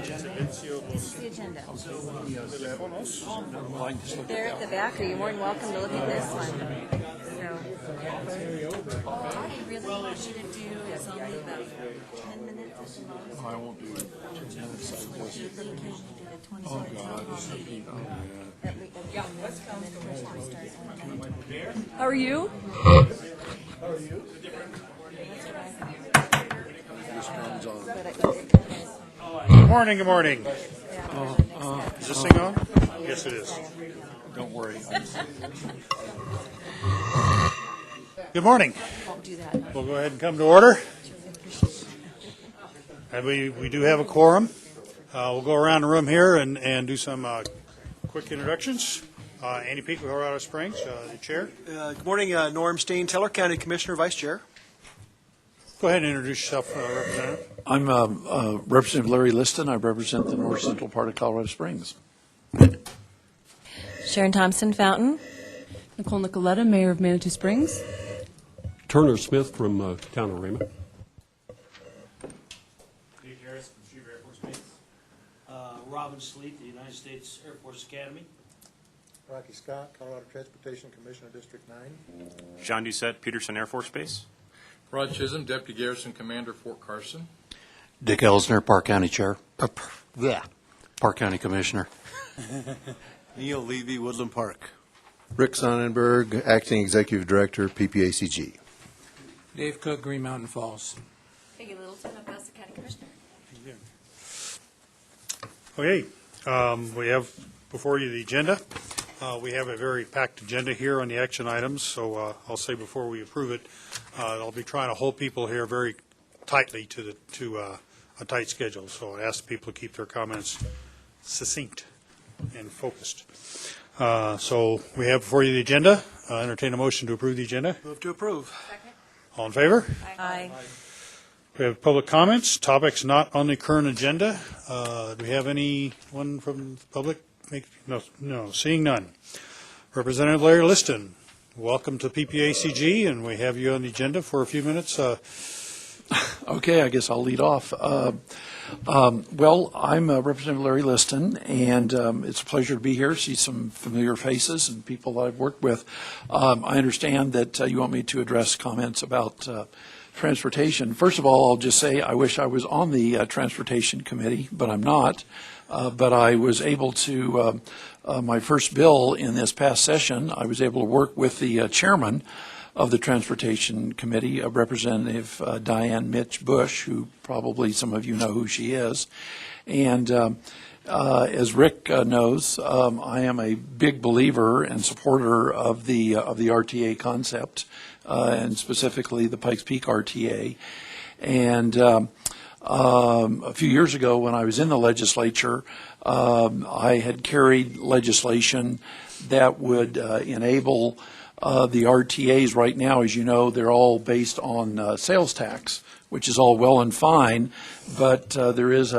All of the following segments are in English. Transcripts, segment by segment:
This is the agenda. They're at the back. Are you more than welcome to look at this one? So, all I really want you to do is only about 10 minutes. I won't do 10 minutes. Oh, God. How are you? Good morning, good morning. Is this thing on? Yes, it is. Don't worry. Good morning. Won't do that. We'll go ahead and come to order. And we do have a quorum. We'll go around the room here and do some quick introductions. Andy Peak, Colorado Springs, the chair. Good morning, Norm Steen, Teller County Commissioner, Vice Chair. Go ahead and introduce yourself, Representative. I'm Representative Larry Liston. I represent the north central part of Colorado Springs. Sharon Thompson Fountain. Nicole Nicoletta, Mayor of Manitou Springs. Turner Smith from Town of Raymond. Dave Harris from Shooter Air Force Base. Robin Sleet, the United States Air Force Academy. Rocky Scott, Colorado Transportation Commissioner, District 9. John Doucette, Peterson Air Force Base. Rod Chisholm, Deputy Garrison Commander, Fort Carson. Dick Elsner, Park County Chair. Park County Commissioner. Neil Levy, Woodland Park. Rick Sonnenberg, Acting Executive Director, PPACG. Dave Cook, Green Mountain Falls. Peggy Littleton, Augusta County Commissioner. Okay, we have before you the agenda. We have a very packed agenda here on the action items, so I'll say before we approve it, I'll be trying to hold people here very tightly to a tight schedule. So I ask people to keep their comments succinct and focused. So we have before you the agenda. Entertain a motion to approve the agenda. Move to approve. Second. All in favor? Aye. We have public comments, topics not on the current agenda. Do we have anyone from the public? No, seeing none. Representative Larry Liston, welcome to PPACG, and we have you on the agenda for a few minutes. Okay, I guess I'll lead off. Well, I'm Representative Larry Liston, and it's a pleasure to be here, see some familiar faces and people that I've worked with. I understand that you want me to address comments about transportation. First of all, I'll just say I wish I was on the Transportation Committee, but I'm not. But I was able to, my first bill in this past session, I was able to work with the chairman of the Transportation Committee, Representative Diane Mitch Bush, who probably some of you know who she is. And as Rick knows, I am a big believer and supporter of the RTA concept, and specifically the Pikes Peak RTA. And a few years ago when I was in the legislature, I had carried legislation that would enable the RTAs. Right now, as you know, they're all based on sales tax, which is all well and fine, but there is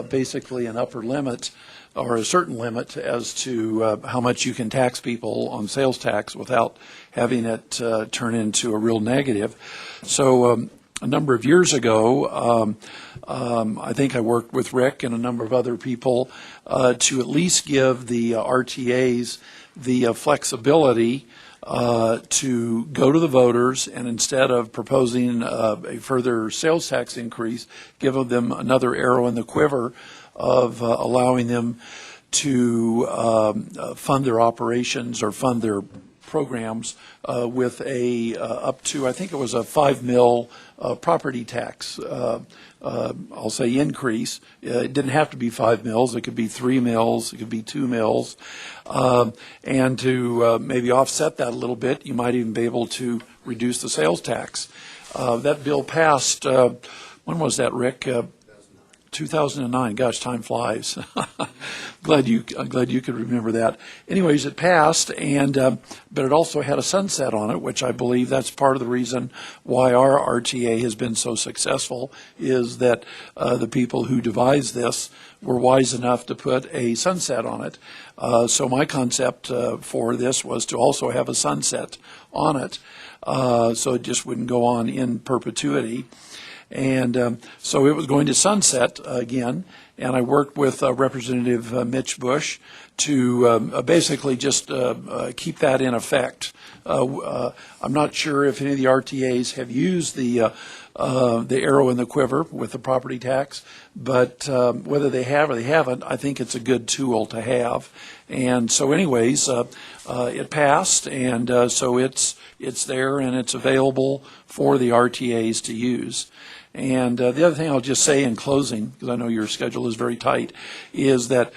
basically an upper limit or a certain limit as to how much you can tax people on sales tax without having it turn into a real negative. So a number of years ago, I think I worked with Rick and a number of other people to at least give the RTAs the flexibility to go to the voters and instead of proposing a further sales tax increase, give them another arrow in the quiver of allowing them to fund their operations or fund their programs with a up to, I think it was a $5 million property tax, I'll say increase. It didn't have to be 5 mils. It could be 3 mils. It could be 2 mils. And to maybe offset that a little bit, you might even be able to reduce the sales tax. That bill passed, when was that, Rick? 2009. Gosh, time flies. I'm glad you could remember that. Anyways, it passed, and but it also had a sunset on it, which I believe that's part of the reason why our RTA has been so successful, is that the people who devised this were wise enough to put a sunset on it. So my concept for this was to also have a sunset on it, so it just wouldn't go on in perpetuity. And so it was going to sunset again, and I worked with Representative Mitch Bush to basically just keep that in effect. I'm not sure if any of the RTAs have used the arrow in the quiver with the property tax, but whether they have or they haven't, I think it's a good tool to have. And so anyways, it passed, and so it's there and it's available for the RTAs to use. And the other thing I'll just say in closing, because I know your schedule is very tight, is that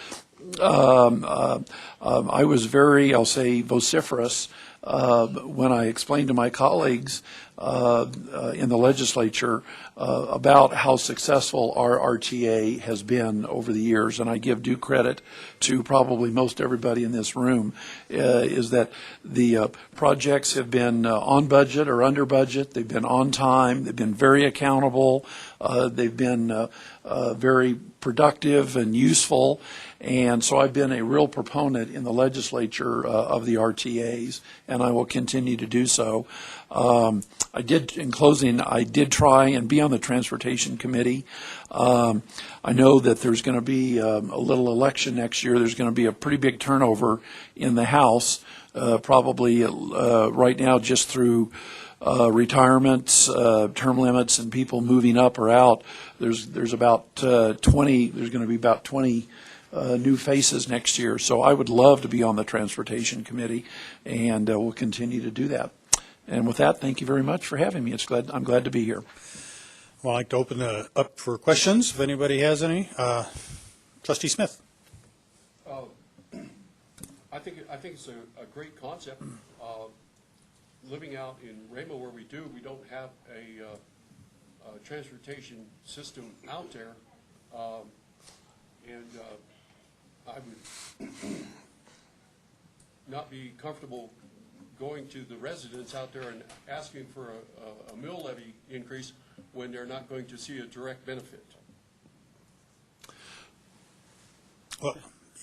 I was very, I'll say, vociferous when I explained to my colleagues in the legislature about how successful our RTA has been over the years, and I give due credit to probably most everybody in this room, is that the projects have been on budget or under budget. They've been on time. They've been very accountable. They've been very productive and useful. And so I've been a real proponent in the legislature of the RTAs, and I will continue to do so. In closing, I did try and be on the Transportation Committee. I know that there's going to be a little election next year. There's going to be a pretty big turnover in the House, probably right now just through retirements, term limits, and people moving up or out. There's about 20. There's going to be about 20 new faces next year. So I would love to be on the Transportation Committee, and we'll continue to do that. And with that, thank you very much for having me. I'm glad to be here. Well, I'd like to open it up for questions, if anybody has any. Trustee Smith. I think it's a great concept. Living out in Rama where we do, we don't have a transportation system out there. And I would not be comfortable going to the residents out there and asking for a mill levy increase when they're not going to see a direct benefit. Well,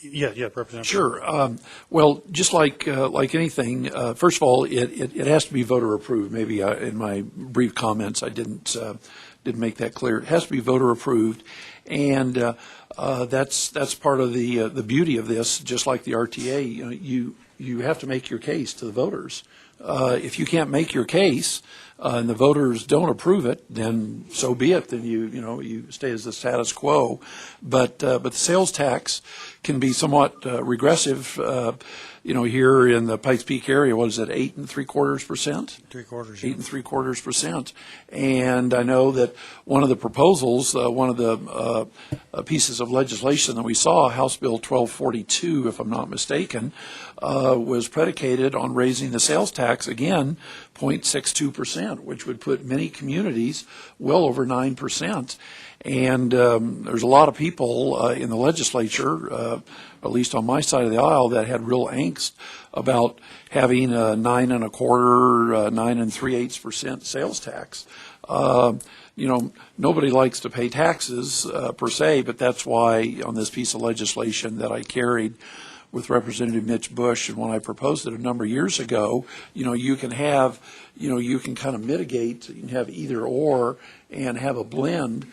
yeah, Representative. Sure. Well, just like anything, first of all, it has to be voter approved. Maybe in my brief comments I didn't make that clear. It has to be voter approved, and that's part of the beauty of this. Just like the RTA, you have to make your case to the voters. If you can't make your case and the voters don't approve it, then so be it. Then you stay as the status quo. But the sales tax can be somewhat regressive. Here in the Pikes Peak area, what is it, 8 3/4%? 3/4. 8 3/4%. And I know that one of the proposals, one of the pieces of legislation that we saw, House Bill 1242, if I'm not mistaken, was predicated on raising the sales tax again 0.62%, which would put many communities well over 9%. And there's a lot of people in the legislature, at least on my side of the aisle, that had real angst about having a 9 1/4, 9 3/8% sales tax. Nobody likes to pay taxes per se, but that's why on this piece of legislation that I carried with Representative Mitch Bush, and when I proposed it a number of years ago, you can have, you can kind of mitigate, you can have either or and have a blend.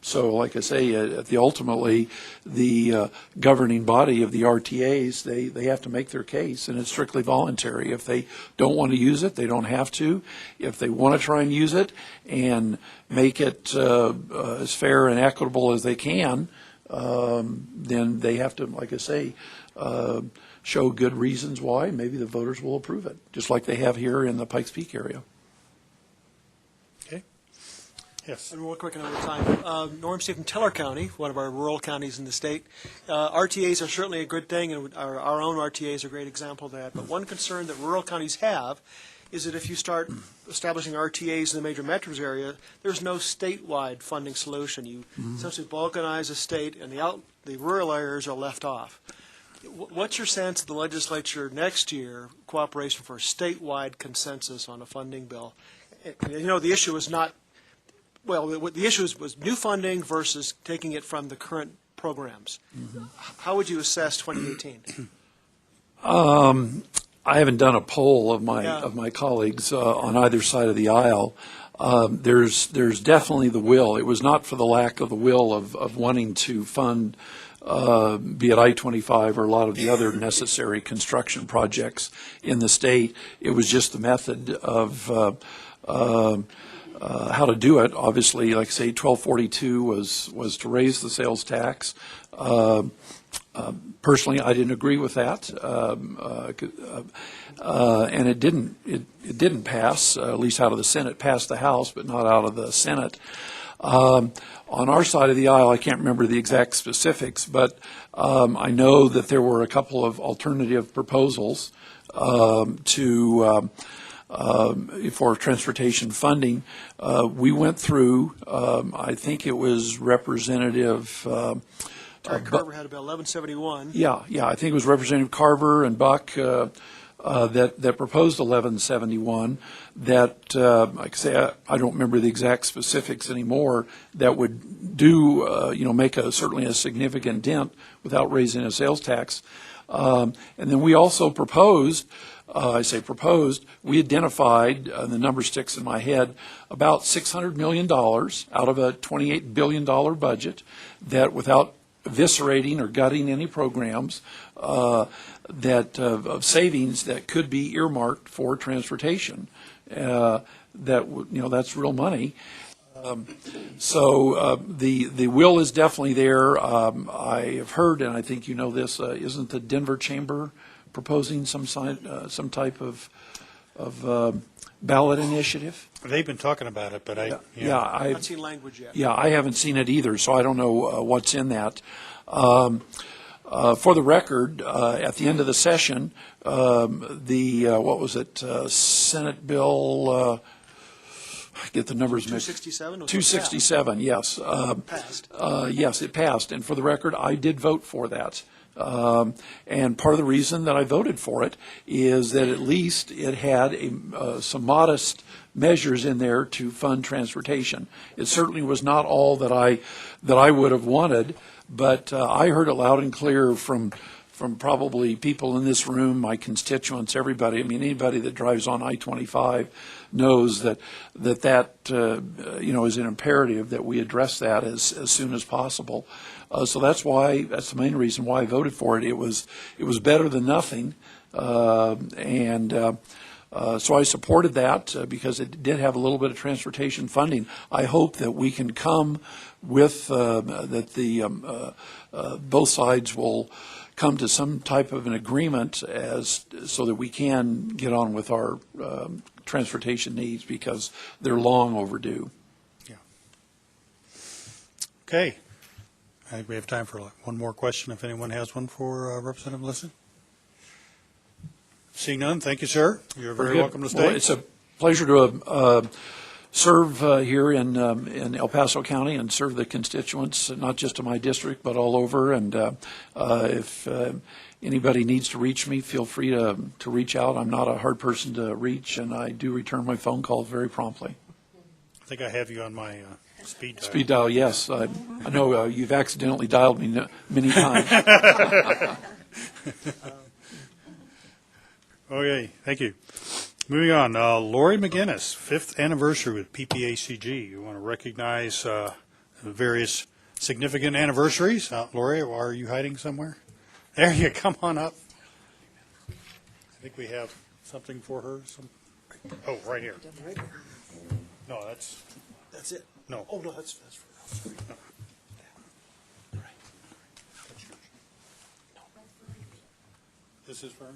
So like I say, ultimately, the governing body of the RTAs, they have to make their case, and it's strictly voluntary. If they don't want to use it, they don't have to. If they want to try and use it and make it as fair and equitable as they can, then they have to, like I say, show good reasons why. Maybe the voters will approve it, just like they have here in the Pikes Peak area. Yes. And real quick, another time. Norm Steve from Teller County, one of our rural counties in the state. RTAs are certainly a good thing, and our own RTA is a great example of that. But one concern that rural counties have is that if you start establishing RTAs in the major metros area, there's no statewide funding solution. You essentially balkanize a state, and the rural areas are left off. What's your sense of the legislature next year, cooperation for a statewide consensus on a funding bill? The issue is not. Well, the issue was new funding versus taking it from the current programs. How would you assess 2018? I haven't done a poll of my colleagues on either side of the aisle. there's definitely the will. It was not for the lack of the will of wanting to fund, be it I-25 or a lot of the other necessary construction projects in the state. It was just the method of how to do it. Obviously, like I say, 1242 was to raise the sales tax. Personally, I didn't agree with that, and it didn't pass, at least out of the Senate. Passed the House, but not out of the Senate. On our side of the aisle, I can't remember the exact specifics, but I know that there were a couple of alternative proposals for transportation funding. We went through, I think it was Representative Terry Carver had about 1171. Yeah, I think it was Representative Carver and Buck that proposed 1171. That, like I say, I don't remember the exact specifics anymore. That would do, make certainly a significant dent without raising a sales tax. And then we also proposed. I say proposed. We identified, the number sticks in my head, about $600 million out of a $28 billion budget that, without eviscerating or gutting any programs, of savings that could be earmarked for transportation. That's real money. So the will is definitely there. I have heard, and I think you know this, isn't the Denver Chamber proposing some type of ballot initiative? They've been talking about it, but I haven't seen language yet. Yeah, I haven't seen it either, so I don't know what's in that. For the record, at the end of the session, Senate bill, I get the numbers mixed. 267? 267, yes. Passed. Yes, it passed. And for the record, I did vote for that. And part of the reason that I voted for it is that at least it had some modest measures in there to fund transportation. It certainly was not all that I would have wanted, but I heard it loud and clear from probably people in this room, my constituents, everybody. I mean, anybody that drives on I-25 knows that is an imperative that we address that as soon as possible. So that's the main reason why I voted for it. It was better than nothing, so I supported that because it did have a little bit of transportation funding. I hope that we can come with both sides will come to some type of an agreement so that we can get on with our transportation needs because they're long overdue. Yeah. Okay. I think we have time for one more question if anyone has one for Representative Liston. Seeing none, thank you, sir. You're very welcome to stay. Well, it's a pleasure to serve here in El Paso County and serve the constituents, not just in my district, but all over. And if anybody needs to reach me, feel free to reach out. I'm not a hard person to reach, and I do return my phone calls very promptly. I think I have you on my speed dial. Speed dial, yes. I know you've accidentally dialed me many times. Okay, thank you. Moving on, Lori McGinnis, 5th anniversary with PPACG. You want to recognize various significant anniversaries. Lori, are you hiding somewhere? There you come on up. I think we have something for her. Oh, right here. No, that's it. No. Oh, no, that's for us. No. This is for her?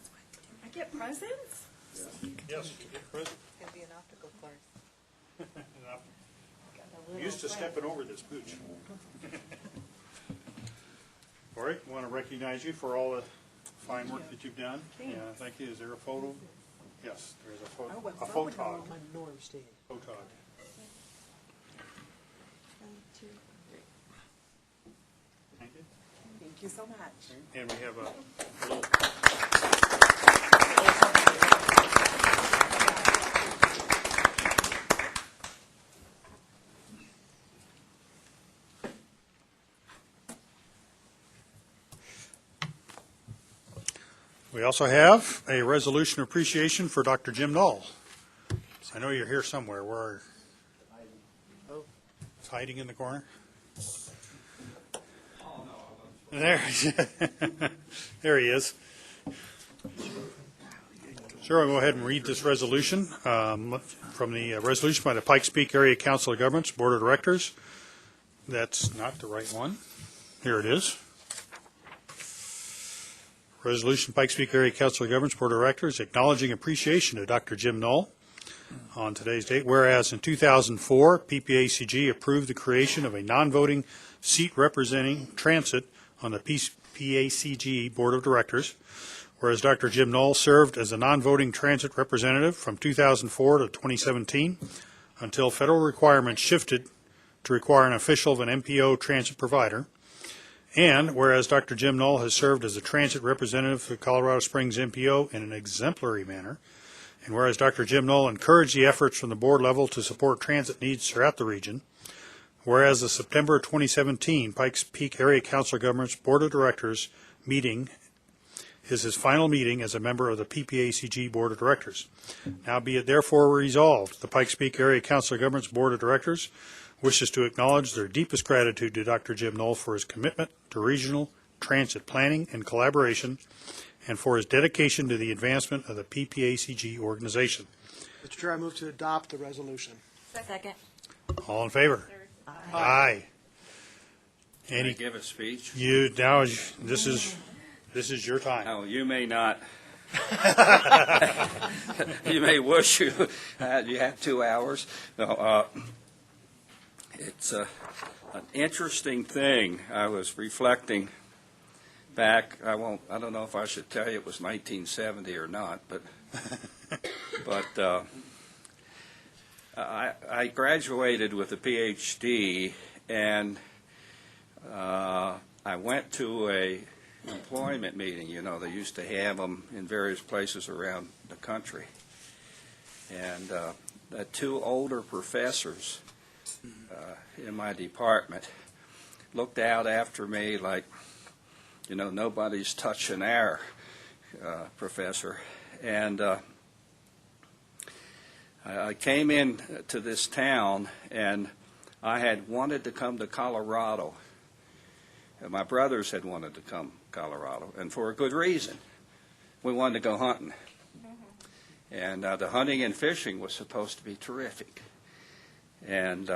I get presents? Yes, you get a present. It's going to be an optical course. Used to stepping over this pooch. Lori, I want to recognize you for all the fine work that you've done. Yeah, thank you. Is there a photo? Yes, there is a photo. A photog. Photog. Thank you. Thank you so much. And we have a little. We also have a resolution of appreciation for Dr. Jim Null. I know you're here somewhere. Where are you? hiding in the corner? There, there he is. Sure, I'll go ahead and read this resolution from the resolution by the Pikes Peak Area Council of Governments Board of Directors. That's not the right one. Here it is. Resolution, Pikes Peak Area Council of Governments Board of Directors acknowledging appreciation to Dr. Jim Knoll on today's date. Whereas in 2004, PPACG approved the creation of a non-voting seat representing transit on the PPACG Board of Directors. Whereas Dr. Jim Knoll served as a non-voting transit representative from 2004 to 2017 until federal requirements shifted to require an official of an MPO transit provider. And whereas Dr. Jim Knoll has served as a transit representative for Colorado Springs MPO in an exemplary manner, and whereas Dr. Jim Knoll encouraged the efforts from the board level to support transit needs throughout the region, whereas the September 2017 Pikes Peak Area Council of Governments Board of Directors meeting is his final meeting as a member of the PPACG Board of Directors. Now be it therefore resolved, the Pikes Peak Area Council of Governments Board of Directors wishes to acknowledge their deepest gratitude to Dr. Jim Knoll for his commitment to regional transit planning and collaboration and for his dedication to the advancement of the PPACG organization. Mr. Chair, I move to adopt the resolution. Second. All in favor? Aye. Can I give a speech? You now this is your time. Oh, you may not. You may wish you had 2 hours. No, it's an interesting thing. I was reflecting back. I don't know if I should tell you it was 1970 or not, but I graduated with a PhD, and I went to a employment meeting. You know, they used to have them in various places around the country, and the two older professors in my department looked out after me like, you know, nobody's touching our professor. And I came in to this town, and I had wanted to come to Colorado. And my brothers had wanted to come to Colorado, and for a good reason. We wanted to go hunting. And the hunting and fishing was supposed to be terrific. And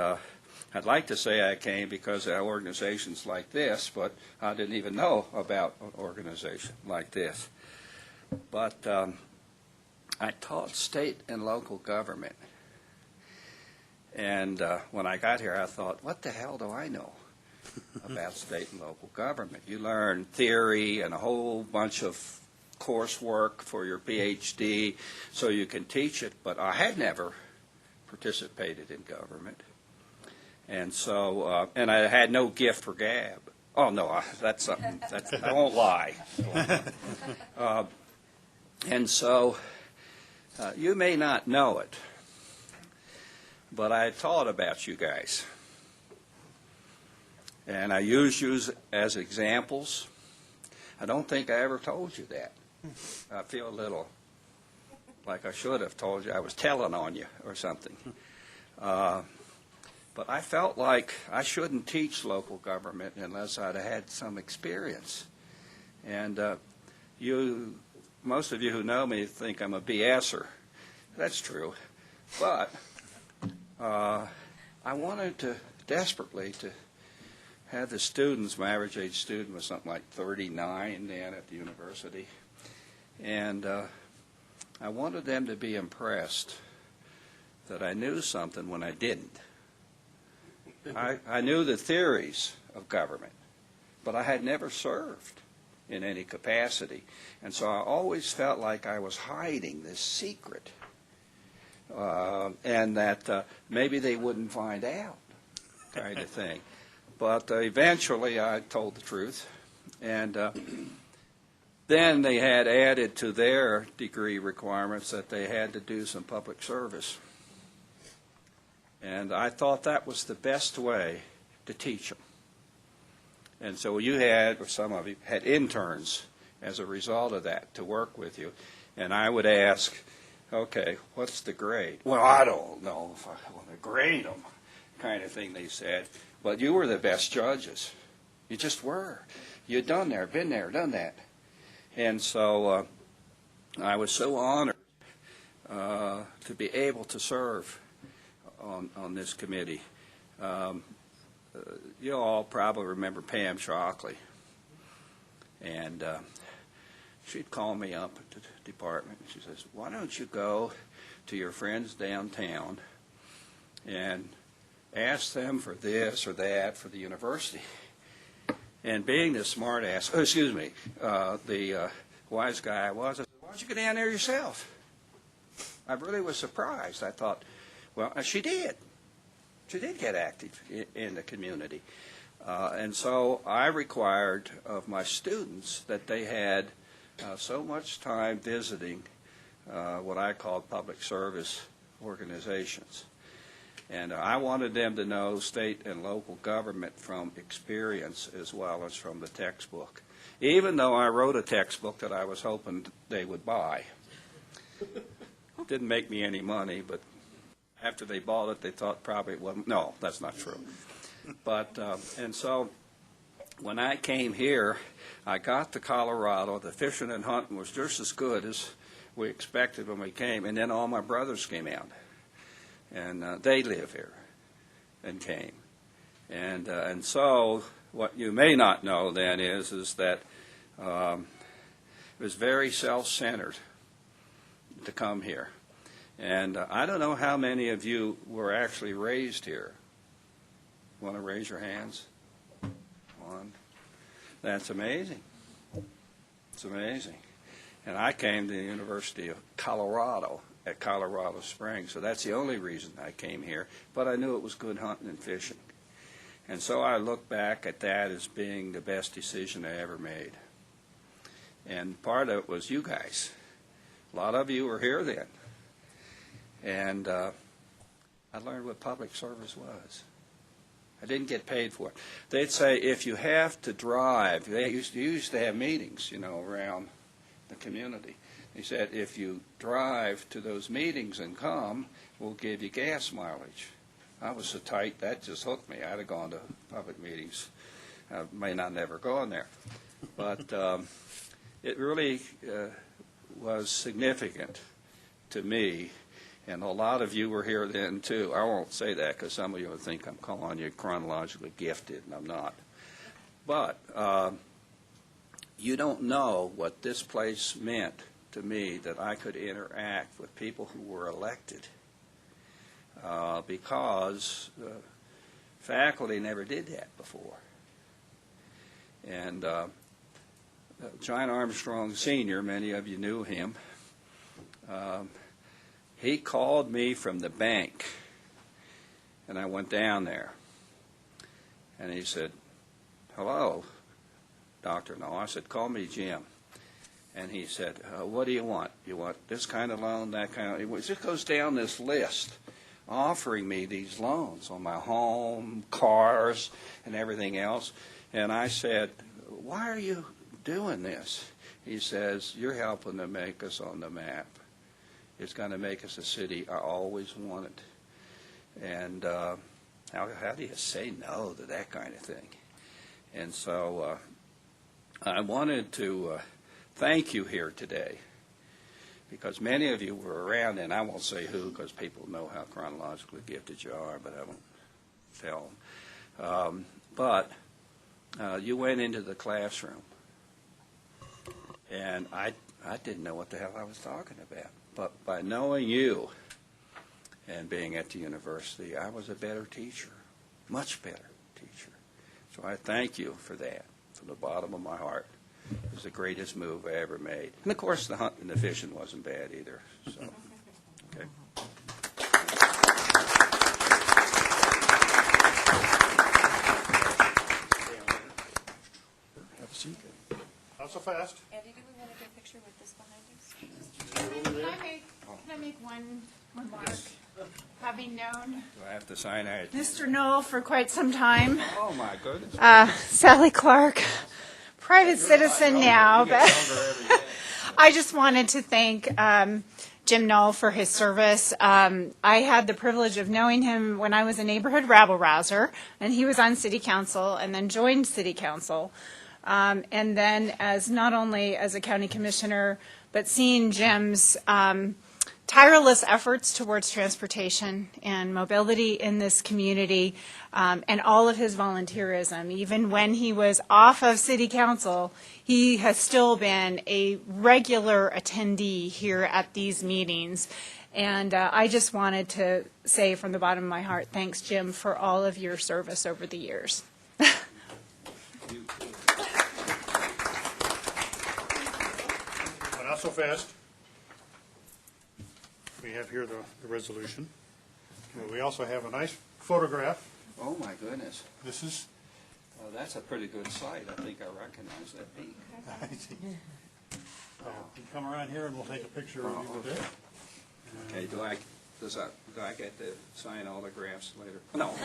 I'd like to say I came because of organizations like this, but I didn't even know about an organization like this. But I taught state and local government. And when I got here, I thought, what the hell do I know about state and local government? You learn theory and a whole bunch of coursework for your PhD so you can teach it, but I had never participated in government. And so, and I had no gift for gab. Oh, no, that's something, I won't lie. And so, you may not know it, but I thought about you guys. And I use you as examples. I don't think I ever told you that. I feel a little like I should have told you. I was telling on you or something. But I felt like I shouldn't teach local government unless I'd had some experience. And most of you who know me think I'm a BSer. That's true. But I wanted to desperately to have the students, my average age student was something like 39 then at the university. And I wanted them to be impressed that I knew something when I didn't. I knew the theories of government, but I had never served in any capacity. And so I always felt like I was hiding this secret, and that maybe they wouldn't find out, kind of thing. But eventually I told the truth, and then they had added to their degree requirements that they had to do some public service. And I thought that was the best way to teach them. And so you had, or some of you, had interns as a result of that to work with you. And I would ask, okay, what's the grade? Well, I don't know if I want to grade them. kind of thing they said, but you were the best judges. You just were. You'd done there, been there, done that. And so I was so honored to be able to serve on this committee. You all probably remember Pam Shockley. And she'd call me up at the department. She says, why don't you go to your friends downtown and ask them for this or that for the university? And being the smart ass, the wise guy I was, I said, why don't you go down there yourself? I really was surprised. I thought, well, she did. She did get active in the community. And so I required of my students that they had so much time visiting what I called public service organizations. And I wanted them to know state and local government from experience as well as from the textbook, even though I wrote a textbook that I was hoping they would buy. Didn't make me any money, but after they bought it, they thought probably it wasn't. No, that's not true. But, and so when I came here, I got to Colorado. The fishing and hunting was just as good as we expected when we came. And then all my brothers came out. And they live here and came. And so what you may not know then is that it was very self-centered to come here. And I don't know how many of you were actually raised here. Want to raise your hands? One. That's amazing. It's amazing. And I came to the University of Colorado at Colorado Springs, so that's the only reason I came here. But I knew it was good hunting and fishing. And so I look back at that as being the best decision I ever made. And part of it was you guys. A lot of you were here then. And I learned what public service was. I didn't get paid for it. They'd say if you have to drive, they used to have meetings, around the community. They said if you drive to those meetings and come, we'll give you gas mileage. I was so tight, that just hooked me. I'd have gone to public meetings. I may not never gone there. But it really was significant to me. And a lot of you were here then, too. I won't say that because some of you would think I'm calling you chronologically gifted, and I'm not. But you don't know what this place meant to me, that I could interact with people who were elected because faculty never did that before. And John Armstrong Sr., many of you knew him, he called me from the bank, and I went down there. And he said, hello, Doctor. No, I said, call me Jim. And he said, what do you want? You want this kind of loan, that kind of? It just goes down this list offering me these loans on my home, cars, and everything else. And I said, why are you doing this? He says, you're helping to make us on the map. It's going to make us a city I always wanted. And how do you say no to that kind of thing? And so I wanted to thank you here today, because many of you were around, and I won't say who because people know how chronologically gifted you are, but I won't tell them. But you went into the classroom, and I didn't know what the hell I was talking about. But by knowing you and being at the university, I was a better teacher, much better teacher. So I thank you for that from the bottom of my heart. It was the greatest move I ever made. And, of course, the hunting and the fishing wasn't bad either. So, okay. Have a seat. Not so fast. Andy, do we want to get a picture with this behind us? Can I make one remark? Having known Do I have to sign it? Mr. Knoll for quite some time, Oh, my goodness. Sally Clark, private citizen now, but I just wanted to thank Jim Knoll for his service. I had the privilege of knowing him when I was a neighborhood rabble-rouser, and he was on city council and then joined city council. And then as not only as a county commissioner, but seeing Jim's tireless efforts towards transportation and mobility in this community, and all of his volunteerism. Even when he was off of city council, he has still been a regular attendee here at these meetings. And I just wanted to say from the bottom of my heart, thanks, Jim, for all of your service over the years. Well, not so fast. We have here the resolution. We also have a nice photograph. Oh, my goodness. This is, That's a pretty good sight. I think I recognize that peak. you come around here and we'll take a picture of you with it. Okay, do I get to sign autographs later? No. All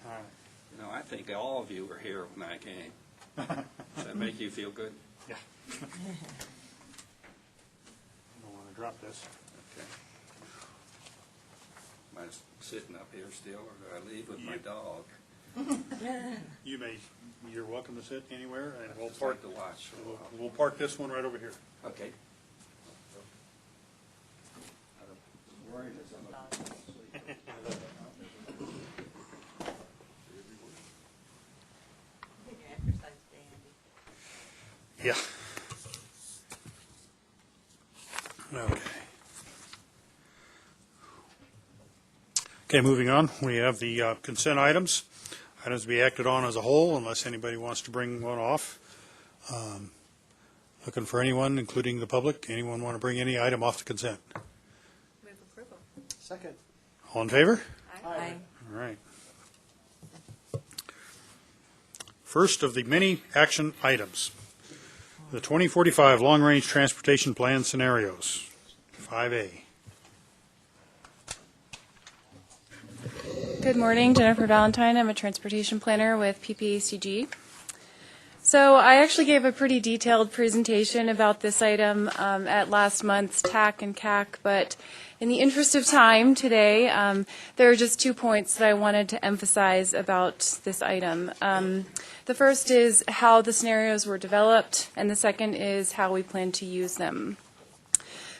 right. You know, I think all of you were here when I came. Does that make you feel good? Yeah. I don't want to drop this. Okay. Am I sitting up here still, or do I leave with my dog? You're welcome to sit anywhere, and we'll Just park, like to watch for a while. we'll park this one right over here. Okay. Worried as I'm about to sleep. Yeah. Okay. Okay, moving on. We have the consent items. Items to be acted on as a whole, unless anybody wants to bring one off. Looking for anyone, including the public. Anyone want to bring any item off the consent? Move approval. Second. All in favor? Aye. All right. First of the many action items, the 2045 Long-Range Transportation Plan Scenarios, 5A. Good morning, Jennifer Valentine. I'm a transportation planner with PPACG. So I actually gave a pretty detailed presentation about this item at last month's TAC and CAC, but in the interest of time today, there are just 2 points that I wanted to emphasize about this item. The first is how the scenarios were developed, and the second is how we plan to use them.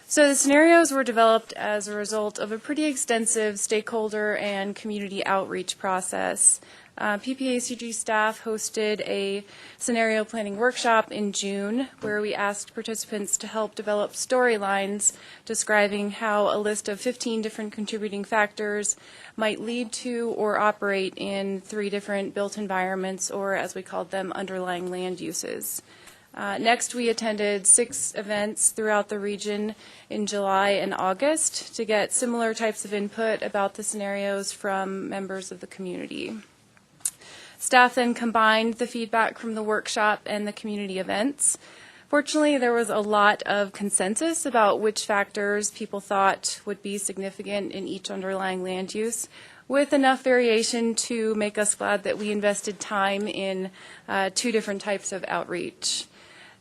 So the scenarios were developed as a result of a pretty extensive stakeholder and community outreach process. PPACG staff hosted a scenario planning workshop in June where we asked participants to help develop storylines describing how a list of 15 different contributing factors might lead to or operate in 3 different built environments, or as we called them, underlying land uses. Next, we attended 6 events throughout the region in July and August to get similar types of input about the scenarios from members of the community. Staff then combined the feedback from the workshop and the community events. Fortunately, there was a lot of consensus about which factors people thought would be significant in each underlying land use, with enough variation to make us glad that we invested time in 2 different types of outreach.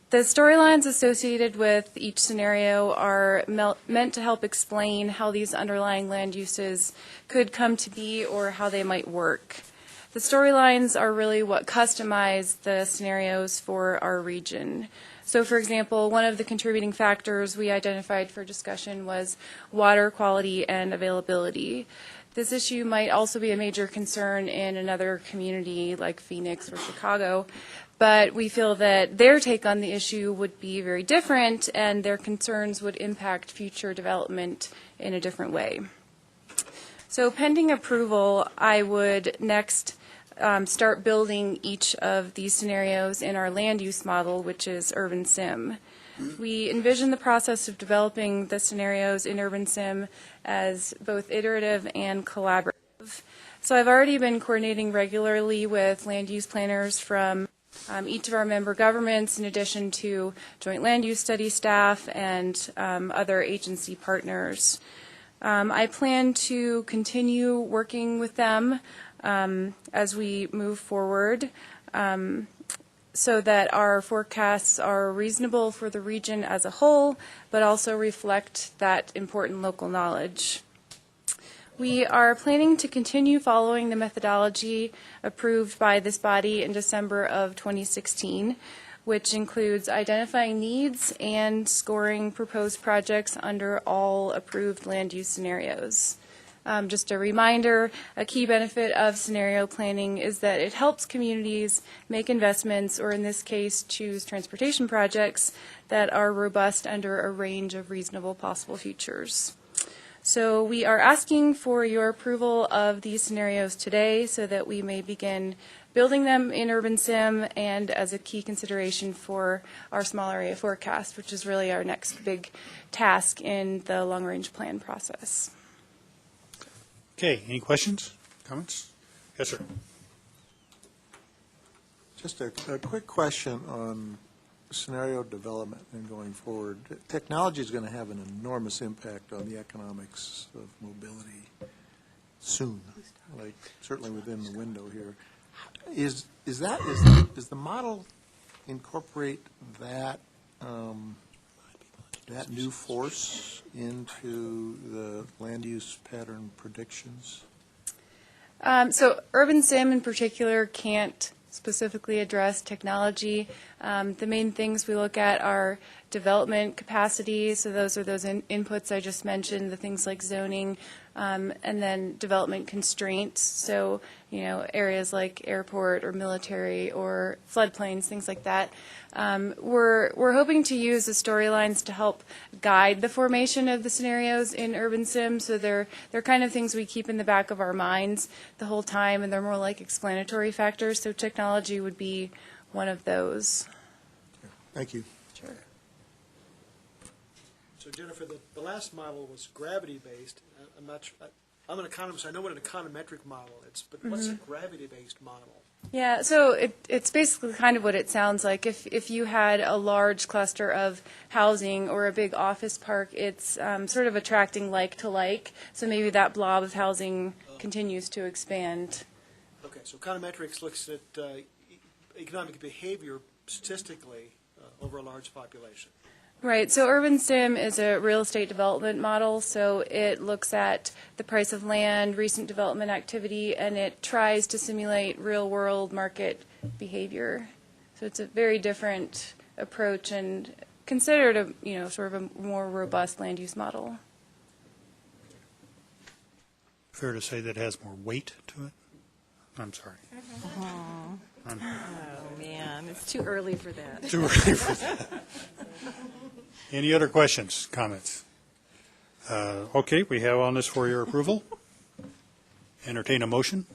The storylines associated with each scenario are meant to help explain how these underlying land uses could come to be or how they might work. The storylines are really what customize the scenarios for our region. So, for example, one of the contributing factors we identified for discussion was water quality and availability. This issue might also be a major concern in another community like Phoenix or Chicago, but we feel that their take on the issue would be very different and their concerns would impact future development in a different way. So pending approval, I would next start building each of these scenarios in our land use model, which is Urban Sim. We envision the process of developing the scenarios in Urban Sim as both iterative and collaborative. So I've already been coordinating regularly with land use planners from each of our member governments, in addition to joint land use study staff and other agency partners. I plan to continue working with them as we move forward. so that our forecasts are reasonable for the region as a whole, but also reflect that important local knowledge. We are planning to continue following the methodology approved by this body in December of 2016, which includes identifying needs and scoring proposed projects under all approved land use scenarios. Just a reminder, a key benefit of scenario planning is that it helps communities make investments, or in this case, choose transportation projects that are robust under a range of reasonable possible futures. So we are asking for your approval of these scenarios today so that we may begin building them in Urban Sim and as a key consideration for our small area forecast, which is really our next big task in the long-range plan process. Okay, any questions, comments? Yes, sir. Just a quick question on scenario development and going forward. Technology is going to have an enormous impact on the economics of mobility soon, like certainly within the window here. Does the model incorporate that that new force into the land use pattern predictions? So Urban Sim in particular can't specifically address technology. The main things we look at are development capacity, so those are those inputs I just mentioned, the things like zoning, and then development constraints, so areas like airport or military or floodplains, things like that. We're hoping to use the storylines to help guide the formation of the scenarios in Urban Sim, so they're kind of things we keep in the back of our minds the whole time, and they're more like explanatory factors, so technology would be one of those. Thank you. Sure. So Jennifer, the last model was gravity-based. I'm an economist. I know what an econometric model is, but what's a gravity-based model? Yeah, so it's basically kind of what it sounds like. If you had a large cluster of housing or a big office park, it's sort of attracting like to like. So maybe that blob of housing continues to expand. Okay, so econometrics looks at economic behavior statistically over a large population. Right, so Urban Sim is a real estate development model, so it looks at the price of land, recent development activity, and it tries to simulate real-world market behavior. So it's a very different approach and considered a sort of a more robust land use model. Fair to say that it has more weight to it? I'm sorry. Oh, man, it's too early for that. Too early for that. Any other questions, comments? Okay, we have on this for your approval. Entertain a motion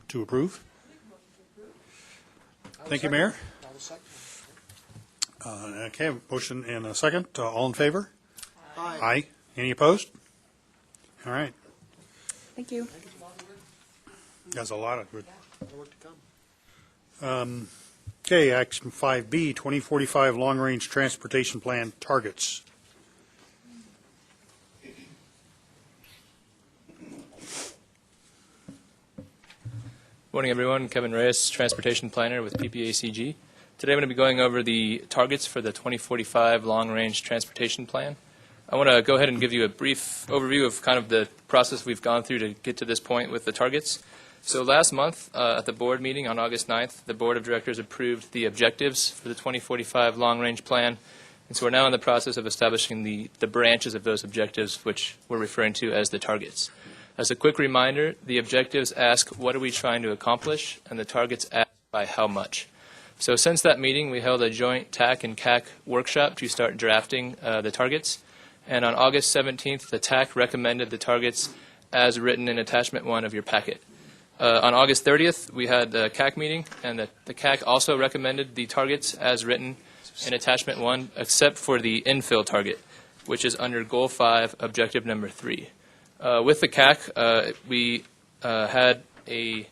to approve. Thank you, Mayor. Okay, motion and a second. All in favor? Aye. Aye. Any opposed? All right. Thank you. That's a lot of good. More work to come. Okay, action 5B, 2045 long-range transportation plan targets. Morning, everyone. Kevin Reyes, Transportation Planner with PPACG. Today I'm going to be going over the targets for the 2045 long-range transportation plan. I want to go ahead and give you a brief overview of kind of the process we've gone through to get to this point with the targets. So last month at the board meeting on August 9th, the board of directors approved the objectives for the 2045 long-range plan. And so we're now in the process of establishing the branches of those objectives, which we're referring to as the targets. As a quick reminder, the objectives ask what are we trying to accomplish, and the targets ask by how much. So since that meeting, we held a joint TAC and CAC workshop to start drafting the targets. And on August 17th, the TAC recommended the targets as written in attachment 1 of your packet. On August 30th, we had the CAC meeting, and the CAC also recommended the targets as written in attachment 1, except for the infill target, which is under Goal 5, Objective number 3. With the CAC, we had a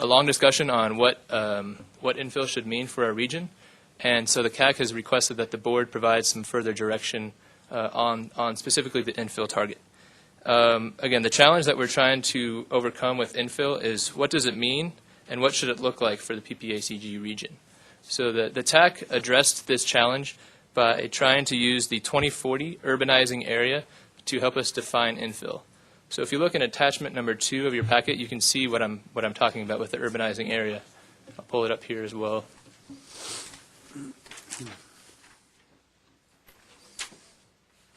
long discussion on what infill should mean for our region, and so the CAC has requested that the board provide some further direction on specifically the infill target. Again, the challenge that we're trying to overcome with infill is what does it mean and what should it look like for the PPACG region. So the TAC addressed this challenge by trying to use the 2040 urbanizing area to help us define infill. So if you look in attachment number 2 of your packet, you can see what I'm talking about with the urbanizing area. I'll pull it up here as well.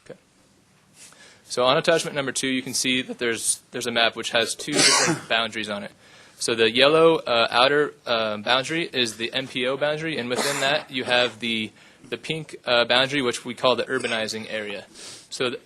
Okay. So on attachment number 2, you can see that there's a map which has 2 different boundaries on it. So the yellow outer boundary is the MPO boundary, and within that you have the pink boundary, which we call the urbanizing area. So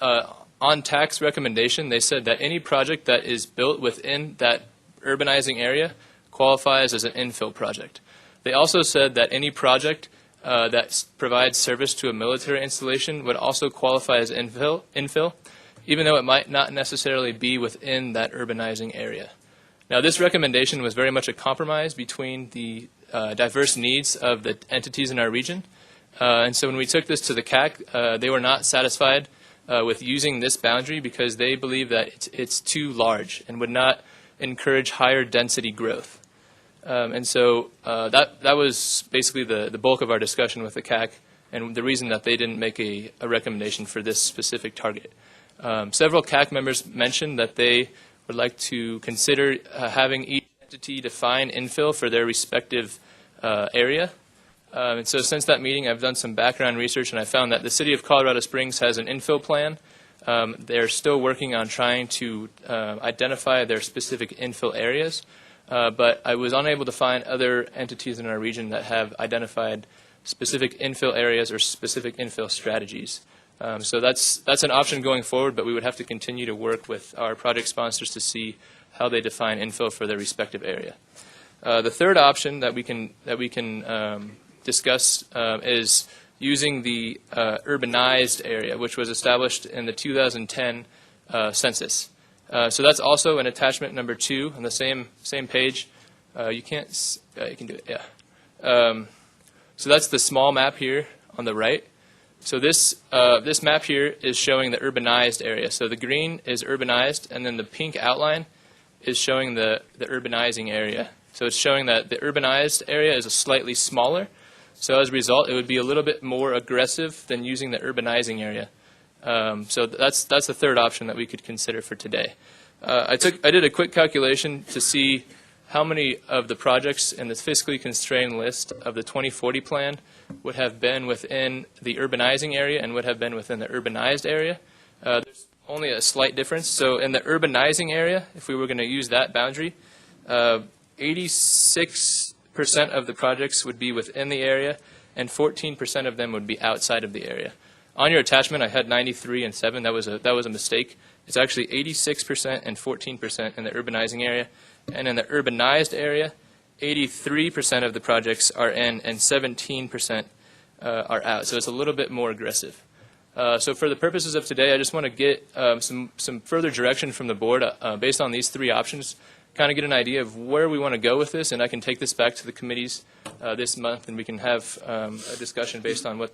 on TAC's recommendation, they said that any project that is built within that urbanizing area qualifies as an infill project. They also said that any project that provides service to a military installation would also qualify as infill, even though it might not necessarily be within that urbanizing area. Now, this recommendation was very much a compromise between the diverse needs of the entities in our region. And so when we took this to the CAC, they were not satisfied with using this boundary because they believe that it's too large and would not encourage higher density growth. And so that was basically the bulk of our discussion with the CAC and the reason that they didn't make a recommendation for this specific target. Several CAC members mentioned that they would like to consider having each entity define infill for their respective area. And so since that meeting, I've done some background research, and I found that the City of Colorado Springs has an infill plan. They're still working on trying to identify their specific infill areas, but I was unable to find other entities in our region that have identified specific infill areas or specific infill strategies. So that's an option going forward, but we would have to continue to work with our project sponsors to see how they define infill for their respective area. The third option that we can discuss is using the urbanized area, which was established in the 2010 census. So that's also an attachment number 2 on the same page. You can do it, yeah. So that's the small map here on the right. So this map here is showing the urbanized area. So the green is urbanized, and then the pink outline is showing the urbanizing area. So it's showing that the urbanized area is slightly smaller. So as a result, it would be a little bit more aggressive than using the urbanizing area. So that's the third option that we could consider for today. I did a quick calculation to see how many of the projects in this fiscally constrained list of the 2040 plan would have been within the urbanizing area and would have been within the urbanized area. There's only a slight difference. So in the urbanizing area, if we were going to use that boundary, 86% of the projects would be within the area, and 14% of them would be outside of the area. On your attachment, I had 93 and 7. That was a mistake. It's actually 86% and 14% in the urbanizing area. And in the urbanized area, 83% of the projects are in and 17% are out. So it's a little bit more aggressive. So for the purposes of today, I just want to get some further direction from the board based on these 3 options, kind of get an idea of where we want to go with this, and I can take this back to the committees this month, and we can have a discussion based on what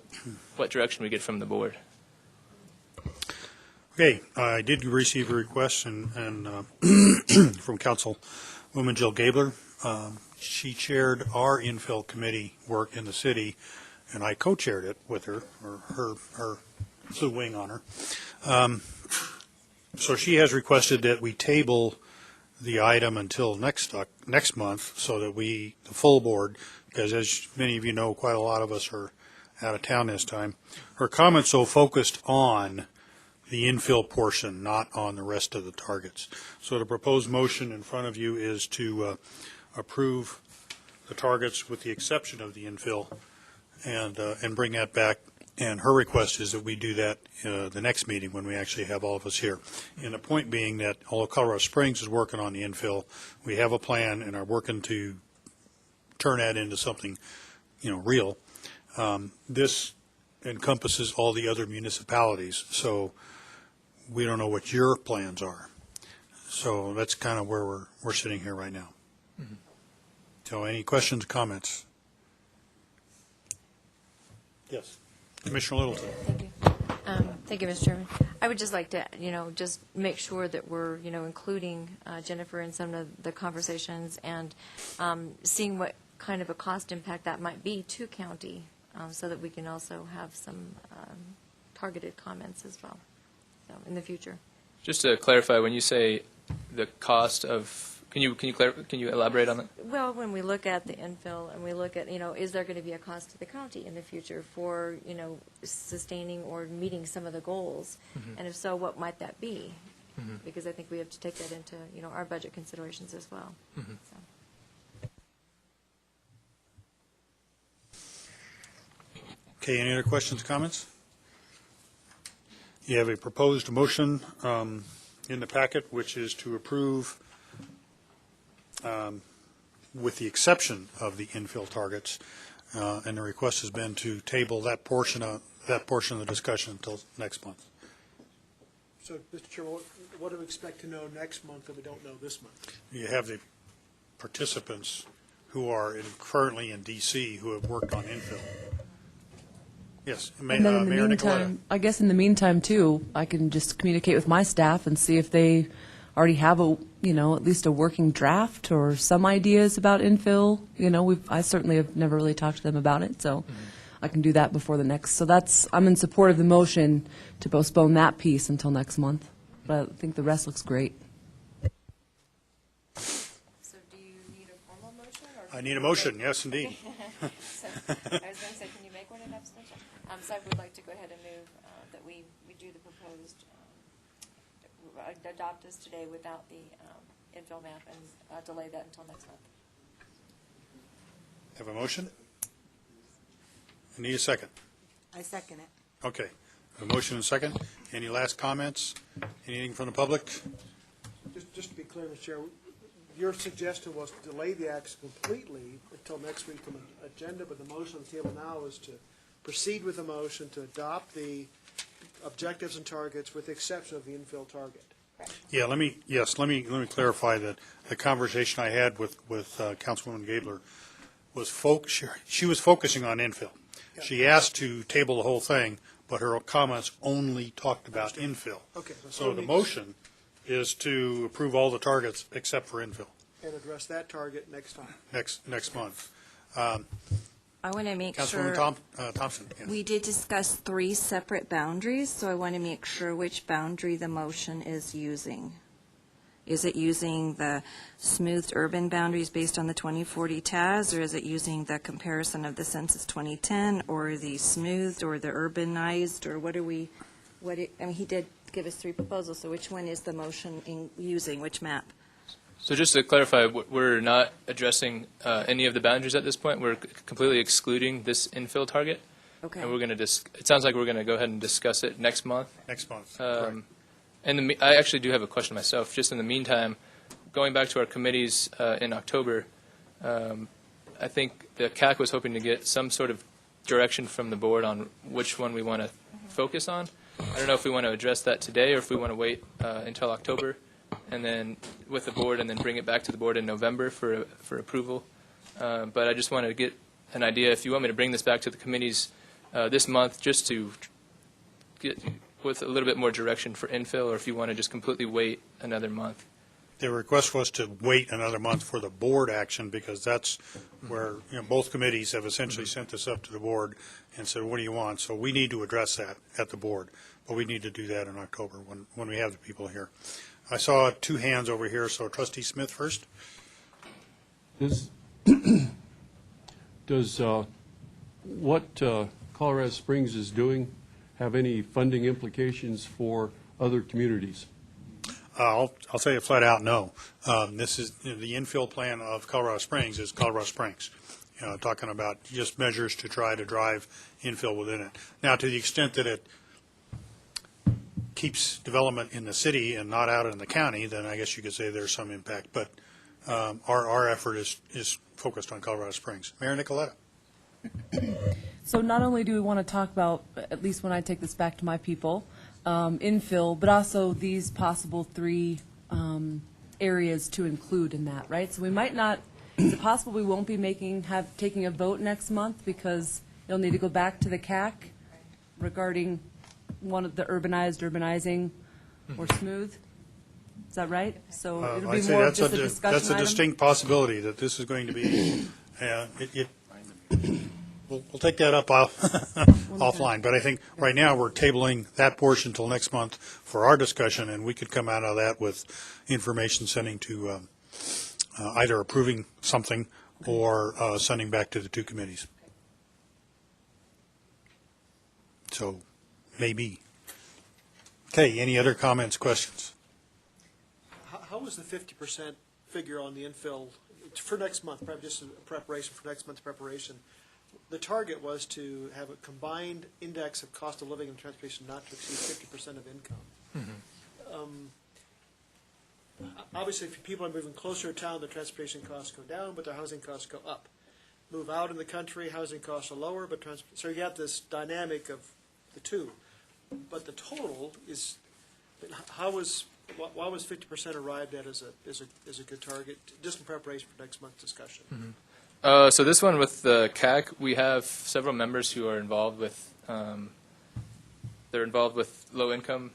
direction we get from the board. Okay, I did receive a request and from Councilwoman Jill Gabler. She chaired our infill committee work in the city, and I co-chaired it with her, or her blue wing on her. So she has requested that we table the item until next month, so that the full board, because as many of you know, quite a lot of us are out of town this time. Her comments so focused on the infill portion, not on the rest of the targets. So the proposed motion in front of you is to approve the targets with the exception of the infill, and bring that back. And her request is that we do that the next meeting when we actually have all of us here. And the point being that although Colorado Springs is working on the infill, we have a plan and are working to turn that into something, real. This encompasses all the other municipalities, so we don't know what your plans are. So that's kind of where we're sitting here right now. Mm-hmm. So any questions, comments? Yes. Commissioner Littleton. Thank you. Thank you, Mr. Chairman. I would just like to, just make sure that we're, including Jennifer in some of the conversations and seeing what kind of a cost impact that might be to county, so that we can also have some targeted comments as well, so in the future. Just to clarify, when you say the cost of, can you elaborate on that? Well, when we look at the infill and we look at, is there going to be a cost to the county in the future for, sustaining or meeting some of the goals? And if so, what might that be? Because I think we have to take that into, our budget considerations as well. So. Okay, any other questions, comments? You have a proposed motion in the packet, which is to approve, with the exception of the infill targets, and the request has been to table that portion of the discussion until next month. So, Mr. Chairman, what do we expect to know next month that we don't know this month? You have the participants who are currently in D.C. who have worked on infill. Yes, And then in the Mayor Nicoletta. meantime, I guess in the meantime too, I can just communicate with my staff and see if they already have at least a working draft or some ideas about infill. I certainly have never really talked to them about it, so I can do that before the next. So I'm in support of the motion to postpone that piece until next month. But I think the rest looks great. So do you need a formal motion? Or I need a motion, yes, indeed. So, I was going to say, can you make one in abstention? So I would like to go ahead and move that we do the proposed, adopt this today without the infill map and delay that until next month. Have a motion? I need a second. I second it. Okay. A motion and a second. Any last comments? Anything from the public? Just to be clear, Mr. Chair, your suggestion was to delay the action completely until next week on the agenda, but the motion on the table now is to proceed with the motion to adopt the objectives and targets with the exception of the infill target. Yeah, let me clarify that the conversation I had with Councilwoman Gabler was she was focusing on infill. She asked to table the whole thing, but her comments only talked about infill. Okay. So the motion is to approve all the targets except for infill And address that target next time. next month. I want to make Councilwoman Thompson. Yes. we did discuss 3 separate boundaries, so I want to make sure which boundary the motion is using. Is it using the smoothed urban boundaries based on the 2040 TAS, or is it using the comparison of the census 2010, or the smoothed, or the urbanized, or he did give us 3 proposals, so which one is the motion using, which map? So just to clarify, we're not addressing any of the boundaries at this point. We're completely excluding this infill target. Okay. And we're going to it sounds like we're going to go ahead and discuss it next month. Next month. Correct. And I actually do have a question myself. Just in the meantime, going back to our committees in October, I think the CAC was hoping to get some sort of direction from the board on which one we want to focus on. I don't know if we want to address that today or if we want to wait until October and then with the board and then bring it back to the board in November for approval. But I just wanted to get an idea if you want me to bring this back to the committees this month just to get with a little bit more direction for infill, or if you want to just completely wait another month. The request was to wait another month for the board action because that's where both committees have essentially sent this up to the board and said, what do you want? So we need to address that at the board, but we need to do that in October when we have the people here. I saw 2 hands over here, so Trustee Smith first. Does what Colorado Springs is doing have any funding implications for other communities? I'll say it flat out, no. This is the infill plan of Colorado Springs is Colorado Springs. Talking about just measures to try to drive infill within it. Now, to the extent that it keeps development in the city and not out in the county, then I guess you could say there's some impact. But our effort is focused on Colorado Springs. Mayor Nicoletta. So not only do we want to talk about, at least when I take this back to my people, infill, but also these possible 3 areas to include in that, right? So we might not, is it possible we won't be taking a vote next month because you'll need to go back to the CAC regarding one of the urbanizing, or smooth? Is that right? So it'll be more of just a discussion That's a item? distinct possibility that this is going to be We'll take that up offline, but I think right now we're tabling that portion till next month for our discussion, and we could come out of that with information sending to either approving something or sending back to the two committees. So, maybe. Okay, any other comments, questions? How was the 50% figure on the infill for next month, probably just in preparation for next month's preparation? The target was to have a combined index of cost of living and transportation not to exceed 50% of income. Obviously, if people are moving closer to town, their transportation costs go down, but their housing costs go up. Move out in the country, housing costs are lower, but so you got this dynamic of the two. But the total is, why was 50% arrived at as a good target, just in preparation for next month's discussion? So this one with the CAC, we have several members who are involved with, they're involved with low-income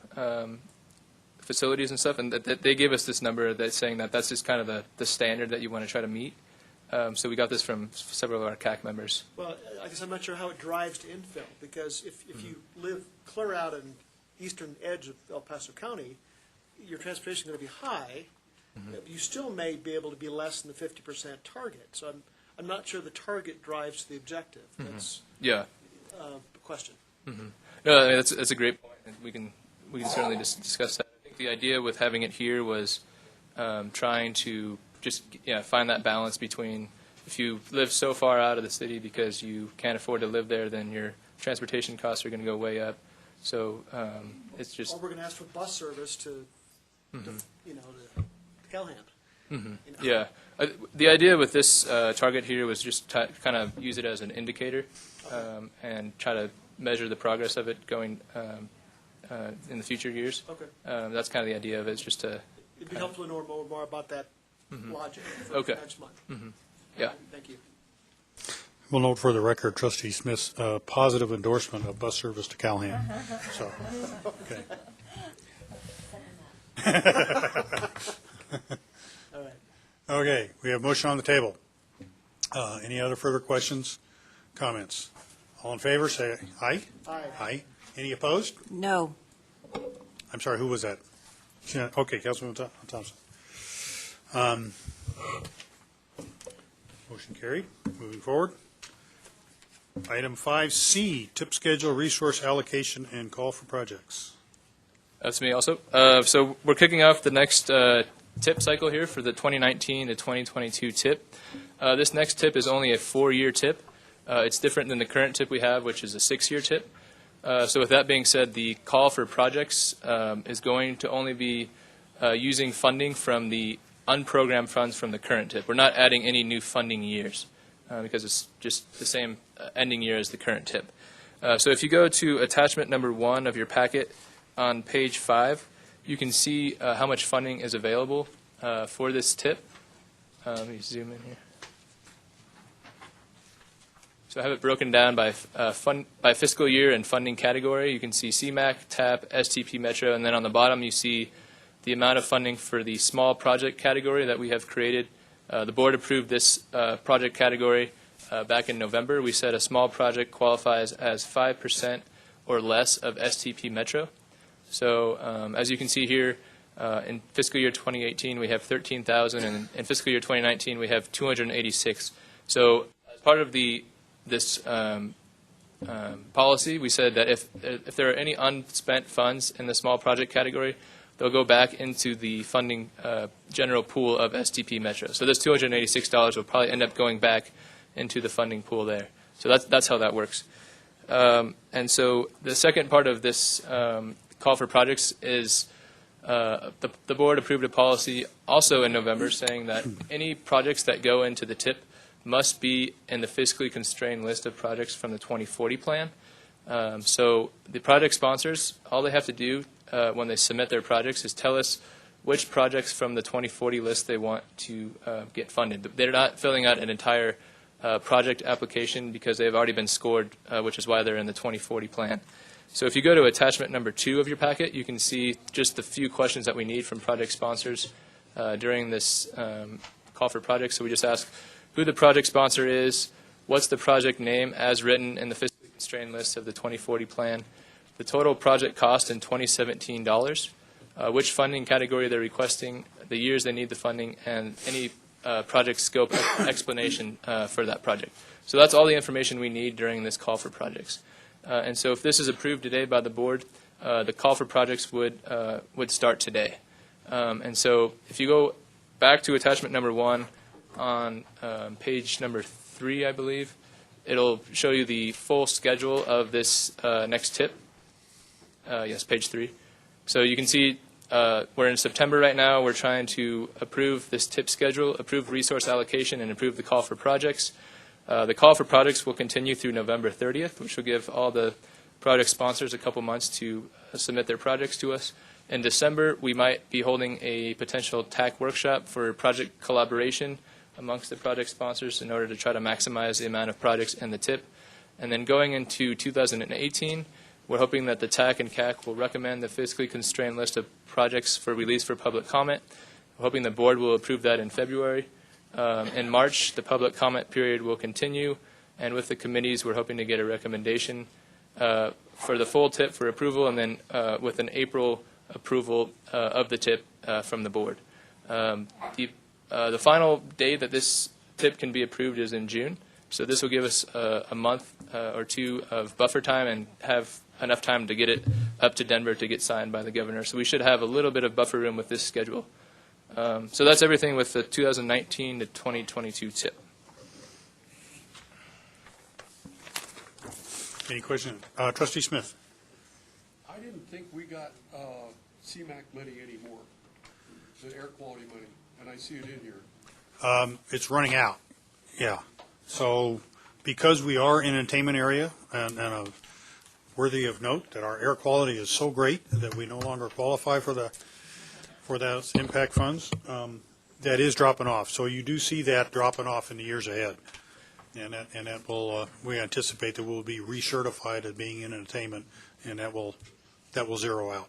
facilities and stuff, and they gave us this number that's saying that that's just kind of the standard that you want to try to meet. So we got this from several of our CAC members. Well, I guess I'm not sure how it drives to infill, because if you live clear out in eastern edge of El Paso County, your transportation is going to be high. You still may be able to be less than the 50% target. So I'm not sure the target drives the objective. That's a question. No, I mean, that's a great point, and we can certainly discuss that. I think the idea with having it here was trying to just find that balance between, if you live so far out of the city because you can't afford to live there, then your transportation costs are going to go way up. So it's just. Or we're going to ask for bus service to Calhan. Yeah. The idea with this target here was just kind of use it as an indicator and try to measure the progress of it going in the future years. Okay. That's kind of the idea of it, is just to. It'd be helpful to know more about that logic for next month. Yeah. Thank you. We'll note for the record, Trustee Smith's positive endorsement of bus service to Calhan. So, okay. All right. Okay, we have motion on the table. Any other further questions, comments? All in favor, say aye. Aye. Aye. Any opposed? No. I'm sorry, who was that? Okay, Councilman Thompson. Motion carried. Moving forward. Item 5C, tip schedule, resource allocation, and call for projects. That's me also. So we're kicking off the next tip cycle here for the 2019 to 2022 tip. This next tip is only a 4-year tip. It's different than the current tip we have, which is a 6-year tip. So with that being said, the call for projects is going to only be using funding from the unprogrammed funds from the current tip. We're not adding any new funding years because it's just the same ending year as the current tip. So if you go to attachment number 1 of your packet on page 5, you can see how much funding is available for this tip. Let me zoom in here. So I have it broken down by fiscal year and funding category. You can see CMAQ, TAP, STP Metro, and then on the bottom you see the amount of funding for the small project category that we have created. The board approved this project category back in November. We said a small project qualifies as 5% or less of STP Metro. So as you can see here, in fiscal year 2018 we have 13,000, and in fiscal year 2019 we have 286. So as part of this policy, we said that if there are any unspent funds in the small project category, they'll go back into the funding general pool of STP Metro. So this $286 will probably end up going back into the funding pool there. So that's how that works. And so the second part of this call for projects is the board approved a policy also in November saying that any projects that go into the TIP must be in the fiscally constrained list of projects from the 2040 plan. So the project sponsors, all they have to do when they submit their projects is tell us which projects from the 2040 list they want to get funded. They're not filling out an entire project application because they've already been scored, which is why they're in the 2040 plan. So if you go to attachment number 2 of your packet, you can see just the few questions that we need from project sponsors during this call for projects. So we just ask, who the project sponsor is, what's the project name as written in the fiscally constrained list of the 2040 plan, the total project cost in 2017 dollars, which funding category they're requesting, the years they need the funding, and any project scope explanation for that project. So that's all the information we need during this call for projects. And so if this is approved today by the board, the call for projects would start today. And so if you go back to attachment number 1 on page number 3, I believe, it'll show you the full schedule of this next tip. Yes, page 3. So you can see we're in September right now. We're trying to approve this tip schedule, approve resource allocation, and approve the call for projects. The call for projects will continue through November 30th, which will give all the project sponsors a couple months to submit their projects to us. In December, we might be holding a potential TAC workshop for project collaboration amongst the project sponsors in order to try to maximize the amount of projects in the tip. And then going into 2018, we're hoping that the TAC and CAC will recommend the fiscally constrained list of projects for release for public comment. We're hoping the board will approve that in February. In March, the public comment period will continue, and with the committees, we're hoping to get a recommendation for the full tip for approval, and then with an April approval of the tip from the board. The final day that this tip can be approved is in June, so this will give us a month or two of buffer time and have enough time to get it up to Denver to get signed by the governor. So we should have a little bit of buffer room with this schedule. So that's everything with the 2019 to 2022 tip. Any questions? Trustee Smith? I didn't think we got CMAQ money anymore, the air quality money, and I see it in here. It's running out, yeah. So because we are in an attainment area, and worthy of note that our air quality is so great that we no longer qualify for those impact funds, that is dropping off. So you do see that dropping off in the years ahead. And that will, we anticipate that we'll be recertified as being in an attainment, and that will zero out.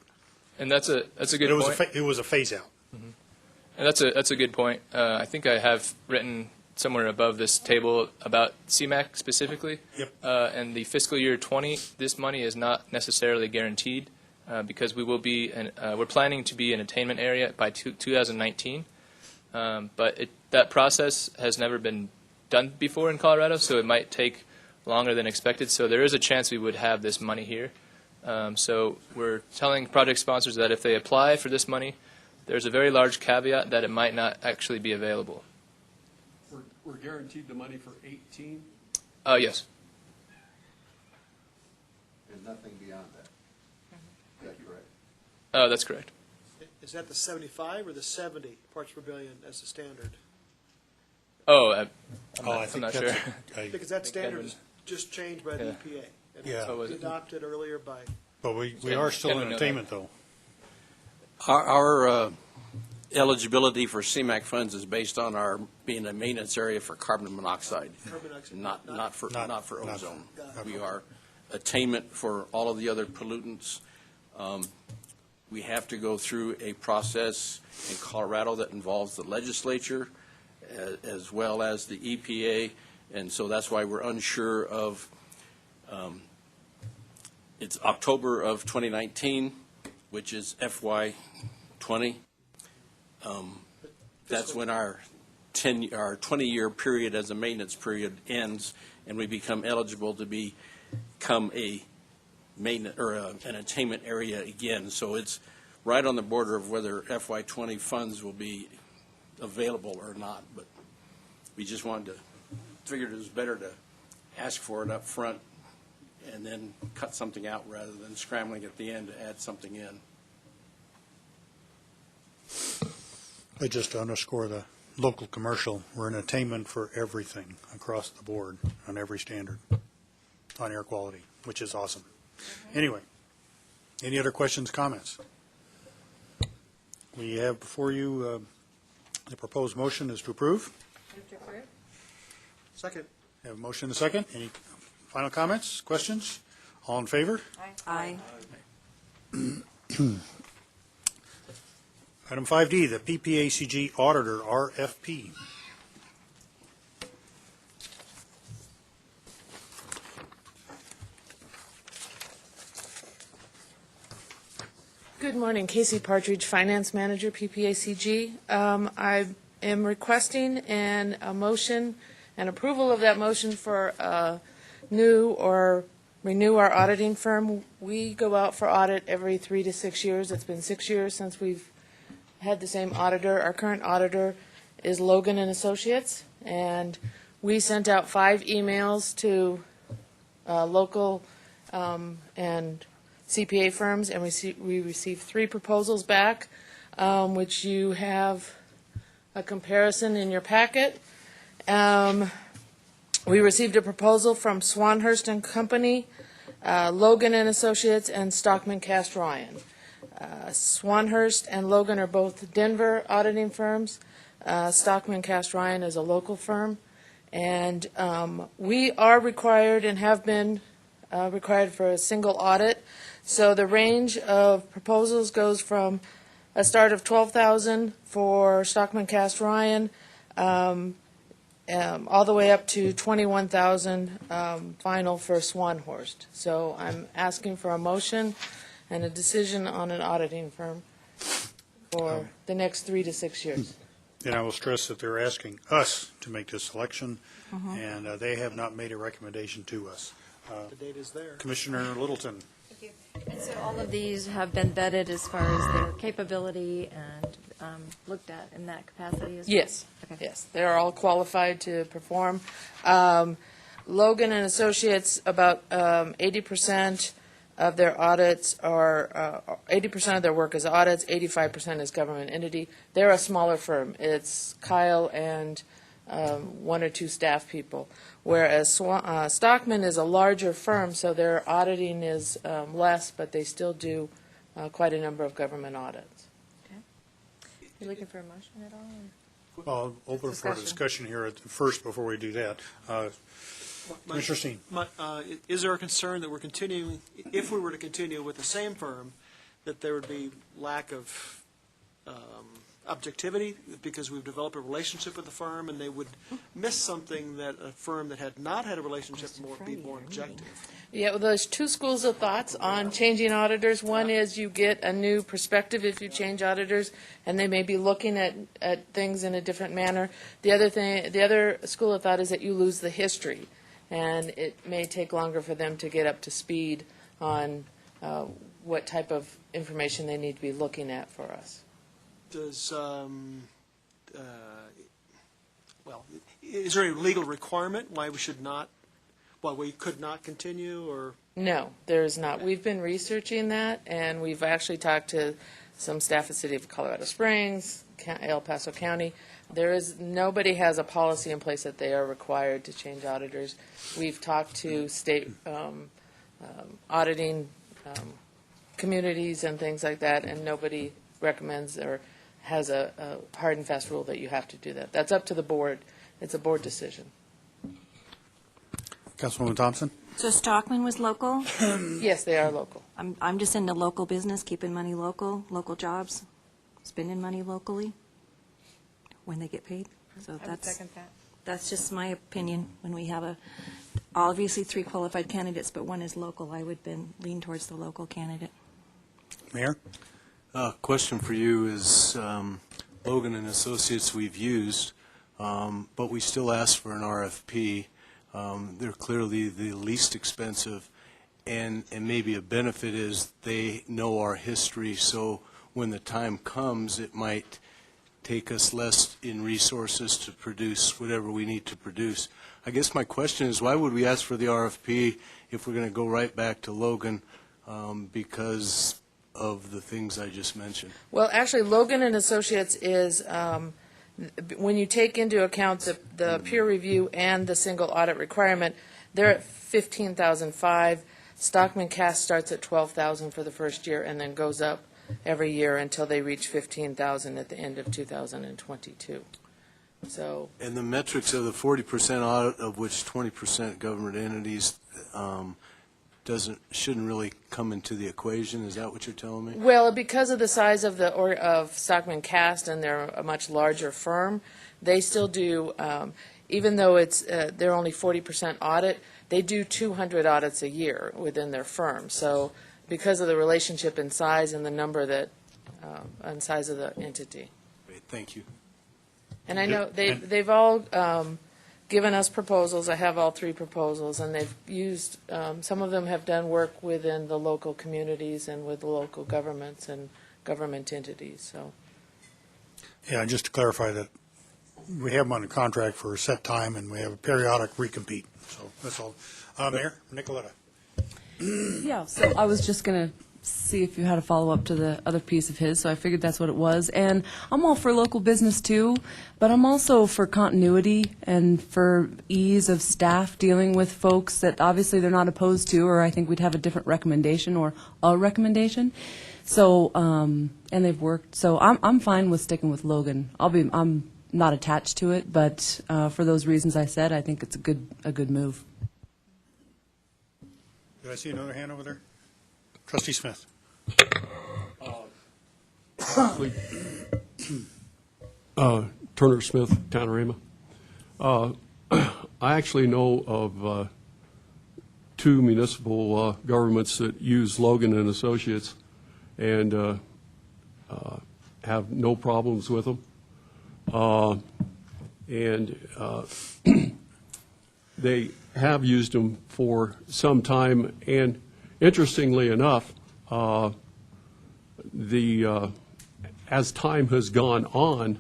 And that's a good point. It was a phase out. Mm-hmm. And that's a good point. I think I have written somewhere above this table about CMAQ specifically. Yep. And the fiscal year 20, this money is not necessarily guaranteed because we will be, we're planning to be an attainment area by 2019. But that process has never been done before in Colorado, so it might take longer than expected. So there is a chance we would have this money here. So we're telling project sponsors that if they apply for this money, there's a very large caveat that it might not actually be available. We're guaranteed the money for 18? Yes. And nothing beyond that. Is that correct? That's correct. Is that the 75 or the 70 parts per billion as the standard? I'm I'm not sure. Because that standard is just changed by the EPA. And Yeah. it was adopted earlier by. But we are still in attainment, though. Our eligibility for CMAQ funds is based on our being a maintenance area for carbon monoxide, not for ozone. We are attainment for all of the other pollutants. We have to go through a process in Colorado that involves the legislature as well as the EPA, and so that's why we're unsure of. It's October of 2019, which is FY20. That's when our 20-year period as a maintenance period ends, and we become eligible to become a maintenance or an attainment area again. So it's right on the border of whether FY20 funds will be available or not. But we just wanted to figured it was better to ask for it up front and then cut something out rather than scrambling at the end to add something in. But just to underscore the local commercial, we're in attainment for everything across the board on every standard on air quality, which is awesome. Anyway, any other questions, comments? We have before you the proposed motion is to approve. Second. We have a motion and a second. Any final comments, questions? All in favor? Aye. Item 5D, the PPACG Auditor, RFP. Good morning, Casey Partridge, Finance Manager, PPACG. I am requesting a motion and approval of that motion for new or renew our auditing firm. We go out for audit every 3 to 6 years. It's been 6 years since we've had the same auditor. Our current auditor is Logan and Associates, and we sent out 5 emails to local and CPA firms, and we received 3 proposals back, which you have a comparison in your packet. We received a proposal from Swanhurst and Company, Logan and Associates, and Stockman Cast Ryan. Swanhurst and Logan are both Denver auditing firms. Stockman Cast Ryan is a local firm. And we are required and have been required for a single audit. So the range of proposals goes from a start of $12,000 for Stockman Cast Ryan, all the way up to $21,000 final for Swanhurst. So I'm asking for a motion and a decision on an auditing firm for the next 3 to 6 years. And I will stress that they're asking us to make this selection, and they have not made a recommendation to us. The date is there. Commissioner Littleton. Thank you. And so all of these have been vetted as far as their capability and looked at in that capacity as well? Yes, Okay. yes, they're all qualified to perform. Logan and Associates, about 80% of their audits are, 80% of their work is audits, 85% is government entity. They're a smaller firm. It's Kyle and 1 or 2 staff people, whereas Stockman is a larger firm, so their auditing is less, but they still do quite a number of government audits. You looking for a motion at all? Well, open for discussion here at first before we do that. Commissioner Steen. Is there a concern that we're continuing, if we were to continue with the same firm, that there would be lack of objectivity because we've developed a relationship with the firm and they would miss something that a firm that had not had a relationship would be more objective? Yeah, well, there's 2 schools of thoughts on changing auditors. One is you get a new perspective if you change auditors, and they may be looking at things in a different manner. The other school of thought is that you lose the history, and it may take longer for them to get up to speed on what type of information they need to be looking at for us. Does, is there any legal requirement why we should not, why we could not continue, or? No, there is not. We've been researching that, and we've actually talked to some staff at the City of Colorado Springs, El Paso County. Nobody has a policy in place that they are required to change auditors. We've talked to state auditing communities and things like that, and nobody recommends or has a hard and fast rule that you have to do that. That's up to the board. It's a board decision. Councilwoman Thompson? So Stockman was local? Yes, they are local. I'm just into local business, keeping money local jobs, spending money locally when they get paid. So I would second that. that's just my opinion. When we have obviously 3 qualified candidates, but 1 is local, I would lean towards the local candidate. Mayor? Question for you is Logan and Associates we've used, but we still ask for an RFP. They're clearly the least expensive, and maybe a benefit is they know our history, so when the time comes, it might take us less in resources to produce whatever we need to produce. I guess my question is, why would we ask for the RFP if we're going to go right back to Logan because of the things I just mentioned? Well, actually, Logan and Associates is, when you take into account the peer review and the single audit requirement, they're at $15,500. Stockman Cast starts at $12,000 for the first year and then goes up every year until they reach $15,000 at the end of 2022. So. And the metrics of the 40% audit, of which 20% government entities, shouldn't really come into the equation. Is that what you're telling me? Well, because of the size of Stockman Cast, and they're a much larger firm, they still do. Even though they're only 40% audit, they do 200 audits a year within their firm. So because of the relationship in size and the number that, and size of the entity. Great, thank you. And I know they've all given us proposals. I have all three proposals, and they've used, some of them have done work within the local communities and with the local governments and government entities, so. Yeah, and just to clarify that we have them on a contract for a set time, and we have a periodic recompete. So that's all. Mayor, Nicoletta. Yeah, so I was just going to see if you had a follow-up to the other piece of his, so I figured that's what it was. And I'm all for local business too, but I'm also for continuity and for ease of staff dealing with folks that obviously they're not opposed to, or I think we'd have a different recommendation or a recommendation. So, and they've worked, so I'm fine with sticking with Logan. I'm not attached to it, but for those reasons I said, I think it's a good move. Did I see another hand over there? Trustee Smith. Turner Smith, Tanorama. I actually know of two municipal governments that use Logan and Associates and have no problems with them. They have used them for some time, and interestingly enough, as time has gone on,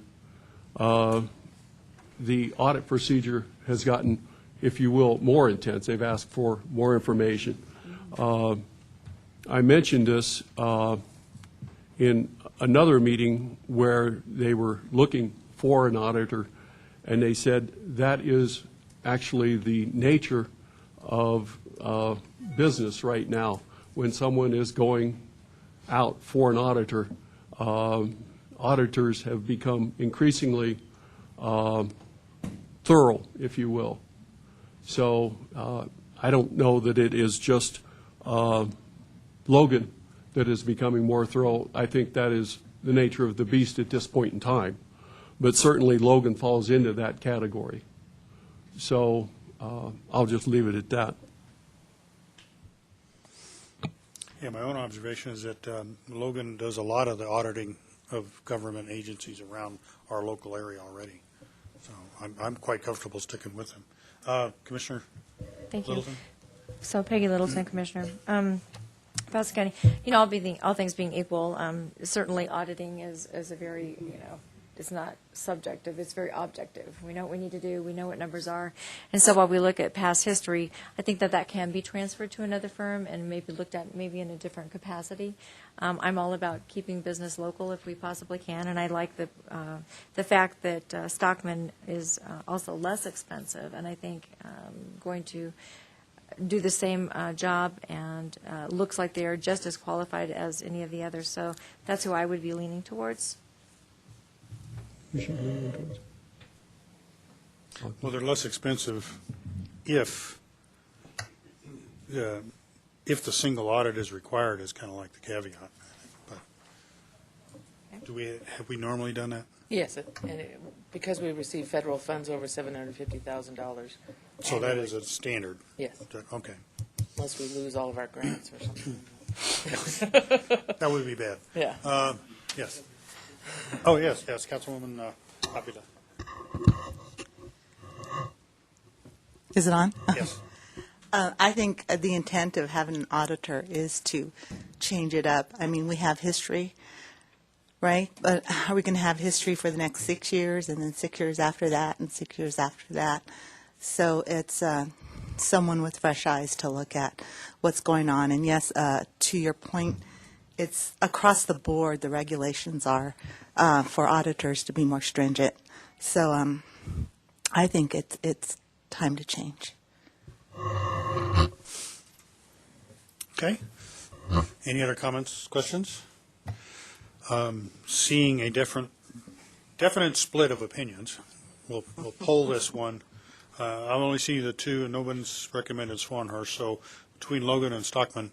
the audit procedure has gotten, if you will, more intense. They've asked for more information. I mentioned this in another meeting where they were looking for an auditor, and they said that is actually the nature of business right now. When someone is going out for an auditor, auditors have become increasingly thorough, if you will. So I don't know that it is just Logan that is becoming more thorough. I think that is the nature of the beast at this point in time. But certainly Logan falls into that category. So I'll just leave it at that. Yeah, my own observation is that Logan does a lot of the auditing of government agencies around our local area already. So I'm quite comfortable sticking with him. Commissioner Thank you. Littleton? So Peggy Littleton, Commissioner. Pasco County, all things being equal, certainly auditing is a very, it's not subjective, it's very objective. We know what we need to do, we know what numbers are. And so while we look at past history, I think that can be transferred to another firm and maybe looked at maybe in a different capacity. I'm all about keeping business local if we possibly can, and I like the fact that Stockman is also less expensive, and I think going to do the same job and looks like they are just as qualified as any of the others. So that's who I would be leaning towards. Well, they're less expensive if the single audit is required, is kind of like the caveat. But have we normally done that? Yes, because we receive federal funds over $750,000. So that is a standard? Yes. Okay. Unless we lose all of our grants or something. That would be bad. Yeah. Yes. Oh, yes, Councilwoman Avila. Is it on? Yes. I think the intent of having an auditor is to change it up. I mean, we have history, right? But are we going to have history for the next 6 years, and then 6 years after that, and 6 years after that? So it's someone with fresh eyes to look at what's going on. And yes, to your point, it's across the board, the regulations are for auditors to be more stringent. So I think it's time to change. Okay. Any other comments, questions? Seeing a definite split of opinions, we'll poll this one. I've only seen the two, and no one's recommended Swanhurst. So between Logan and Stockman,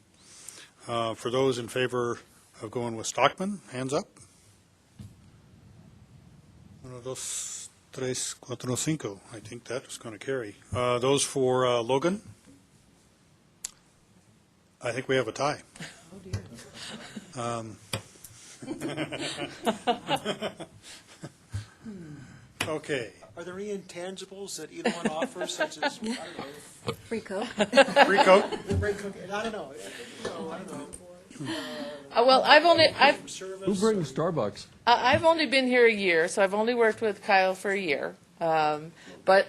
for those in favor of going with Stockman, hands up. 1, 2, 3, 4, 5. I think that is going to carry. Those for Logan? I think we have a tie. Okay. Are there any intangibles that either one offers, such as, I don't know, Free Coke? Free Coke? I don't know. I don't know. Well, Who brings Starbucks? I've only been here a year, so I've only worked with Kyle for a year. But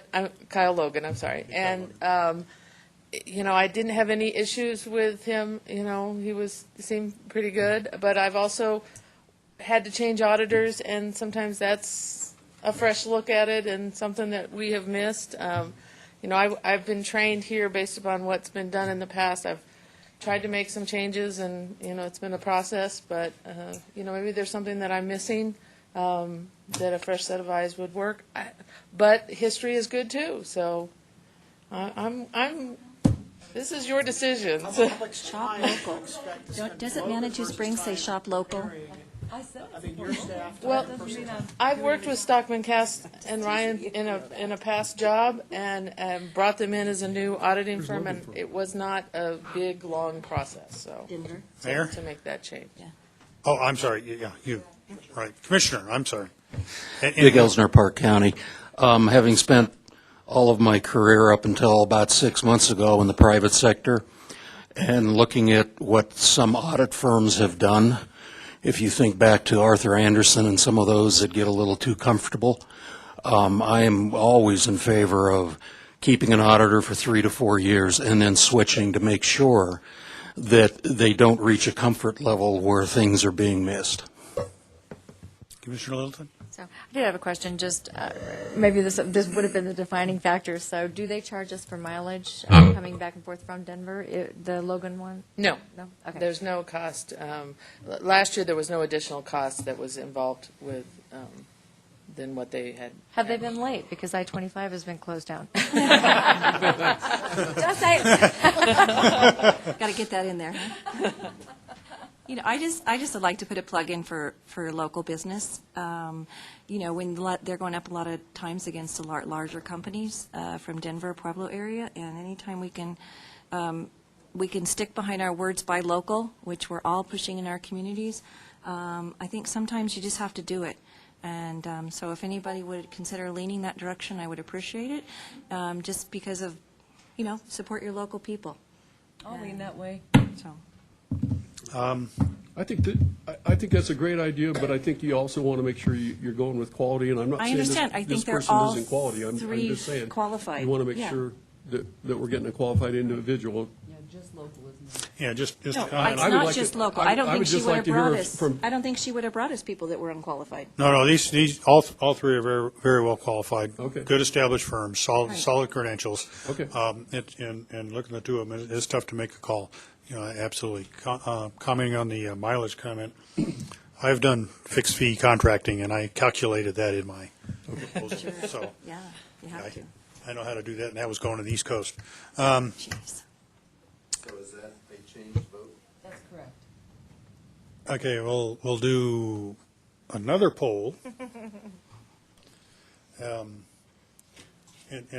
Kyle Logan, I'm sorry. And, I didn't have any issues with him. He seemed pretty good. But I've also had to change auditors, and sometimes that's a fresh look at it and something that we have missed. I've been trained here based upon what's been done in the past. I've tried to make some changes, and, it's been a process. But, maybe there's something that I'm missing that a fresh set of eyes would work. But history is good, too. So this is your decision. Shop local. Doesn't Manitou Springs say shop local? Well, I've worked with Stockman, Cass, and Ryan in a past job, and brought them in as a new auditing firm, and it was not a big, long process, so. Mayor? To make that change. Oh, I'm sorry. Yeah, you. Right. Commissioner, I'm sorry. Big Elsner Park County. Having spent all of my career up until about 6 months ago in the private sector, and looking at what some audit firms have done, if you think back to Arthur Anderson and some of those that get a little too comfortable, I am always in favor of keeping an auditor for 3 to 4 years and then switching to make sure that they don't reach a comfort level where things are being missed. Commissioner Littleton? So I did have a question, just maybe this would have been the defining factor. So do they charge us for mileage coming back and forth from Denver, the Logan one? No. No? Okay. There's no cost. Last year, there was no additional cost that was involved with, than what they had. Have they been late? Because I-25 has been closed down. Just saying. Got to get that in there, huh? I just would like to put a plug in for local business. When they're going up a lot of times against a larger companies from Denver, Pueblo area, and anytime we can stick behind our words by local, which we're all pushing in our communities, I think sometimes you just have to do it. And so if anybody would consider leaning that direction, I would appreciate it, just because of, support your local people. I'll lean that way. So. I think that's a great idea, but I think you also want to make sure you're going with quality, and I'm not I saying understand. I this think they're person all isn't quality. I'm three just saying. qualified. You want to make Yeah. sure that we're getting a qualified individual. Yeah, just local, isn't it? Yeah, just No, a it's comment. I would not like just to- local. I I don't would think she just would like have to hear brought us. from- I don't think she would have brought us people that were unqualified. No, these all three are very, very well qualified. Okay. Good established firms, solid credentials. Okay. And looking at the two of them, it's tough to make a call. Absolutely. Commenting on the mileage comment, I've done fixed fee contracting, and I calculated that in my proposal. So Yeah, you have to. I know how to do that, and that was going to the East Coast. Jeez. So is that a changed vote? That's correct. Okay, we'll do another poll. And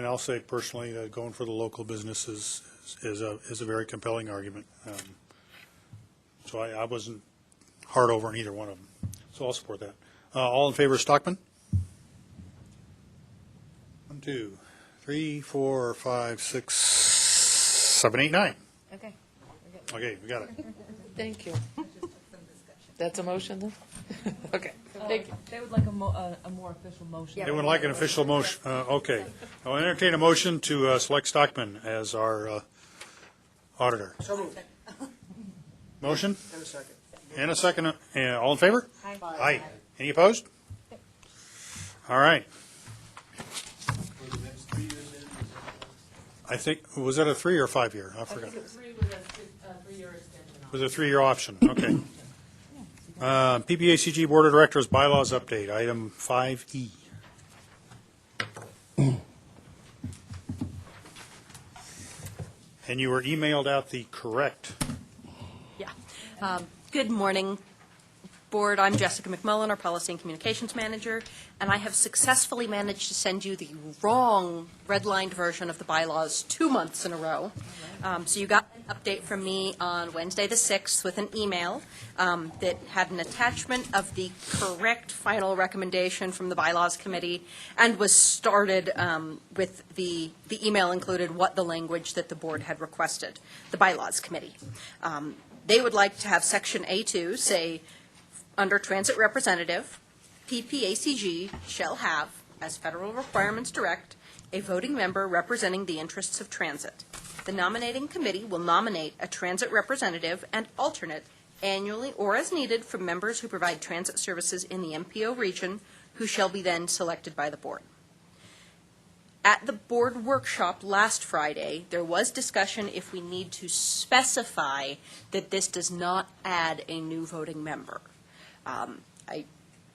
I'll say personally that going for the local business is a very compelling argument. So I wasn't hard over on either one of them. So I'll support that. All in favor of Stockman? 1, 2, 3, 4, 5, 6, 7, 8, 9. Okay. Okay, we got it. Thank you. That's a motion, then? Okay, thank you. They would like a more official motion. They would like an official motion. Okay. I'll entertain a motion to select Stockman as our auditor. So moved. Motion? And a second. And a second. All in favor? Aye. Aye. Any opposed? All right. I think, was that a 3 or 5 year? I forgot. 3 with a 3-year extension. Was it a 3-year option? Okay. PPACG Board of Directors bylaws update, item 5E. And you were emailed out the correct. Yeah. Good morning. Board, I'm Jessica McMullen, our Policy and Communications Manager, and I have successfully managed to send you the wrong redlined version of the bylaws 2 months in a row. So you got an update from me on Wednesday the 6th with an email that had an attachment of the correct final recommendation from the Bylaws Committee, and was started with the email included what the language that the board had requested, the Bylaws Committee. They would like to have Section A2 say, under transit representative, PPACG shall have, as federal requirements direct, a voting member representing the interests of transit. The nominating committee will nominate a transit representative and alternate annually or as needed from members who provide transit services in the MPO region, who shall be then selected by the board. At the board workshop last Friday, there was discussion if we need to specify that this does not add a new voting member.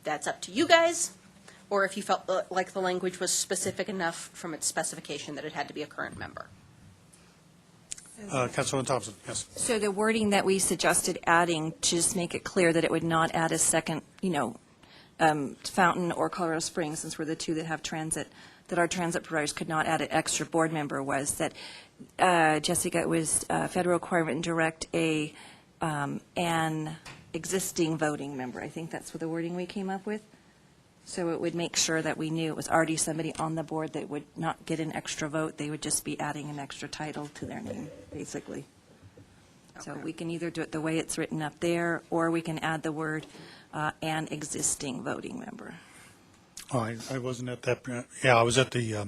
That's up to you guys, or if you felt like the language was specific enough from its specification that it had to be a current member. Councilwoman Thompson, yes. So the wording that we suggested adding, to just make it clear that it would not add a second, Fountain or Colorado Springs, since we're the two that have transit, that our transit providers could not add an extra board member, was that, Jessica, it was federal requirement and direct an existing voting member. I think that's what the wording we came up with. So it would make sure that we knew it was already somebody on the board that would not get an extra vote. They would just be adding an extra title to their name, basically. So we can either do it the way it's written up there, or we can add the word an existing voting member. Oh, I wasn't at that, I was at the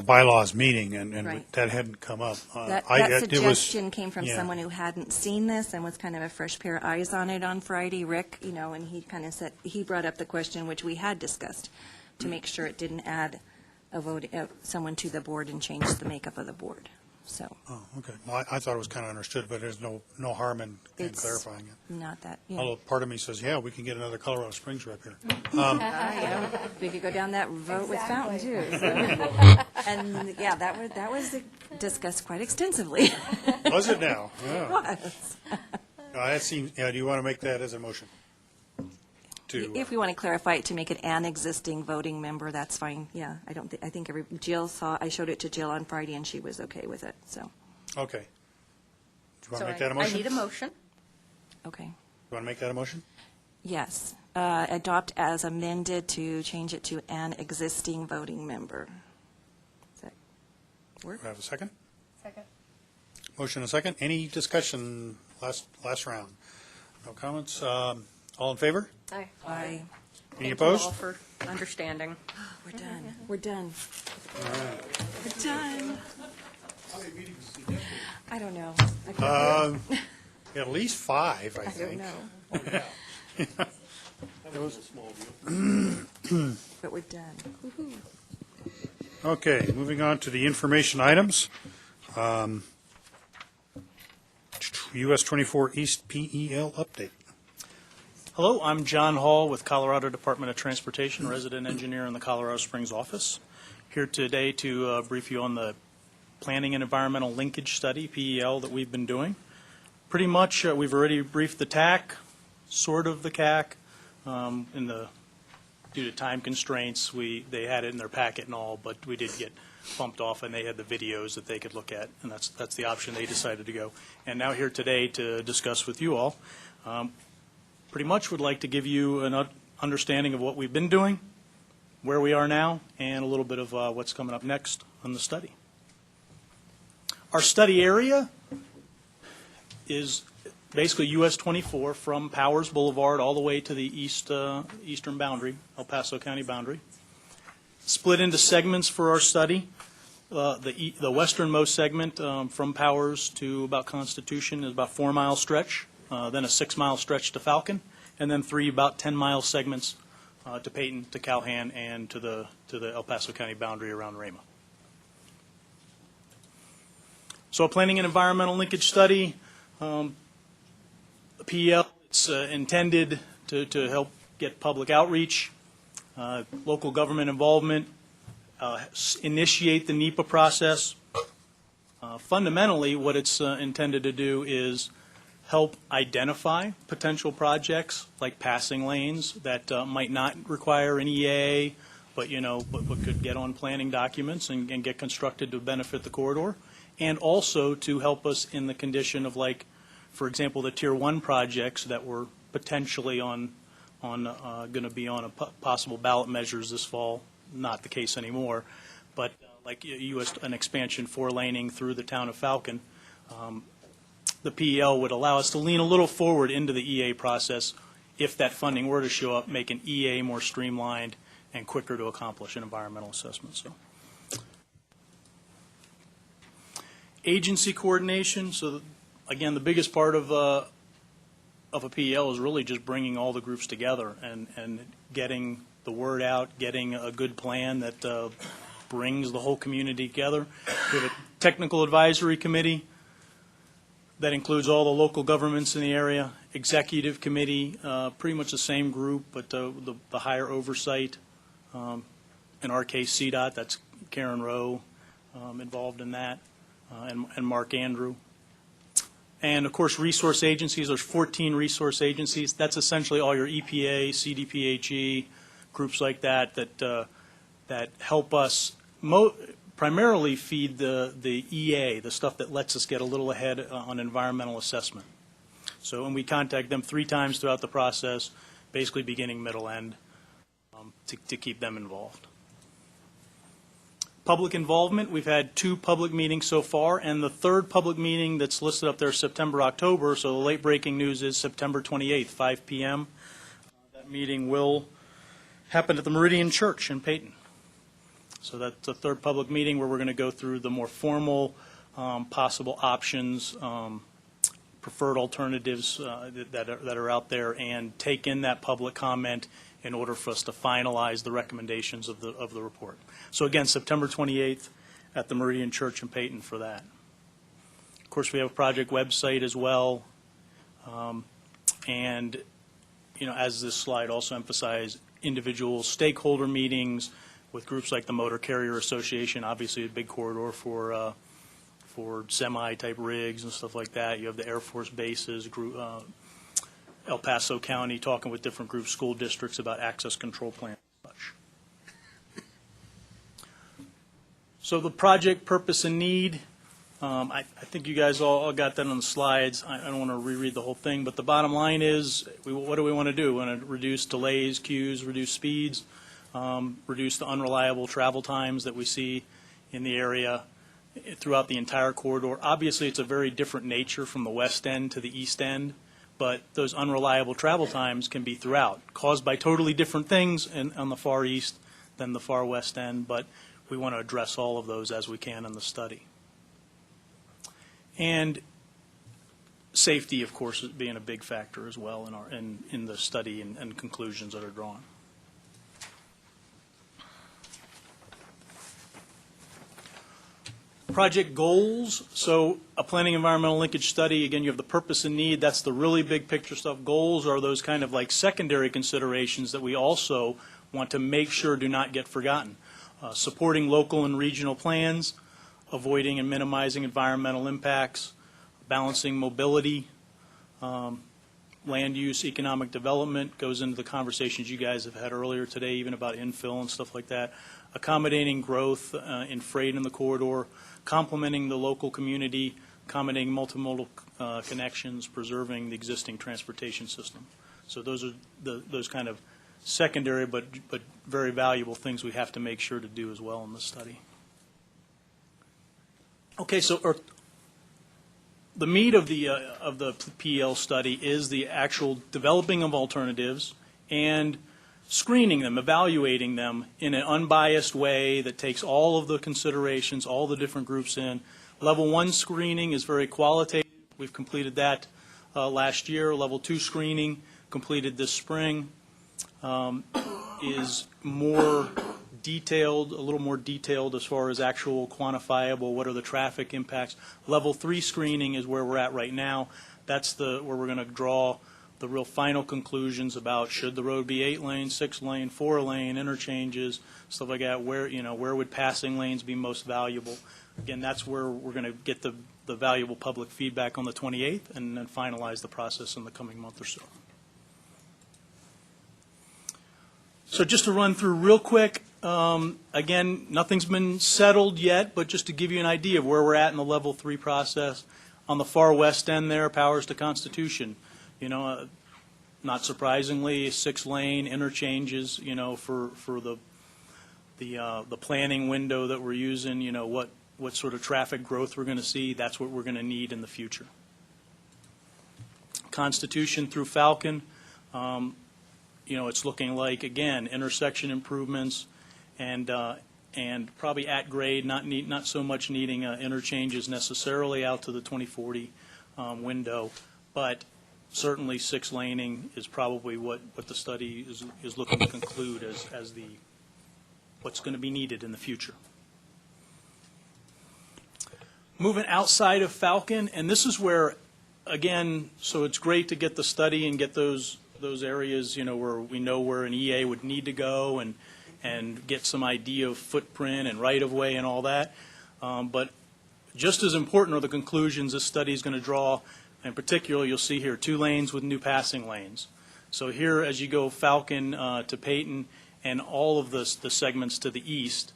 bylaws meeting, and Right. that hadn't come up. That it was- suggestion came from yeah. someone who hadn't seen this and was kind of a fresh pair of eyes on it on Friday, Rick, and he kind of said, he brought up the question, which we had discussed, to make sure it didn't add someone to the board and change the makeup of the board. So Oh, okay. Well, I thought it was kind of understood, but there's no harm in It's clarifying it. not that, Although part of me says, yeah, we can get another Colorado Springs rep here. We could go down that vote with Fountain, too. So. And, yeah, that was discussed quite extensively. Was it now? Yeah. It was. That seems, do you want to make that as a motion? If we want to clarify it to make it an existing voting member, that's fine. Yeah, I think Jill I showed it to Jill on Friday, and she was okay with it, so. Okay. Do you want So to make that a motion? I need a motion. Okay. You want to make that a motion? Yes. Adopt as amended to change it to an existing voting member. Does that work? Do I have a second? Second. Motion and a second. Any discussion last round? No comments? All in favor? Aye. Aye. Any Thank you opposed? all for understanding. We're done. We're done. All right. We're done. I don't know. I can't At least 5, I I think. don't know. But we're done. Woo-hoo. Okay, moving on to the information items. US 24 East PEL update. Hello, I'm John Hall with Colorado Department of Transportation, resident engineer in the Colorado Springs office. Here today to brief you on the Planning and Environmental Linkage Study, PEL, that we've been doing. Pretty much, we've already briefed the TAC, sort of the CAC. Due to time constraints, they had it in their packet and all, but we did get bumped off, and they had the videos that they could look at, and that's the option they decided to go. And now here today to discuss with you all. Pretty much would like to give you an understanding of what we've been doing, where we are now, and a little bit of what's coming up next on the study. Our study area is basically US 24 from Powers Boulevard all the way to the eastern boundary, El Paso County boundary. Split into segments for our study. The westernmost segment from Powers to about Constitution is about 4-mile stretch. Then a 6-mile stretch to Falcon, and then 3 about 10-mile segments to Peyton, to Calhan, and to the El Paso County boundary around Rama. So a planning and environmental linkage study, PEL, it's intended to help get public outreach, local government involvement, initiate the NEPA process. Fundamentally, what it's intended to do is help identify potential projects like passing lanes that might not require an EA, but could get on planning documents and get constructed to benefit the corridor, and also to help us in the condition of, like, for example, the Tier 1 projects that were potentially going to be on a possible ballot measures this fall. Not the case anymore, but like an expansion 4-laning through the town of Falcon. The PEL would allow us to lean a little forward into the EA process if that funding were to show up, make an EA more streamlined and quicker to accomplish an environmental assessment. So, agency coordination. So, again, the biggest part of a PEL is really just bringing all the groups together and getting the word out, getting a good plan that brings the whole community together. We have a technical advisory committee that includes all the local governments in the area, executive committee, pretty much the same group, but the higher oversight. In our case, CDOT, that's Karen Rowe involved in that, and Mark Andrew. And, of course, resource agencies. There's 14 resource agencies. That's essentially all your EPA, CDPHE, groups like that that help us primarily feed the EA, the stuff that lets us get a little ahead on environmental assessment. So, and we contact them 3 times throughout the process, basically beginning, middle, end, to keep them involved. Public involvement, we've had 2 public meetings so far, and the 3rd public meeting that's listed up there is September, October, so the late breaking news is September 28th, 5 p.m. That meeting will happen at the Meridian Church in Peyton. So that's the 3rd public meeting where we're going to go through the more formal possible options, preferred alternatives that are out there, and take in that public comment in order for us to finalize the recommendations of the report. So again, September 28th at the Meridian Church in Peyton for that. Of course, we have a project website as well, and as this slide also emphasized, individual stakeholder meetings with groups like the Motor Carrier Association, obviously a big corridor for semi-type rigs and stuff like that. You have the Air Force bases, El Paso County talking with different groups, school districts about access control plans and such. So the project purpose and need, I think you guys all got that on the slides. I don't want to reread the whole thing, but the bottom line is, what do we want to do? We want to reduce delays, queues, reduce speeds, reduce the unreliable travel times that we see in the area throughout the entire corridor. Obviously, it's a very different nature from the west end to the east end, but those unreliable travel times can be throughout, caused by totally different things on the far east than the far west end, but we want to address all of those as we can in the study. And safety, of course, is being a big factor as well in the study and conclusions that are drawn. Project goals. So a planning environmental linkage study, again, you have the purpose and need. That's the really big picture stuff. Goals are those kind of like secondary considerations that we also want to make sure do not get forgotten. Supporting local and regional plans, avoiding and minimizing environmental impacts, balancing mobility, land use, economic development goes into the conversations you guys have had earlier today, even about infill and stuff like that. Accommodating growth in freight in the corridor, complementing the local community, accommodating multimodal connections, preserving the existing transportation system. So those are those kind of secondary but very valuable things we have to make sure to do as well in the study. Okay, so the meat of the PEL study is the actual developing of alternatives and screening them, evaluating them in an unbiased way that takes all of the considerations, all the different groups in. Level 1 screening is very qualitative. We've completed that last year. Level 2 screening completed this spring is more detailed, a little more detailed as far as actual quantifiable, what are the traffic impacts. Level 3 screening is where we're at right now. That's where we're going to draw the real final conclusions about should the road be 8-lane, 6-lane, 4-lane, interchanges, stuff like that, where, where would passing lanes be most valuable. Again, that's where we're going to get the valuable public feedback on the 28th and then finalize the process in the coming month or so. So just to run through real quick, again, nothing's been settled yet, but just to give you an idea of where we're at in the Level 3 process. On the far west end there, Powers to Constitution. Not surprisingly, 6-lane interchanges, for the planning window that we're using, what sort of traffic growth we're going to see, that's what we're going to need in the future. Constitution through Falcon, it's looking like, again, intersection improvements and probably at grade, not so much needing interchanges necessarily out to the 2040 window, but certainly 6-laning is probably what the study is looking to conclude as what's going to be needed in the future. Moving outside of Falcon, and this is where, again, so it's great to get the study and get those areas, where we know where an EA would need to go and get some idea of footprint and right-of-way and all that. But just as important are the conclusions this study is going to draw. In particular, you'll see here 2 lanes with new passing lanes. So here, as you go Falcon to Peyton and all of the segments to the east,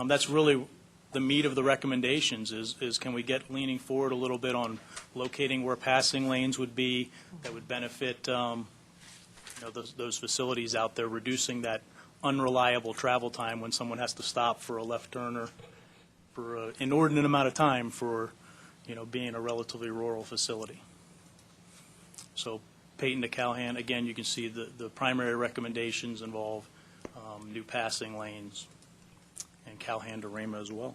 that's really the meat of the recommendations is can we get leaning forward a little bit on locating where passing lanes would be that would benefit those facilities out there, reducing that unreliable travel time when someone has to stop for a left turner for an inordinate amount of time for being a relatively rural facility. So Peyton to Calhan, again, you can see the primary recommendations involve new passing lanes, and Calhan to Rama as well.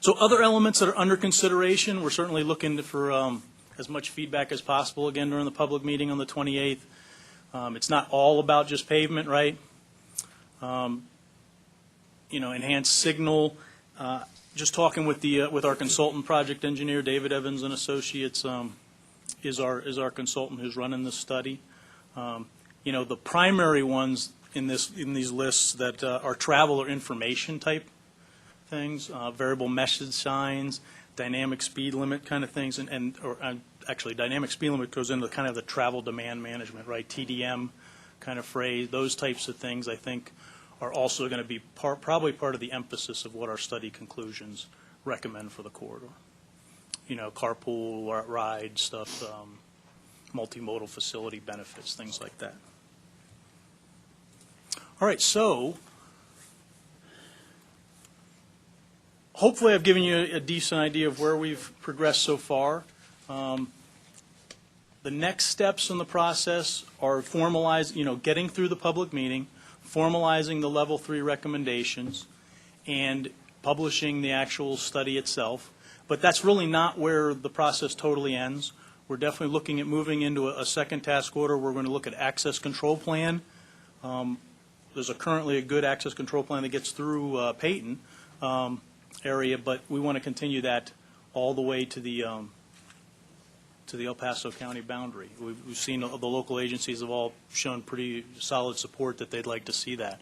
So other elements that are under consideration, we're certainly looking for as much feedback as possible, again, during the public meeting on the 28th. It's not all about just pavement, right? Enhanced signal. Just talking with our consultant project engineer, David Evans and Associates, is our consultant who's running this study. The primary ones in these lists that are travel or information type things, variable message signs, dynamic speed limit kind of things, actually dynamic speed limit goes into kind of the travel demand management, right? TDM kind of phrase. Those types of things I think are also going to be probably part of the emphasis of what our study conclusions recommend for the corridor. Carpool, ride stuff, multimodal facility benefits, things like that. All right, so hopefully I've given you a decent idea of where we've progressed so far. The next steps in the process are getting through the public meeting, formalizing the Level 3 recommendations, and publishing the actual study itself. But that's really not where the process totally ends. We're definitely looking at moving into a second task order. We're going to look at access control plan. There's currently a good access control plan that gets through Peyton area, but we want to continue that all the way to the El Paso County boundary. We've seen the local agencies have all shown pretty solid support that they'd like to see that.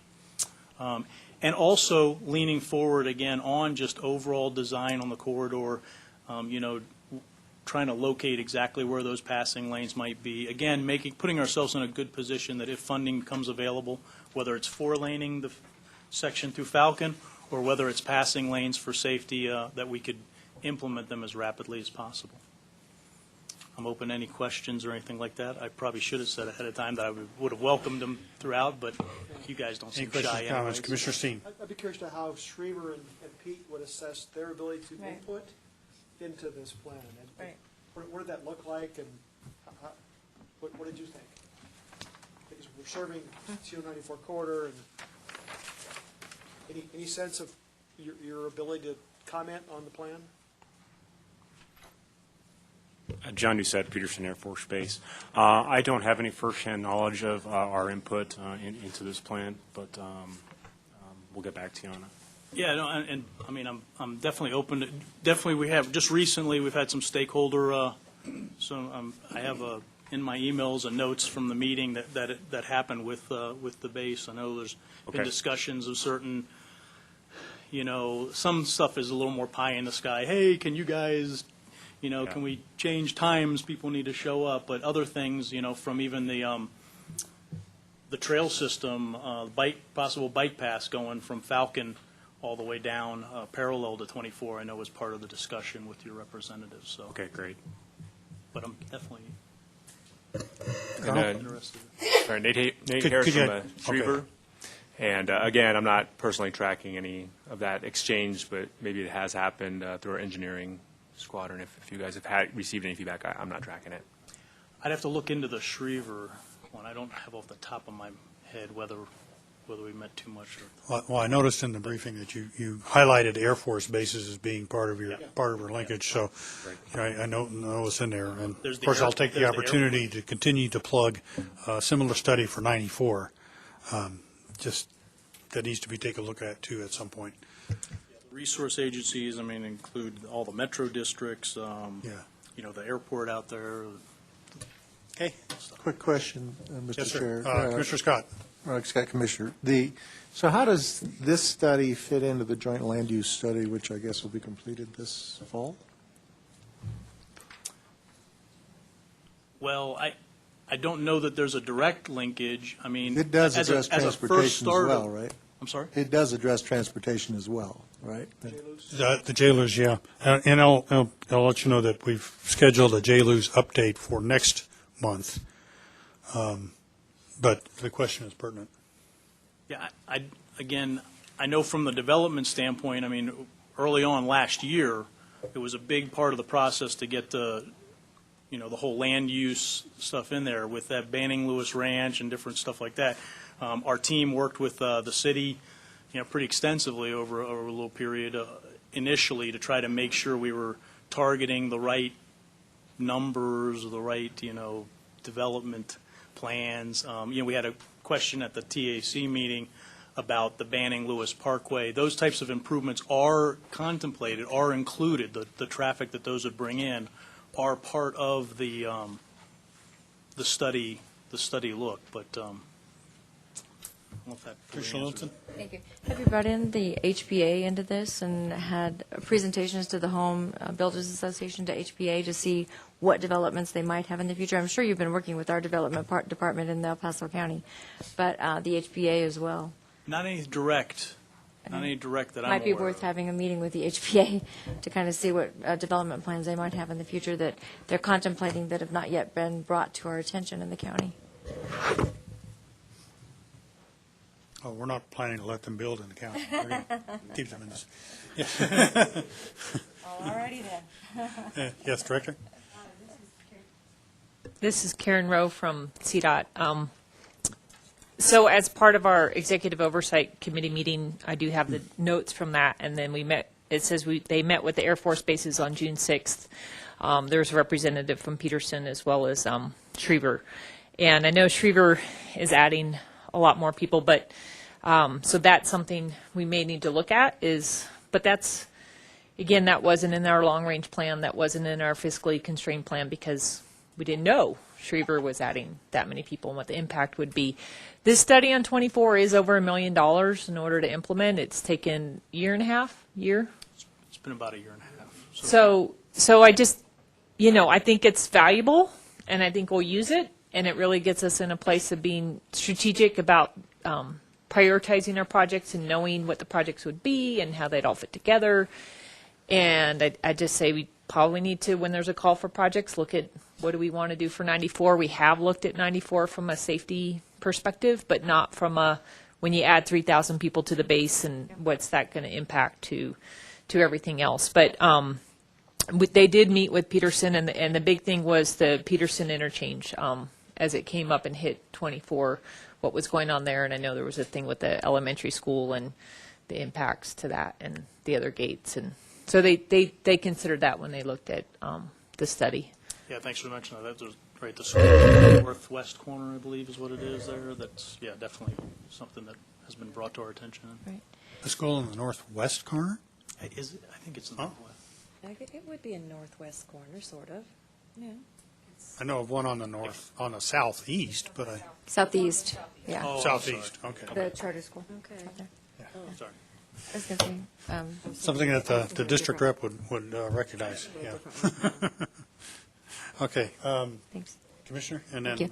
And also leaning forward again on just overall design on the corridor, trying to locate exactly where those passing lanes might be. Again, putting ourselves in a good position that if funding becomes available, whether it's 4-laning the section through Falcon or whether it's passing lanes for safety, that we could implement them as rapidly as possible. I'm open to any questions or anything like that. I probably should have said ahead of time that I would have welcomed them throughout, but you guys don't seem shy. Any questions, comments? Anyways. Commissioner Steen. I'd be curious to how Schriever and Pete would assess their ability to input into this plan. And what did that look like, and what did you think? Because we're serving CO94 corridor, and any sense of your ability to comment on the plan? John Doucette, Peterson Air Force Base. I don't have any firsthand knowledge of our input into this plan, but we'll get back to you on it. Yeah, no, and I mean, I'm definitely open to, definitely we have, just recently we've had some stakeholder So I have in my emails and notes from the meeting that happened with the base. I know there's been Okay. discussions of certain, some stuff is a little more pie in the sky. Hey, can you guys, can we change times? People need to show up. But other things, from even the trail system, possible bike paths going from Falcon all the way down parallel to 24, I know was part of the discussion with your representatives. So. Okay, great. But I'm definitely And, interested. all right, Nate Could Harris you- from Schriever. And again, I'm not personally tracking any of that exchange, but maybe it has happened through our engineering squadron. If you guys have received any feedback, I'm not tracking it. I'd have to look into the Schriever one. I don't have off the top of my head whether we met too much or. Well, I noticed in the briefing that you highlighted Air Force bases as being part of your linkage, so I know it's in there. And There's of the course, air- I'll take the there's the opportunity to continue to plug a similar study for 94. Just that needs to be taken a look at too at some point. Resource agencies, include all the metro districts, the airport out there. Okay. Quick question, Mr. Yes, sir. Chair. Commissioner Scott. Scott, Commissioner. So how does this study fit into the joint land use study, which I guess will be completed this fall? Well, I don't know that there's a direct linkage. It does as address a first transportation as start well, of- right? I'm sorry? It does address transportation as well, right? The JLUs, yeah. And I'll let you know that we've scheduled a JLUs update for next month. But the question is pertinent. Yeah, I know from the development standpoint, early on last year, it was a big part of the process to get the whole land use stuff in there with that Banning Lewis Ranch and different stuff like that. Our team worked with the city, pretty extensively over a little period initially to try to make sure we were targeting the right numbers, the right, development plans. We had a question at the TAC meeting about the Banning Lewis Parkway. Those types of improvements are contemplated, are included. The traffic that those would bring in are part of the study look. But I don't know if that fully Commissioner answers Littleton? Thank you. Have you brought in the HPA into this and had presentations to the Home Builders Association, to HPA, to see what developments they might have in the future? I'm sure you've been working with our development department in El Paso County, but the HPA as well. Not any direct that I'm Might be aware worth of. having a meeting with the HPA to kind of see what development plans they might have in the future that they're contemplating that have not yet been brought to our attention in the county. Oh, we're not planning to let them build in the county. We're going to keep them in this. Alrighty then. Yes, Director? This is Karen Rowe from CDOT. So as part of our Executive Oversight Committee meeting, I do have the notes from that, and then we met, it says they met with the Air Force bases on June 6th. There's a representative from Peterson as well as Schriever. And I know Schriever is adding a lot more people, but so that's something we may need to look at but that's, again, that wasn't in our long-range plan, that wasn't in our fiscally constrained plan because we didn't know Schriever was adding that many people and what the impact would be. This study on 24 is over $1 million in order to implement. It's taken a year and a half. It's been about a year and a half. So I just, I think it's valuable, and I think we'll use it, and it really gets us in a place of being strategic about prioritizing our projects and knowing what the projects would be and how they'd all fit together. And I just say we probably need to, when there's a call for projects, look at what do we want to do for 94. We have looked at 94 from a safety perspective, but not from when you add 3,000 people to the base and what's that going to impact to everything else. But they did meet with Peterson, and the big thing was the Peterson interchange as it came up and hit 24, what was going on there. And I know there was a thing with the elementary school and the impacts to that and the other gates. And so they considered that when they looked at the study. Yeah, thanks for mentioning that. There's, right, the school in the northwest corner, I believe, is what it is there. That's, yeah, definitely something that has been brought to our attention. Right. The school in the northwest corner? Is it? I think it's in the northwest. It would be a northwest corner, sort of. I know of one on the north, on the southeast, but Southeast, yeah. southeast, okay. The charter school. Okay. Sorry. I was going to say. Something that the district rep would recognize, yeah. Okay. Thanks. Commissioner, and Thank then.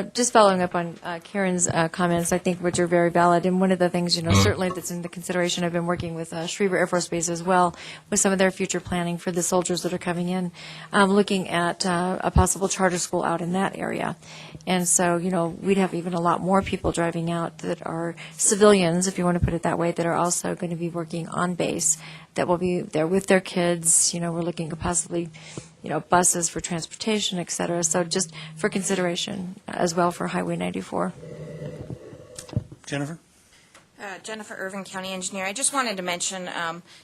you. Just following up on Karen's comments, I think which are very valid. And one of the things, certainly that's in the consideration, I've been working with Schriever Air Force Base as well with some of their future planning for the soldiers that are coming in, looking at a possible charter school out in that area. And so, we'd have even a lot more people driving out that are civilians, if you want to put it that way, that are also going to be working on base, that will be there with their kids. We're looking at possibly buses for transportation, et cetera. So just for consideration as well for Highway 94. Jennifer? Jennifer Irvin, County Engineer. I just wanted to mention,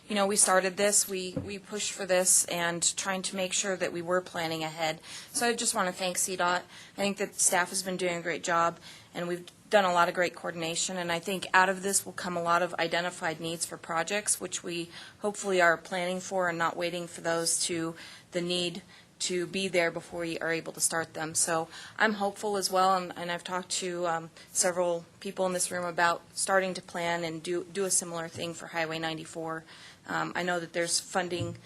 we started this, we pushed for this, and trying to make sure that we were planning ahead. So I just want to thank CDOT. I think that staff has been doing a great job, and we've done a lot of great coordination, and I think out of this will come a lot of identified needs for projects, which we hopefully are planning for and not waiting for the need to be there before we are able to start them. So I'm hopeful as well, and I've talked to several people in this room about starting to plan and do a similar thing for Highway 94. I know that there's funding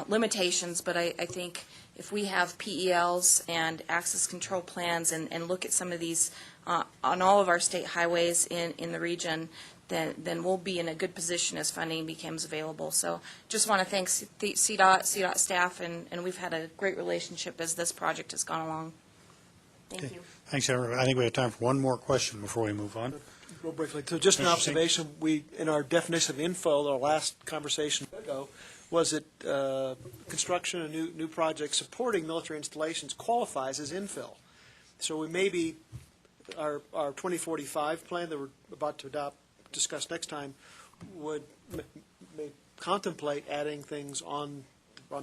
limitations, but I think if we have PELs and access control plans and look at some of these on all of our state highways in the region, then we'll be in a good position as funding becomes available. So just want to thank CDOT staff, and we've had a great relationship as this project has gone along. Thank you. Thanks, everyone. I think we have time for one more question before we move on. Real briefly, so just an observation, in our definition of infill, our last conversation ago, was that construction of new projects supporting military installations qualifies as infill. So we may be, our 2045 plan that we're about to discuss next time may contemplate adding things on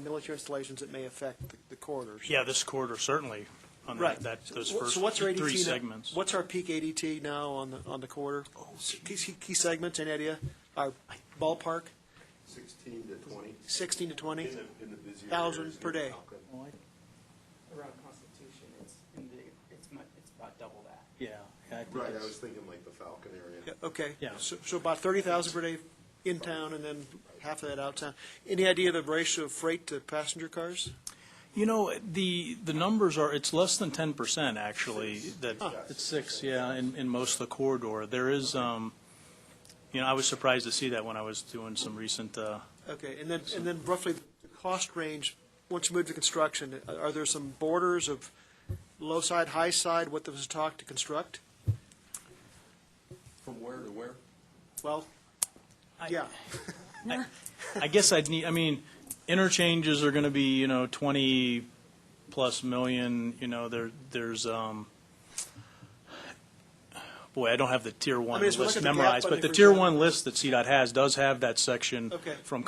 military installations that may affect the corridors. Yeah, this corridor certainly on Right. those So first what's our ADT three now? segments. What's our peak ADT now on the corridor? Key segments, any idea? Our ballpark? 16 to 20. 16 to 20? In the busier Thousand areas. per day. Around Constitution, it's about double that. Yeah. Right, I was thinking like the Falcon area. Yeah, okay. Yeah. So about 30,000 per day in town and then half of that out town. Any idea of the ratio of freight to passenger cars? The numbers are, it's less than 10% actually, that it's 6, yeah, in most of the corridor. There is, I was surprised to see that when I was doing some recent. Okay, and then roughly the cost range, once you move to construction, are there some borders of low side, high side, what there was talk to construct? From where to where? Well, yeah. I guess interchanges are going to be, 20 plus million, there's, boy, I don't have the tier one as we look list at the gap memorized, but funding, the for tier example- one list that CDOT has does have that section Okay. from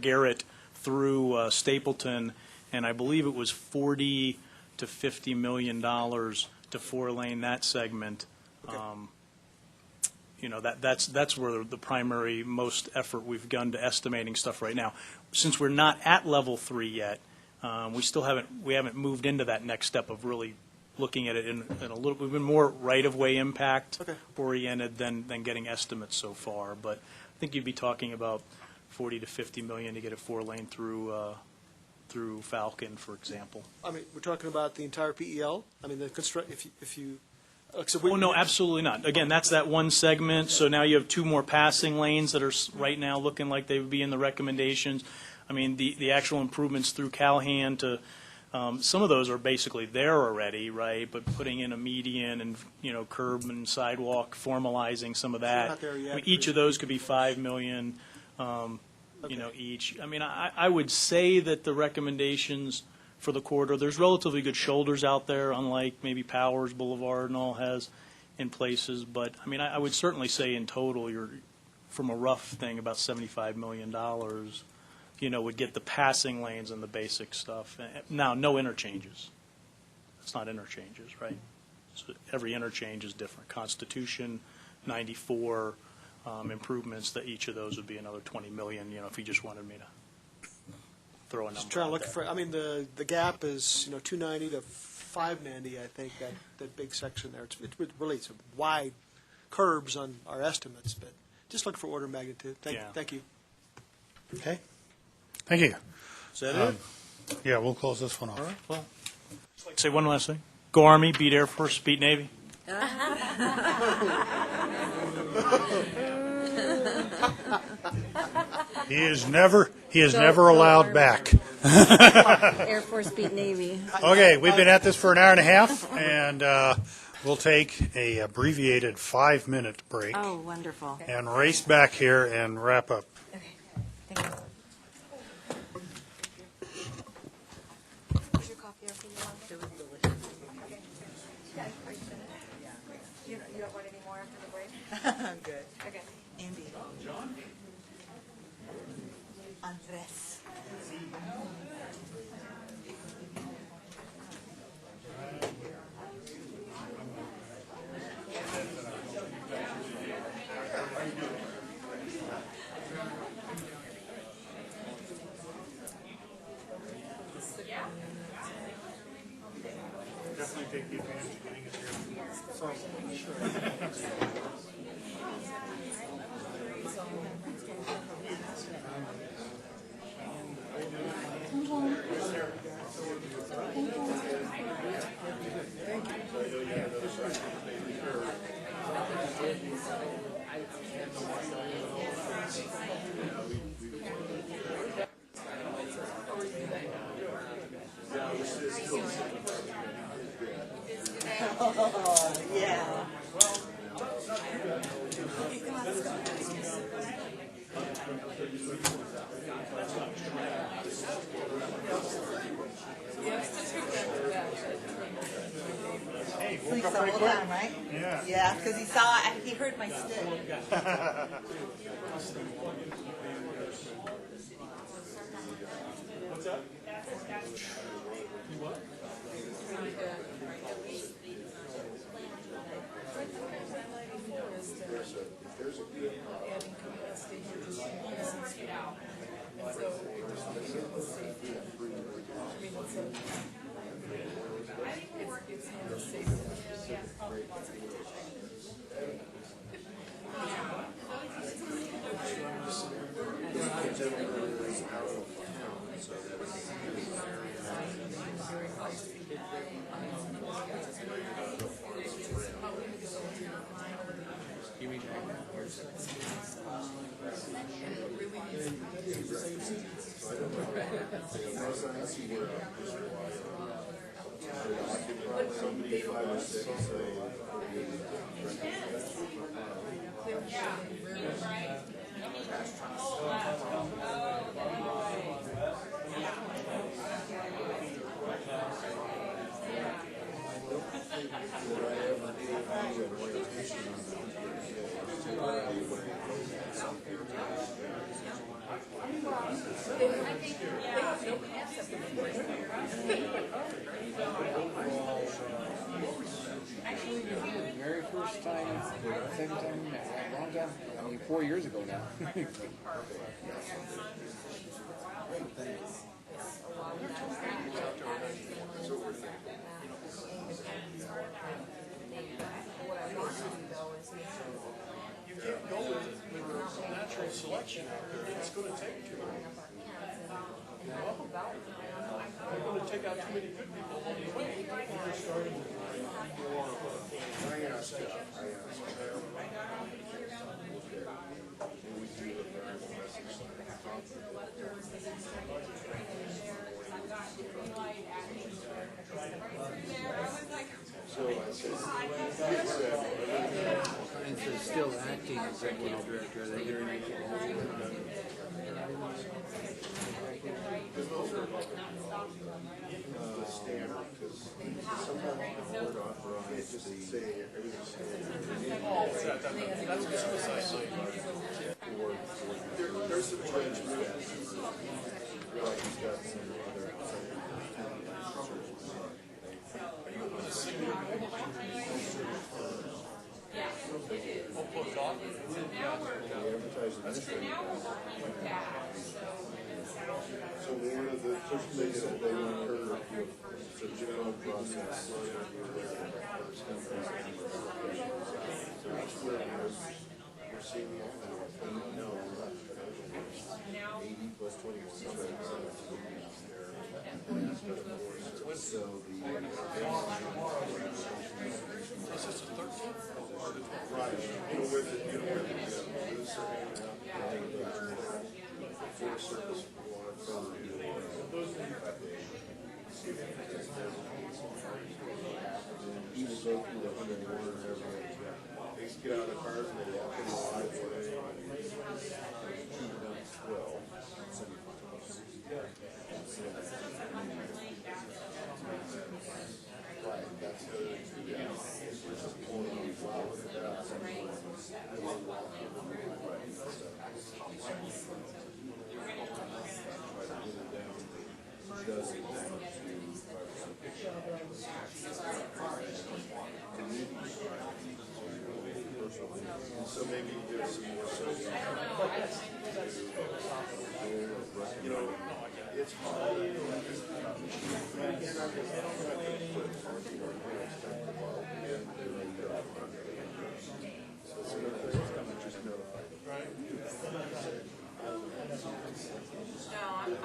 Garrett through Stapleton, and I believe it was $40 to $50 million to four-lane that segment. Okay. That's where the primary most effort we've gone to estimating stuff right now. Since we're not at level 3 yet, we haven't moved into that next step of really looking at it in a little. We've been more right-of-way impact oriented than getting estimates so far. But I think you'd be talking about 40 to 50 million to get a 4-lane through Falcon, for example. I mean, we're talking about the entire PEL? I mean, if you. No, absolutely not. Again, that's that one segment, so now you have 2 more passing lanes that are right now looking like they would be in the recommendations. I mean, the actual improvements through Calhan to, some of those are basically there already, right? But putting in a median and, curb and sidewalk, formalizing some of that. Not there yet. I mean, each of those could be 5 million, each. I mean, I would say that the recommendations for the corridor, there's relatively good shoulders out there, unlike maybe Powers Boulevard and all has in places. But, I mean, I would certainly say in total, you're, from a rough thing, about $75 million, would get the passing lanes and the basic stuff. Now, no interchanges. It's not interchanges, right? So every interchange is different. Constitution, 94, improvements, that each of those would be another 20 million, if you just wanted me to throw a number Just trying to out look there. for, I mean, the gap is, 290 to 590, I think, that big section there. Really, it's wide curbs on our estimates, but just look for order of magnitude. Thank you. Okay? Thank you. Is that it? Yeah, we'll close this one off. All right, well, just like to say one last thing. Go Army, beat Air Force, beat Navy. He is never allowed back. Air Force beat Navy. Okay, we've been at this for an hour and a half, and we'll take a abbreviated 5-minute break Oh, wonderful. and race back here and wrap up. You don't want any more after the break? I'm good. Okay. Andy. Andres. Definitely take the advantage of getting us here. Yeah. Woke up So pretty hold quick. on, right? Yeah. Yeah, because he heard my stick. What's that? Very first time, second time, a long time, I mean, 4 years ago now. You can't go with natural selection out there. It's going to take too long. You're going to take out too many good people along the way. You're starting more of a And so still acting executive director, that you're in There's some change. So one of the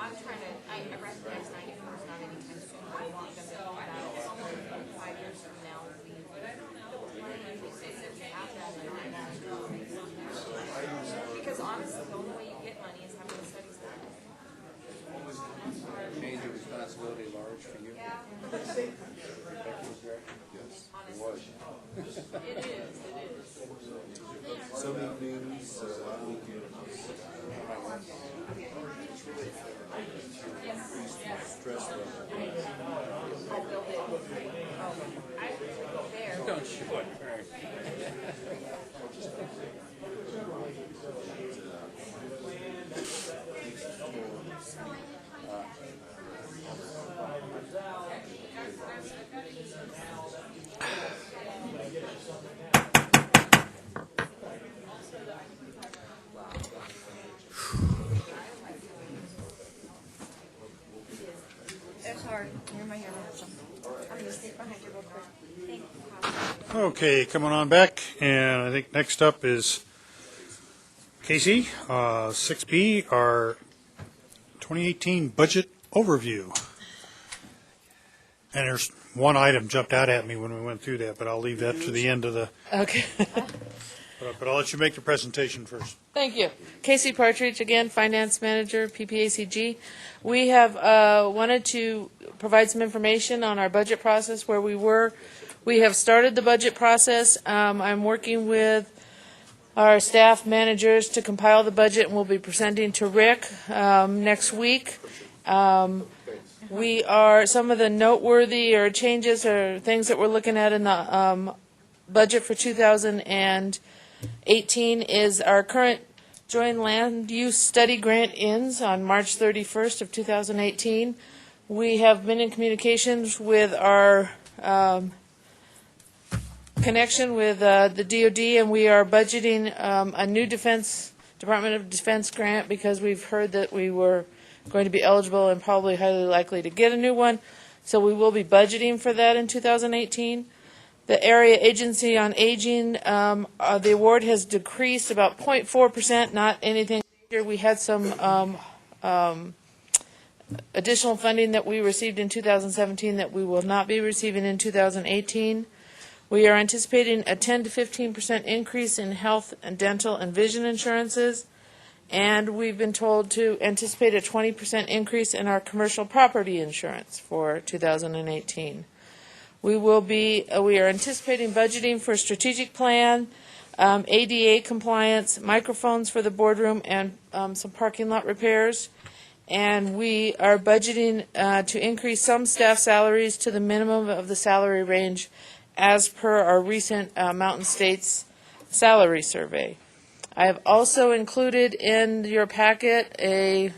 I'm trying to, I recognize 94 is not anytime soon, but I want them to know that 5 years from now, we say that we have that in mind. Because honestly, the only way you get money is having the studies done. Change of responsibility large for you? Yeah. Yes, it Honestly. was. It is. Some evenings, weekends. Stress level. Don't shoot. It's hard. You're my hero. I'm going to stay behind you real quick. Thank you. Okay, coming on back, and I think next up is Casey, 6B, our 2018 budget overview. And there's one item jumped out at me when we went through that, but I'll leave that to the end of the, Okay. but I'll let you make the presentation first. Thank you. Casey Partridge, again, Finance Manager, PPACG. We have wanted to provide some information on our budget process, where we were. We have started the budget process. I'm working with our staff managers to compile the budget, and we'll be presenting to Rick next week. We are, some of the noteworthy or changes or things that we're looking at in the budget for 2018 is our current joint land use study grant ends on March 31st of 2018. We have been in communications with our connection with the DOD, and we are budgeting a new Department of Defense grant, because we've heard that we were going to be eligible and probably highly likely to get a new one. So we will be budgeting for that in 2018. The Area Agency on Aging, the award has decreased about 0.4%, not anything major. We had some additional funding that we received in 2017 that we will not be receiving in 2018. We are anticipating a 10 to 15% increase in health and dental and vision insurances. And we've been told to anticipate a 20% increase in our commercial property insurance for 2018. We are anticipating budgeting for a strategic plan, ADA compliance, microphones for the boardroom, and some parking lot repairs. And we are budgeting to increase some staff salaries to the minimum of the salary range as per our recent Mountain States salary survey. I have also included in your packet a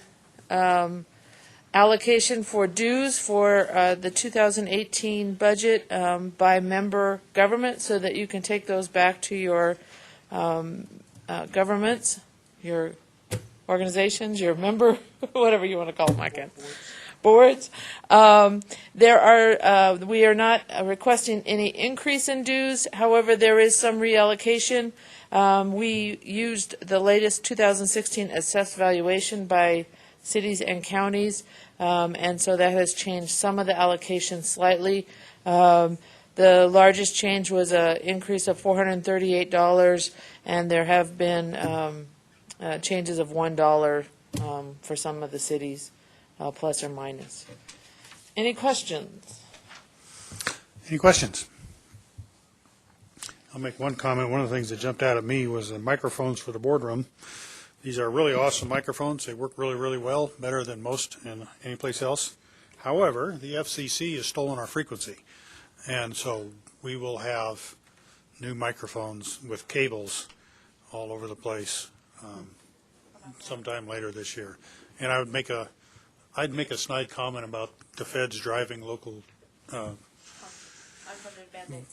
allocation for dues for the 2018 budget by member government, so that you can take those back to your governments, your organizations, your member, whatever you want to call them, I can. boards. We are not requesting any increase in dues. However, there is some reallocation. We used the latest 2016 assessed valuation by cities and counties, and so that has changed some of the allocation slightly. The largest change was an increase of $438, and there have been changes of $1 for some of the cities, plus or minus. Any questions? Any questions? I'll make one comment. One of the things that jumped out at me was the microphones for the boardroom. These are really awesome microphones. They work really, really well, better than most in any place else. However, the FCC has stolen our frequency, and so we will have new microphones with cables all over the place sometime later this year. And I'd make a snide comment about the feds driving local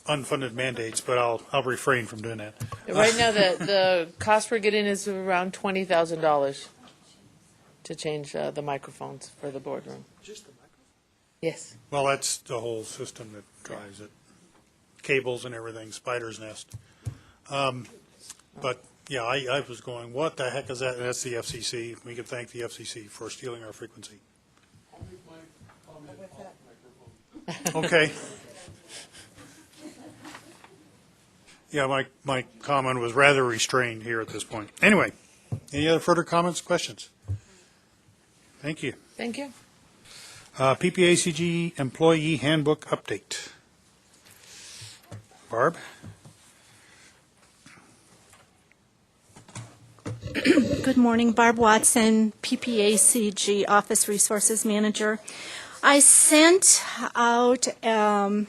unfunded mandates, but I'll refrain from doing that. Right now, the cost we're getting is around $20,000 to change the microphones for the boardroom. Just the microphone? Yes. Well, that's the whole system that drives it. Cables and everything, spider's nest. But, yeah, I was going, what the heck is that? And that's the FCC. We can thank the FCC for stealing our frequency. I'll make my comment off microphone. Okay. Yeah, my comment was rather restrained here at this point. Anyway, any other further comments, questions? Thank you. Thank you. PPACG Employee Handbook Update. Barb? Good morning, Barb Watson, PPACG Office Resources Manager. I sent out an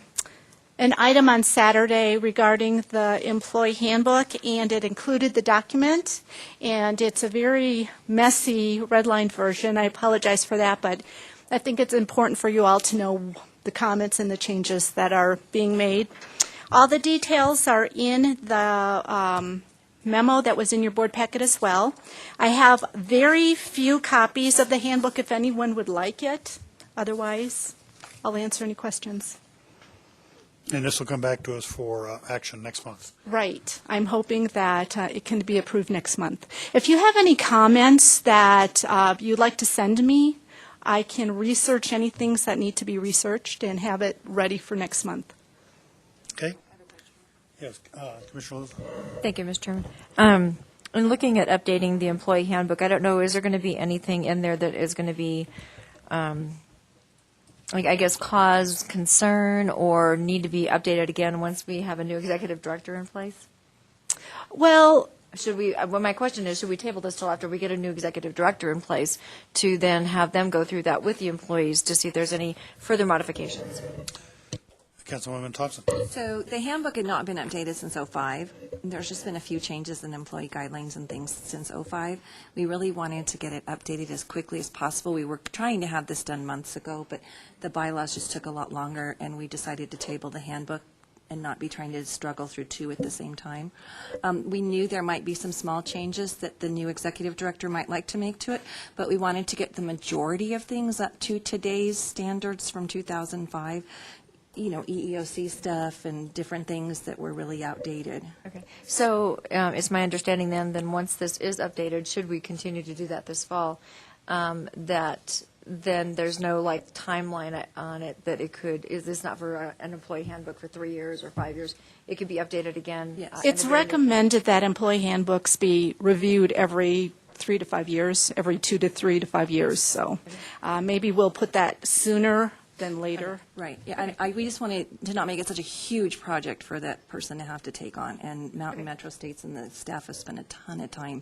item on Saturday regarding the employee handbook, and it included the document, and it's a very messy redlined version. I apologize for that, but I think it's important for you all to know the comments and the changes that are being made. All the details are in the memo that was in your board packet as well. I have very few copies of the handbook if anyone would like it. Otherwise, I'll answer any questions. And this will come back to us for action next month. Right. I'm hoping that it can be approved next month. If you have any comments that you'd like to send me, I can research any things that need to be researched and have it ready for next month. Okay? Yes, Commissioner Lewis. Thank you, Mr. Chairman. In looking at updating the employee handbook, I don't know, is there going to be anything in there that is going to be, I guess, cause concern or need to be updated again once we have a new executive director in place? Well, my question is, should we table this till after we get a new executive director in place to then have them go through that with the employees to see if there's any further modifications? Councilwoman Thompson. So the handbook had not been updated since '05. There's just been a few changes in employee guidelines and things since '05. We really wanted to get it updated as quickly as possible. We were trying to have this done months ago, but the bylaws just took a lot longer, and we decided to table the handbook and not be trying to struggle through two at the same time. We knew there might be some small changes that the new executive director might like to make to it, but we wanted to get the majority of things up to today's standards from 2005. EEOC stuff and different things that were really outdated. Okay. So it's my understanding then once this is updated, should we continue to do that this fall, that then there's no timeline on it that it could, is this not for an employee handbook for 3 years or 5 years? It could be updated again? Yes. It's recommended that employee handbooks be reviewed every 3 to 5 years, every 2 to 3 to 5 years. So maybe we'll put that sooner than later. Right. Yeah. We just wanted to not make it such a huge project for that person to have to take on. And Mountain Metro States and the staff have spent a ton of time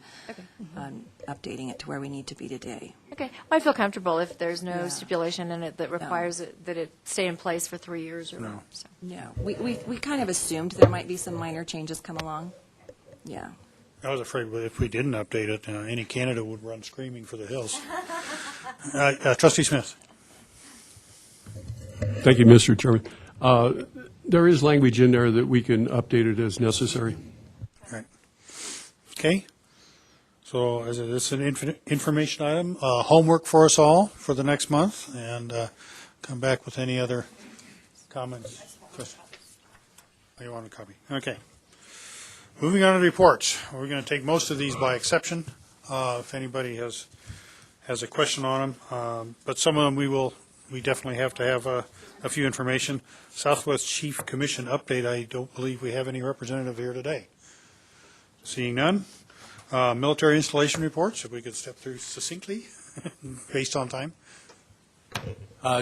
updating it to where we need to be today. Okay. Well, I feel comfortable if there's no stipulation in it that requires that it stay in place for 3 years or more. So. No. We kind of assumed there might be some minor changes come along. Yeah. I was afraid if we didn't update it, any candidate would run screaming for the hills. Trustee Smith. Thank you, Mr. Chairman. There is language in there that we can update it as necessary. All right. Okay. So as it's an information item, homework for us all for the next month, and come back with any other comments. Questions? Oh, you want a copy? Okay. Moving on to the reports. We're going to take most of these by exception, if anybody has a question on them. But some of them we definitely have to have a few information. Southwest Chief Commission update, I don't believe we have any representative here today. Seeing none. Military installation reports, if we could step through succinctly, based on time.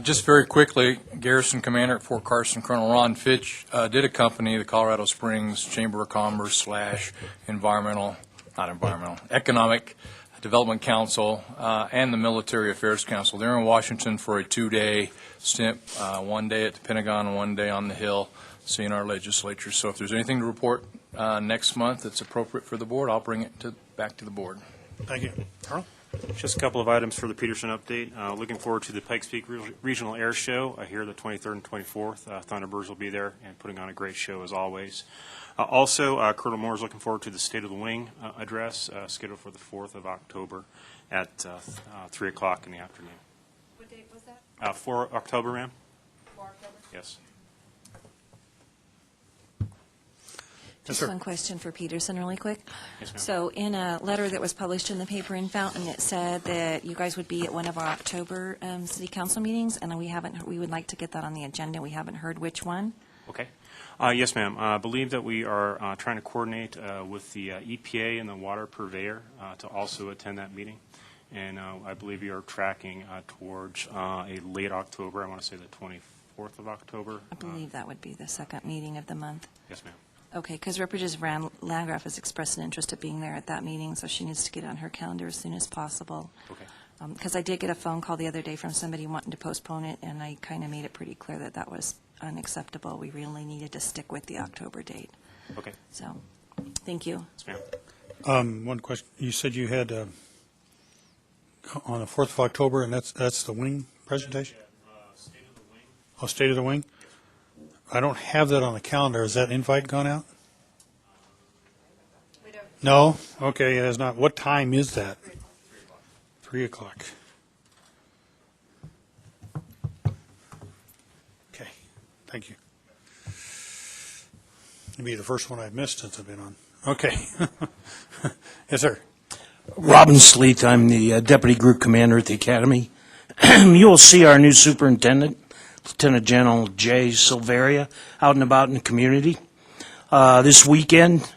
Just very quickly, Garrison Commander at Fort Carson, Colonel Ron Fitch, did accompany the Colorado Springs Chamber of Commerce / Economic Development Council and the Military Affairs Council. They're in Washington for a 2-day stint, 1 day at the Pentagon and 1 day on the Hill, seeing our legislature. So if there's anything to report next month that's appropriate for the board, I'll bring it back to the board. Thank you. Carl? Just a couple of items for the Peterson update. Looking forward to the Pikes Peak Regional Air Show here the 23rd and 24th. Thunderbirds will be there and putting on a great show as always. Also, Colonel Moore is looking forward to the State of the Wing address scheduled for the 4th of October at 3 o'clock in the afternoon. What date was that? 4 October, ma'am? 4 October? Yes. Just one question for Peterson really quick. Yes, ma'am. So in a letter that was published in the paper in Fountain, it said that you guys would be at one of our October city council meetings, and we would like to get that on the agenda. We haven't heard which one. Okay. Yes, ma'am. I believe that we are trying to coordinate with the EPA and the water purveyor to also attend that meeting. And I believe we are tracking towards a late October, I want to say the 24th of October. I believe that would be the second meeting of the month. Yes, ma'am. Okay, because Representative Landgraf has expressed an interest of being there at that meeting, so she needs to get on her calendar as soon as possible. Okay. Because I did get a phone call the other day from somebody wanting to postpone it, and I kind of made it pretty clear that that was unacceptable. We really needed to stick with the October date. Okay. So, thank you. Yes, ma'am. One question. You said you had on the 4th of October, and that's the wing presentation? State of the Wing. Oh, State of the Wing? I don't have that on the calendar. Has that invite gone out? No? Okay, it has not. What time is that? 3 o'clock. Okay, thank you. It'll be the first one I've missed since I've been on. Okay. Yes, sir. Robin Sleeth, I'm the Deputy Group Commander at the Academy. You will see our new superintendent, Lieutenant General Jay Silveria, out and about in the community. This weekend,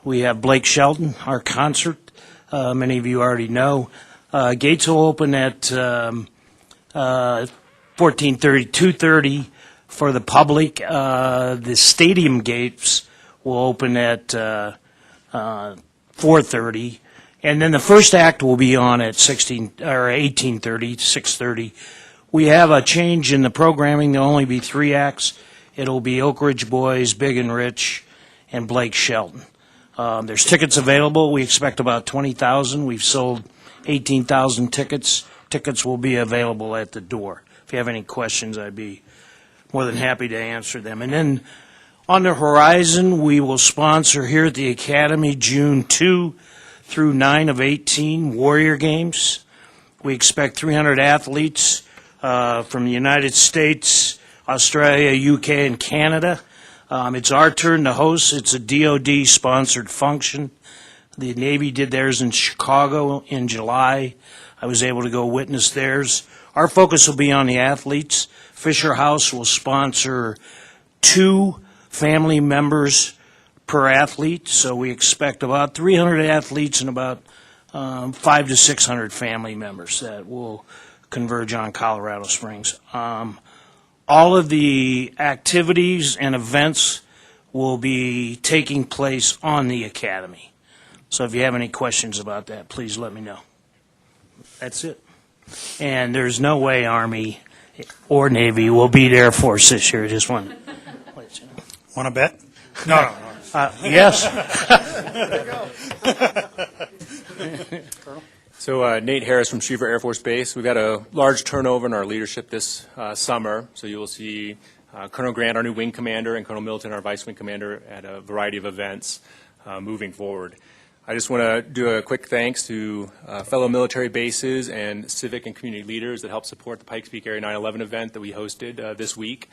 we have Blake Shelton, our concert. Many of you already know. Gates will open at 14:30, 2:30 for the public. The stadium gates will open at 4:30. And then the first act will be on at 18:30, 6:30. We have a change in the programming. There'll only be 3 acts. It'll be Oak Ridge Boys, Big and Rich, and Blake Shelton. There's tickets available. We expect about 20,000. We've sold 18,000 tickets. Tickets will be available at the door. If you have any questions, I'd be more than happy to answer them. And then on the horizon, we will sponsor here at the Academy June 2 through 9 of 18 Warrior Games. We expect 300 athletes from the United States, Australia, UK, and Canada. It's our turn to host. It's a DOD-sponsored function. The Navy did theirs in Chicago in July. I was able to go witness theirs. Our focus will be on the athletes. Fisher House will sponsor 2 family members per athlete, so we expect about 300 athletes and about 500 to 600 family members that will converge on Colorado Springs. All of the activities and events will be taking place on the Academy. So if you have any questions about that, please let me know. That's it. And there's no way Army or Navy will be there for us this year. Just want to let you know. Want to bet? No. Yes. So Nate Harris from Schriever Air Force Base. We've got a large turnover in our leadership this summer. So you will see Colonel Grant, our new wing commander, and Colonel Milton, our vice wing commander, at a variety of events moving forward. I just want to do a quick thanks to fellow military bases and civic and community leaders that helped support the Pikes Peak Area 9/11 event that we hosted this week.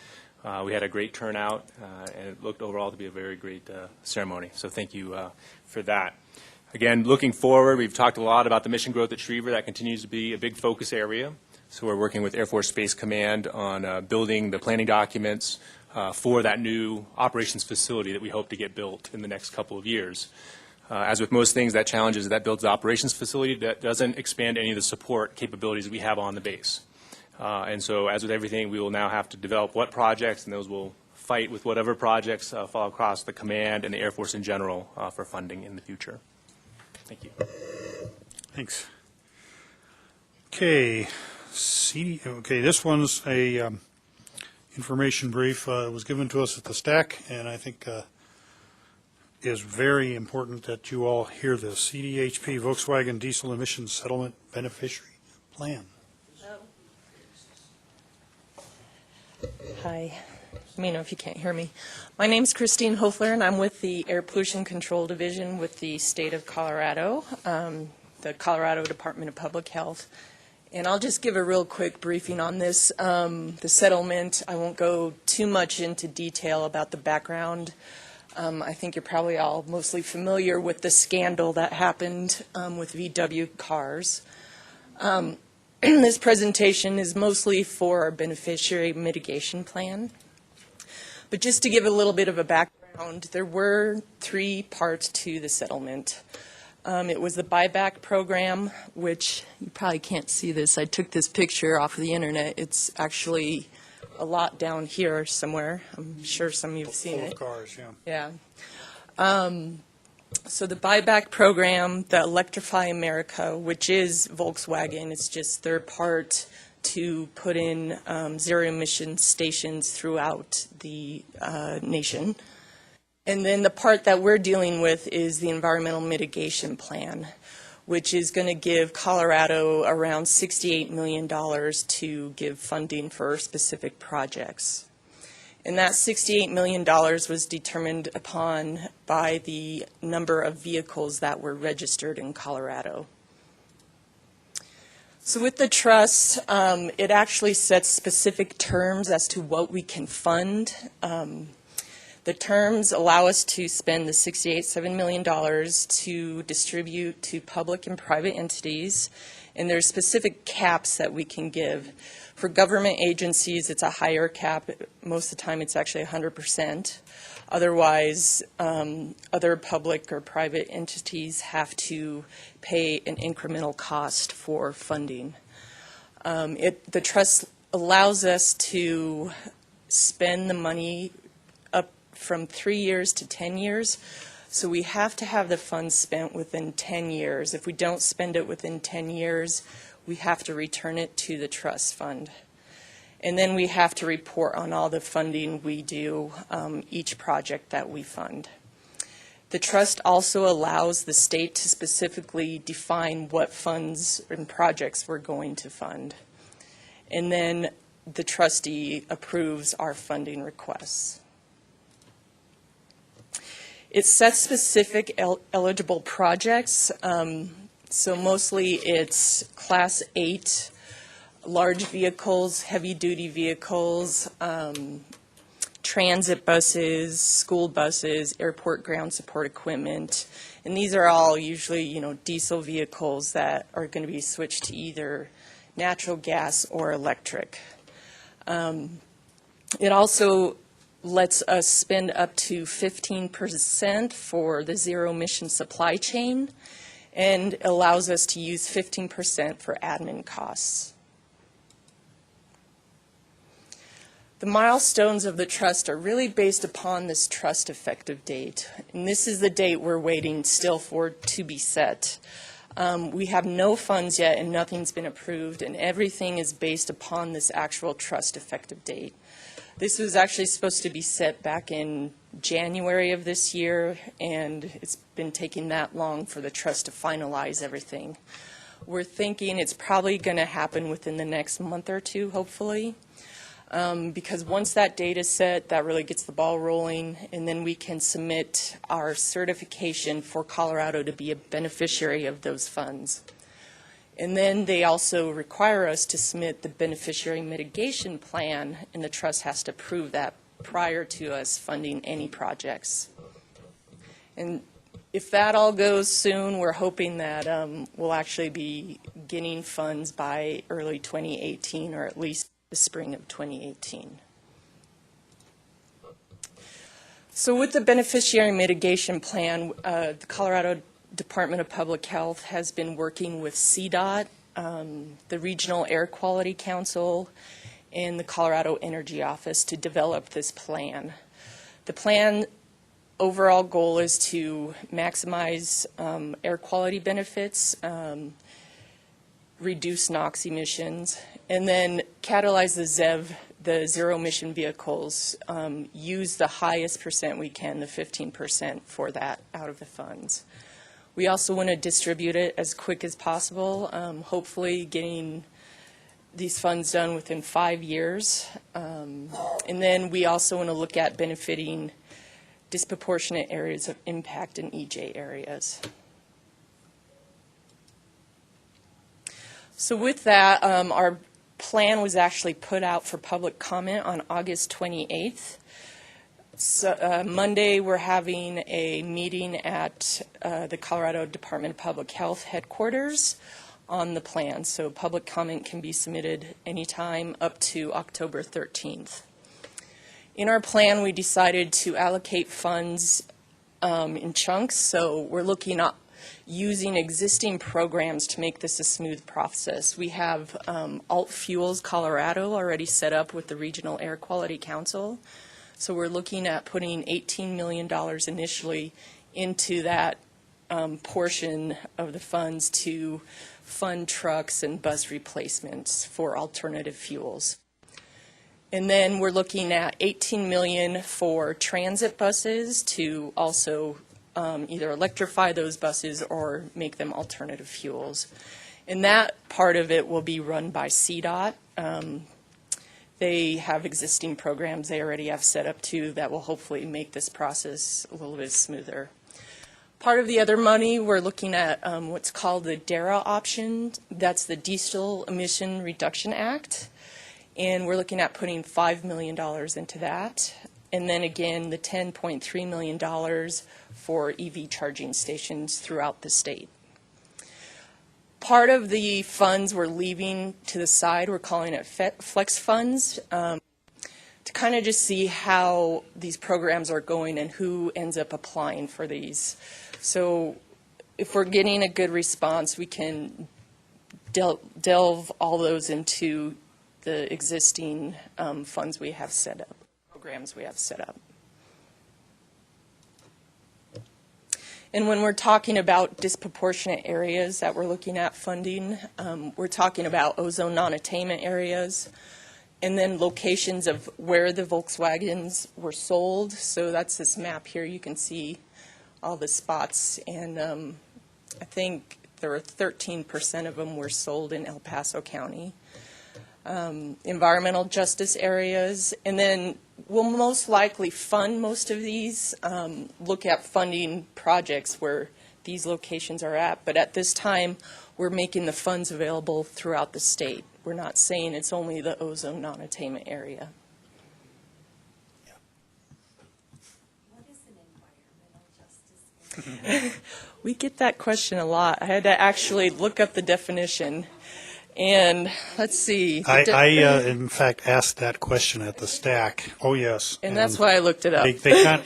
We had a great turnout, and it looked overall to be a very great ceremony. So thank you for that. Again, looking forward, we've talked a lot about the mission growth at Schriever. That continues to be a big focus area. So we're working with Air Force Space Command on building the planning documents for that new operations facility that we hope to get built in the next couple of years. As with most things, that challenge is that builds the operations facility that doesn't expand any of the support capabilities we have on the base. And so, as with everything, we will now have to develop what projects, and those will fight with whatever projects fall across the command and the Air Force in general for funding in the future. Thank you. Thanks. Okay, this one's a information brief. It was given to us at the stack, and I think is very important that you all hear this. CDHP Volkswagen Diesel Emissions Settlement Beneficiary Plan. Hi. Let me know if you can't hear me. My name's Christine Hofler, and I'm with the Air Pollution Control Division with the state of Colorado, the Colorado Department of Public Health. And I'll just give a real quick briefing on this. The settlement, I won't go too much into detail about the background. I think you're probably all mostly familiar with the scandal that happened with VW cars. This presentation is mostly for our beneficiary mitigation plan. But just to give a little bit of a background, there were 3 parts to the settlement. It was the buyback program, which you probably can't see this. I took this picture off of the internet. It's actually a lot down here somewhere. I'm sure some of you have seen it. Full of cars, yeah. Yeah. So the buyback program, the Electrify America, which is Volkswagen, it's just their part to put in zero-emission stations throughout the nation. And then the part that we're dealing with is the Environmental Mitigation Plan, which is going to give Colorado around $68 million to give funding for specific projects. And that $68 million was determined upon by the number of vehicles that were registered in Colorado. So with the trust, it actually sets specific terms as to what we can fund. The terms allow us to spend the $68.7 million to distribute to public and private entities, and there's specific caps that we can give. For government agencies, it's a higher cap. Most of the time, it's actually 100%. Otherwise, other public or private entities have to pay an incremental cost for funding. The trust allows us to spend the money up from 3 years to 10 years. So we have to have the funds spent within 10 years. If we don't spend it within 10 years, we have to return it to the trust fund. And then we have to report on all the funding we do, each project that we fund. The trust also allows the state to specifically define what funds and projects we're going to fund. And then the trustee approves our funding requests. It sets specific eligible projects. So mostly it's Class 8 large vehicles, heavy-duty vehicles, transit buses, school buses, airport ground support equipment. And these are all usually, diesel vehicles that are going to be switched to either natural gas or electric. It also lets us spend up to 15% for the zero-emission supply chain and allows us to use 15% for admin costs. The milestones of the trust are really based upon this trust effective date. And this is the date we're waiting still for to be set. We have no funds yet and nothing's been approved, and everything is based upon this actual trust effective date. This was actually supposed to be set back in January of this year, and it's been taking that long for the trust to finalize everything. We're thinking it's probably going to happen within the next month or two, hopefully. Because once that data set, that really gets the ball rolling, and then we can submit our certification for Colorado to be a beneficiary of those funds. And then they also require us to submit the beneficiary mitigation plan, and the trust has to approve that prior to us funding any projects. And if that all goes soon, we're hoping that we'll actually be getting funds by early 2018, or at least the spring of 2018. So with the beneficiary mitigation plan, the Colorado Department of Public Health has been working with CDOT, the Regional Air Quality Council, and the Colorado Energy Office to develop this plan. The plan overall goal is to maximize air quality benefits, reduce NOx emissions, and then catalyze the ZEV, the zero-emission vehicles, use the highest percent we can, the 15% for that out of the funds. We also want to distribute it as quick as possible, hopefully getting these funds done within 5 years. And then we also want to look at benefiting disproportionate areas of impact in EJ areas. So with that, our plan was actually put out for public comment on August 28th. So, Monday, we're having a meeting at the Colorado Department of Public Health headquarters on the plan. So public comment can be submitted anytime up to October 13th. In our plan, we decided to allocate funds in chunks. So we're looking at using existing programs to make this a smooth process. We have Alt Fuels Colorado already set up with the Regional Air Quality Council. So we're looking at putting $18 million initially into that portion of the funds to fund trucks and bus replacements for alternative fuels. And then we're looking at $18 million for transit buses to also either electrify those buses or make them alternative fuels. And that part of it will be run by CDOT. They have existing programs they already have set up too that will hopefully make this process a little bit smoother. Part of the other money, we're looking at what's called the DARA option. That's the Diesel Emission Reduction Act. And we're looking at putting $5 million into that. And then again, the $10.3 million for EV charging stations throughout the state. Part of the funds we're leaving to the side, we're calling it flex funds, to kind of just see how these programs are going and who ends up applying for these. So if we're getting a good response, we can delve all those into the existing funds we have set up, programs we have set up. And when we're talking about disproportionate areas that we're looking at funding, we're talking about ozone non-attainment areas, and then locations of where the Volkswagens were sold. So that's this map here. You can see all the spots, and I think there were 13% of them were sold in El Paso County. Environmental justice areas, and then we'll most likely fund most of these, look at funding projects where these locations are at, but at this time we're making the funds available throughout the state. We're not saying it's only the ozone non-attainment area. What is an environmental justice? We get that question a lot. I had to actually look up the definition. And let's see. I in fact, asked that question at the stack. Oh, yes. And that's why I looked it up.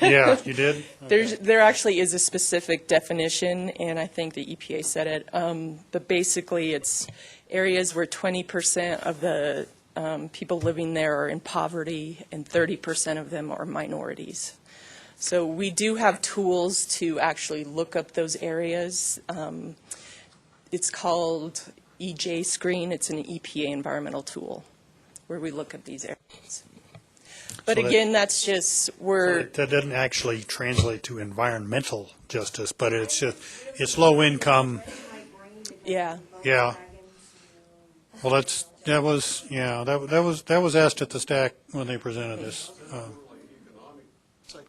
Yeah, you did? There actually is a specific definition, and I think the EPA said it. But basically, it's areas where 20% of the people living there are in poverty, and 30% of them are minorities. So we do have tools to actually look up those areas. It's called EJ Screen. It's an EPA environmental tool where we look at these areas. But so again, that's just that doesn't actually translate to environmental justice, but it's low income. Yeah. Yeah. Well, that's That was, yeah, that was asked at the STAC when they presented this.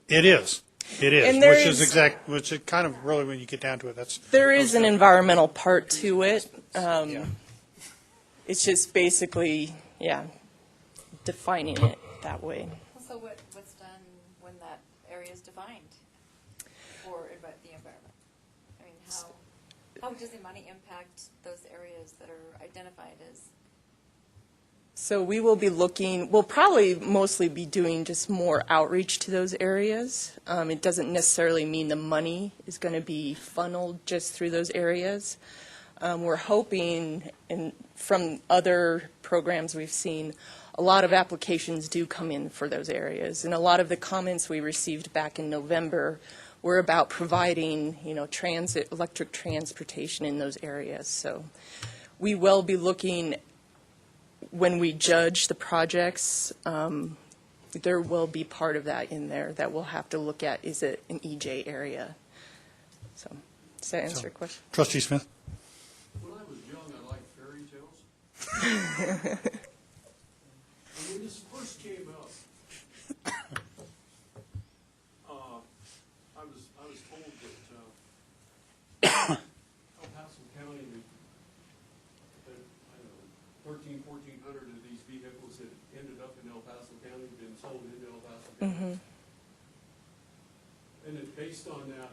It is, And which is kind of really, when you get down to it, there is an environmental part to it. It's just basically, defining it that way. So what's done when that area is defined for the environment? I mean, how does the money impact those areas that are identified as? So we will be we'll probably mostly be doing just more outreach to those areas. It doesn't necessarily mean the money is going to be funneled just through those areas. We're hoping, and from other programs we've seen, a lot of applications do come in for those areas. And a lot of the comments we received back in November were about providing, electric transportation in those areas. So we will be looking, when we judge the projects, there will be part of that in there that we'll have to look at, is it an EJ area? So, does that answer your question? Trustee Smith? When I was young, I liked fairy tales. And when this first came out, I was told that El Paso County, that, I don't know, 1,400 of these vehicles had ended up in El Paso County, been sold into El Paso County. And then based on that,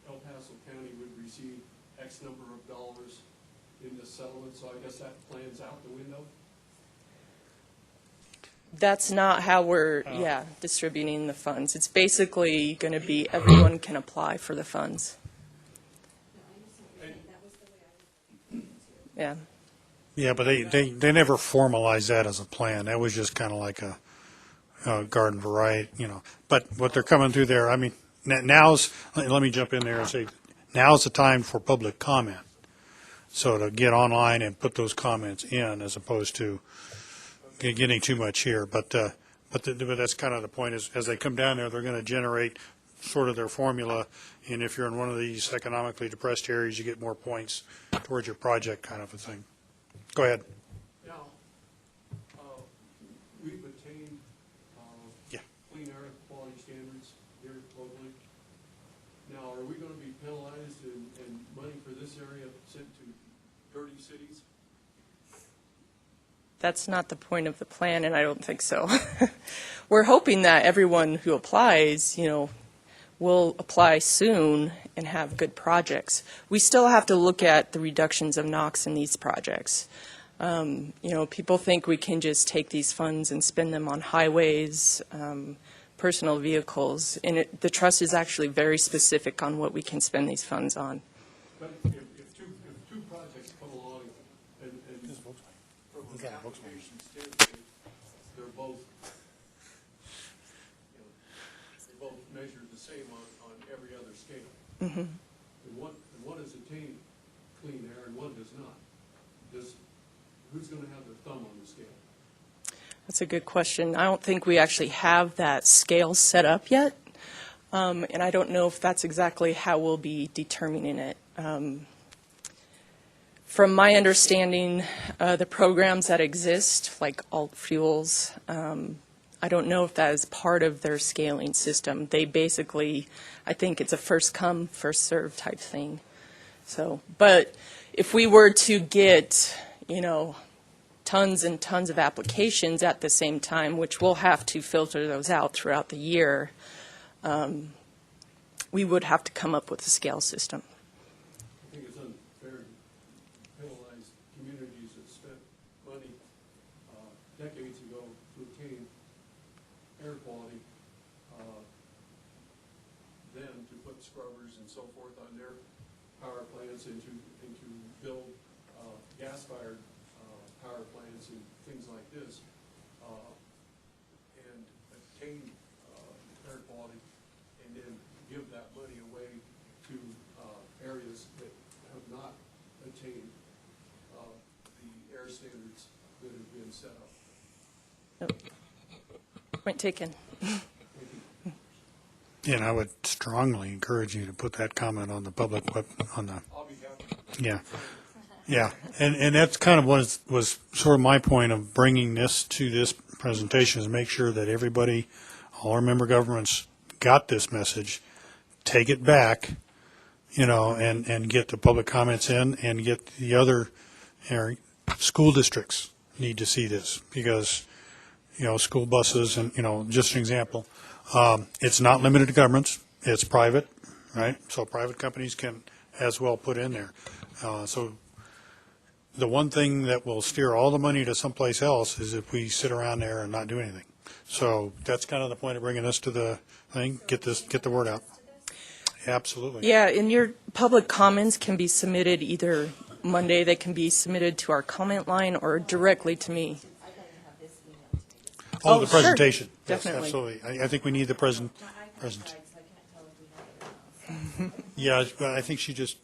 El Paso County would receive X number of dollars in the settlement, so I guess that plans out the window? That's not how we're, distributing the funds. It's basically going to be everyone can apply for the funds. Yeah. Yeah, but they never formalized that as a plan. That was just kind of like a garden variety, But what they're coming through there, I mean, let me jump in there and say, now's the time for public comment. So to get online and put those comments in, as opposed to getting too much here. But that's kind of the point, is as they come down there, they're going to generate sort of their formula. And if you're in one of these economically depressed areas, you get more points towards your project, kind of a thing. Go ahead. Now, we've attained clean air quality standards here locally. Now, are we going to be penalized and money for this area sent to dirty cities? That's not the point of the plan, and I don't think so. We're hoping that everyone who applies, will apply soon and have good projects. We still have to look at the reductions of NOx in these projects. People think we can just take these funds and spend them on highways, personal vehicles, and the trust is actually very specific on what we can spend these funds on. But if two projects come along and from an application standpoint, they're both measured the same on every other scale. Mm-hmm. And one has attained clean air and one does not. Who's going to have their thumb on the scale? That's a good question. I don't think we actually have that scale set up yet, and I don't know if that's exactly how we'll be determining it. From my understanding, the programs that exist, like alt fuels, I don't know if that is part of their scaling system. They basically, I think it's a first come, first served type thing. So, but if we were to get, tons and tons of applications at the same time, which we'll have to filter those out throughout the year, we would have to come up with a scale system. I think it's unfair to penalize communities that spent money decades ago to obtain air quality, then to put scrubbers and so forth on their power plants and to build gas-fired power plants and things like this, and obtain air quality, and then give that money away to areas that have not attained the air standards that have been set up. Point taken. And I would strongly encourage you to put that comment on the public, on the, I'll be happy. yeah. Yeah, and that's kind of what was sort of my point of bringing this to this presentation, is make sure that everybody, all our member governments got this message, take it back, and get the public comments in, and get the other school districts need to see this, because, school buses and, just an example, it's not limited to governments, it's private, right? So private companies can as well put in there. So the one thing that will steer all the money to someplace else is if we sit around there and not do anything. So that's kind of the point of bringing this to the thing, get the word out. Absolutely. Yeah, and your public comments can be submitted either Monday, they can be submitted to our comment line or directly to me. Oh, the presentation. Sure. Yes, Definitely. absolutely. I think we need the present. Yeah, I think she just,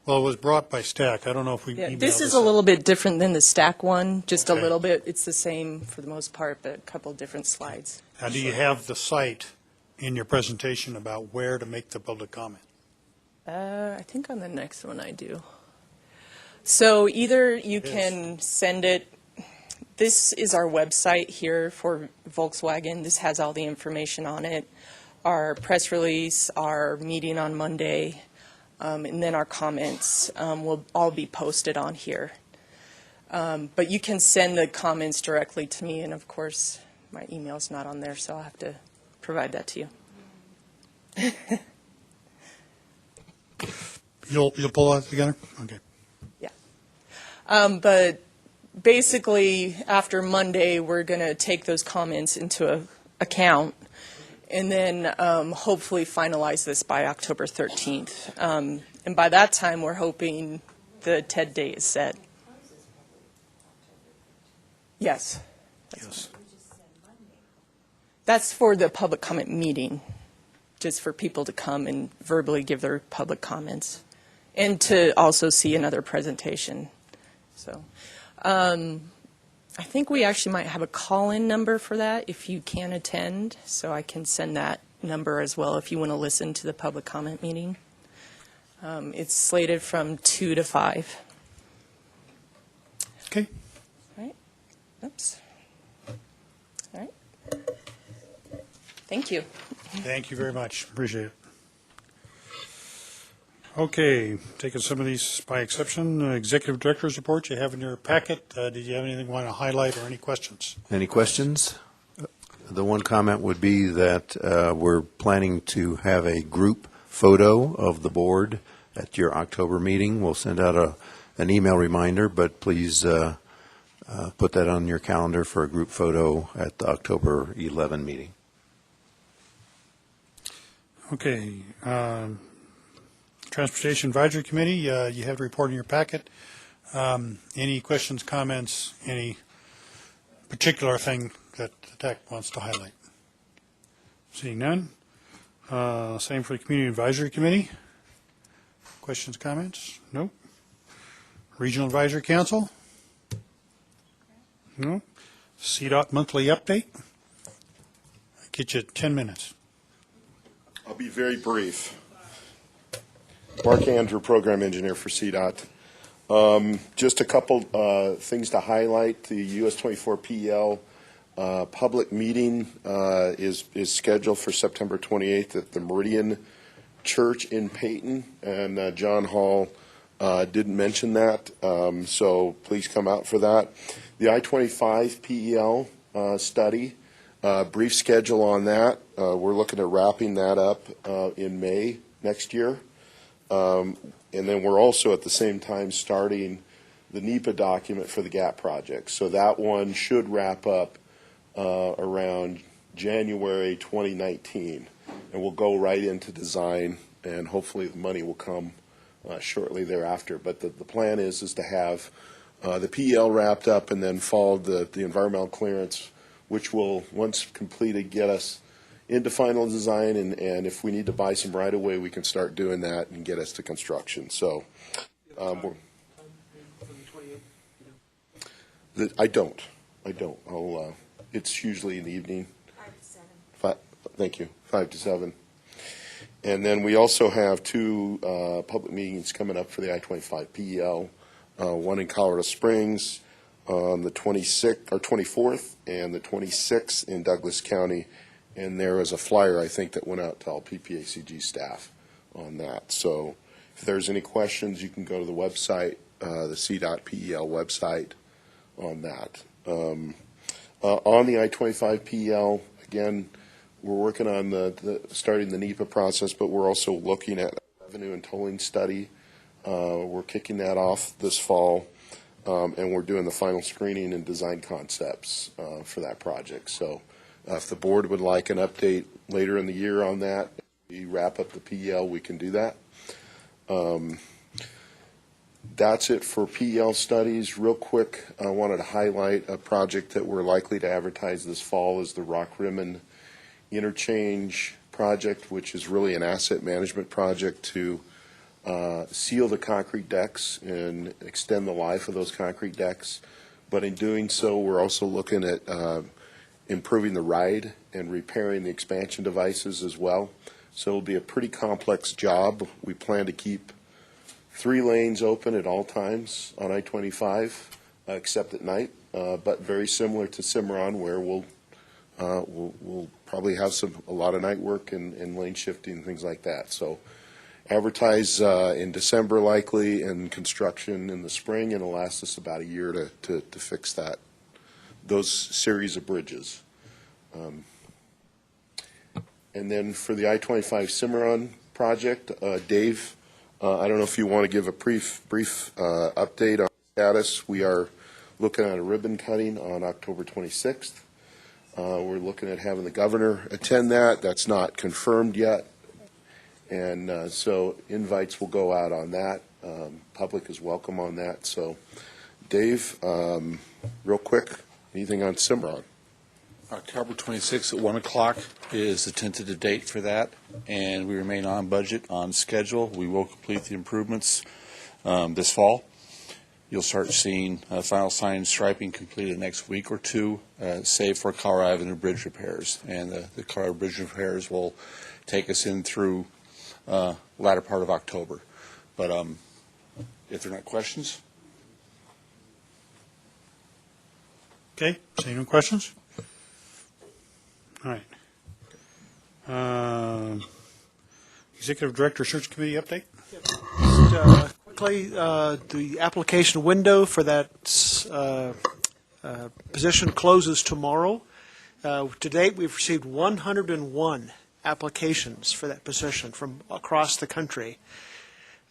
well, it was brought by Stack. I don't know if we Yeah, emailed this is out. a little bit different than the stack one, just a Okay. little bit. It's the same for the most part, but a couple different slides. Now, do you have the site in your presentation about where to make the public comment? I think on the next one I do. So either you can send it, this is our website here for Volkswagen. This has all the information on it. Our press release, our meeting on Monday, and then our comments will all be posted on here. But you can send the comments directly to me, and of course, my email's not on there, so I'll have to provide that to you. You'll pull that together? Okay. But basically, after Monday, we're going to take those comments into account and then hopefully finalize this by October 13th. And by that time, we're hoping the TED date is set. Yes. Yes. That's for the public comment meeting, just for people to come and verbally give their public comments and to also see another presentation. So I think we actually might have a call-in number for that if you can attend, so I can send that number as well if you want to listen to the public comment meeting. It's slated from 2 to 5. Okay. All right. Oops. All right. Thank you. Thank you very much. Appreciate it. Okay, taking some of these by exception, executive director's report you have in your packet. Did you have anything you want to highlight or any questions? Any questions? The one comment would be that we're planning to have a group photo of the board at your October meeting. We'll send out an email reminder, but please put that on your calendar for a group photo at the October 11 meeting. Okay. Transportation Advisory Committee, you have the report in your packet. Any questions, comments, any particular thing that the TAC wants to highlight? Seeing none. Same for the Community Advisory Committee. Questions, comments? Nope. Regional Advisory Council? No. CDOT monthly update? Get you 10 minutes. I'll be very brief. Mark Andrew, Program Engineer for CDOT. Just a couple things to highlight. The US 24 PEL public meeting is scheduled for September 28th at the Meridian Church in Peyton, and John Hall didn't mention that, so please come out for that. The I-25 PEL study, brief schedule on that. We're looking at wrapping that up in May next year. And then we're also at the same time starting the NEPA document for the GAP project. So that one should wrap up around January 2019. And we'll go right into design, and hopefully the money will come shortly thereafter. But the plan is to have the PEL wrapped up and then follow the environmental clearance, which will, once completed, get us into final design, and if we need to buy some right-of-way, we can start doing that and get us to construction. So I don't. I'll, it's usually in the evening. 5 to 7. Thank you. 5 to 7. And then we also have 2 public meetings coming up for the I-25 PEL. one in Colorado Springs on the 26th or 24th, and the 26th in Douglas County. And there was a flyer, I think, that went out to all PPACG staff on that. So if there's any questions, you can go to the website, the C.PEL website on that. On the I-25 PEL, again, we're working on starting the NEPA process, but we're also looking at a revenue and tolling study. We're kicking that off this fall, and we're doing the final screening and design concepts for that project. So if the board would like an update later in the year on that, we wrap up the PEL, we can do that. That's it for PEL studies. Real quick, I wanted to highlight a project that we're likely to advertise this fall is the Rock Rimmon Interchange project, which is really an asset management project to seal the concrete decks and extend the life of those concrete decks. But in doing so, we're also looking at improving the ride and repairing the expansion devices as well. So it'll be a pretty complex job. We plan to keep 3 lanes open at all times on I-25, except at night, but very similar to Cimarron, where we'll probably have a lot of night work and lane shifting and things like that. So advertise in December likely, and construction in the spring, and it'll last us about a year to fix those series of bridges. And then for the I-25 Cimarron project, Dave, I don't know if you want to give a brief update on status. We are looking at a ribbon cutting on October 26th. We're looking at having the governor attend that. That's not confirmed yet. And so invites will go out on that. Public is welcome on that. So, Dave, real quick, anything on Cimarron? October 26th at 1 o'clock is the tentative date for that, and we remain on budget, on schedule. We will complete the improvements this fall. You'll start seeing final sign striping completed next week or two, save for Colorado Avenue bridge repairs. And the Colorado bridge repairs will take us in through latter part of October. But if there are not questions. Okay, seeing no questions? All right. Executive Director Search Committee update? Just quickly, the application window for that position closes tomorrow. To date, we've received 101 applications for that position from across the country.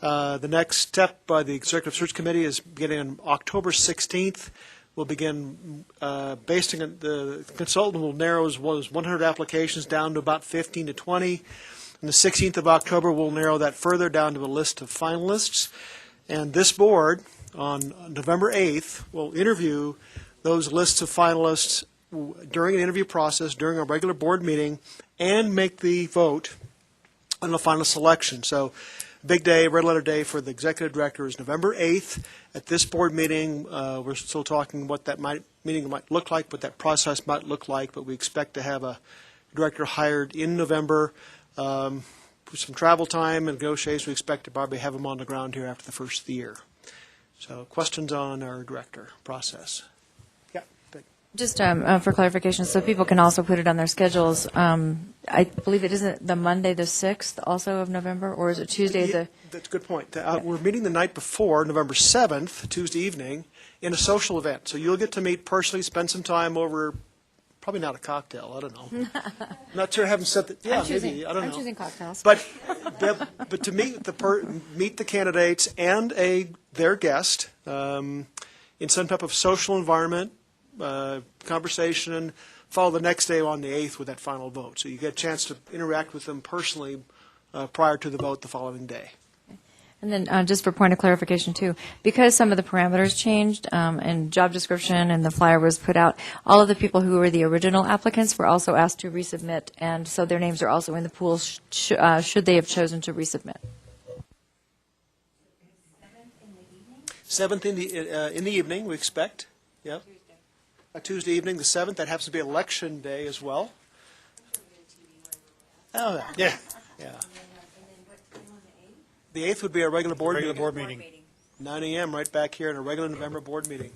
The next step by the Executive Search Committee is beginning on October 16th. We'll begin basing it, the consultant will narrow as 100 applications down to about 15 to 20. On the 16th of October, we'll narrow that further down to a list of finalists. And this board, on November 8th, will interview those lists of finalists during an interview process, during a regular board meeting, and make the vote on the final selection. So big day, red letter day for the executive director is November 8th. At this board meeting, we're still talking what that meeting might look like, what that process might look like, but we expect to have a director hired in November. With some travel time and negotiations, we expect to probably have him on the ground here after the first of the year. So questions on our director process? Yeah. Just for clarification, so people can also put it on their schedules. I believe it isn't the Monday, the 6th also of November, or is it Tuesday? That's a good point. We're meeting the night before, November 7th, Tuesday evening, in a social event. So you'll get to meet personally, spend some time over, probably not a cocktail, I don't know. I'm not sure I haven't said that. Yeah, maybe, I don't know. I'm choosing cocktails. But to meet the candidates and their guest in some type of social environment, conversation, follow the next day on the 8th with that final vote. So you get a chance to interact with them personally prior to the vote the following day. And then just for point of clarification too, because some of the parameters changed and job description and the flyer was put out, all of the people who were the original applicants were also asked to resubmit, and so their names are also in the pool should they have chosen to resubmit. 7th in the evening, we expect. Yep. A Tuesday evening, the 7th. That happens to be election day as well. Oh, yeah. Yeah. The 8th would be our regular board meeting. 9 a.m. right back here in a regular November board meeting.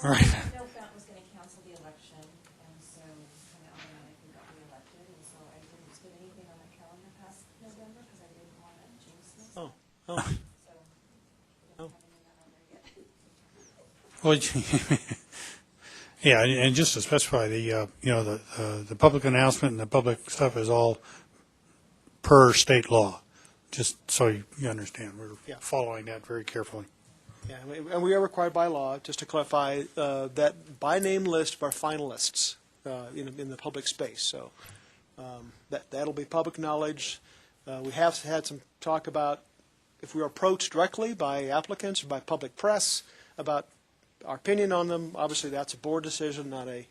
All right. No, Fountain was going to cancel the election, and so kind of automatically got reelected, and so I didn't put anything on my calendar past November because I didn't want to jinx this. Oh. So, we don't have anything on there yet. Well, yeah, and just to specify, the public announcement and the public stuff is all per state law, just so you understand. We're Yeah. following that very carefully. Yeah, and we are required by law, just to clarify, that by name list of our finalists in the public space. So that'll be public knowledge. We have had some talk about if we are approached directly by applicants or by public press about our opinion on them. Obviously, that's a board decision, not a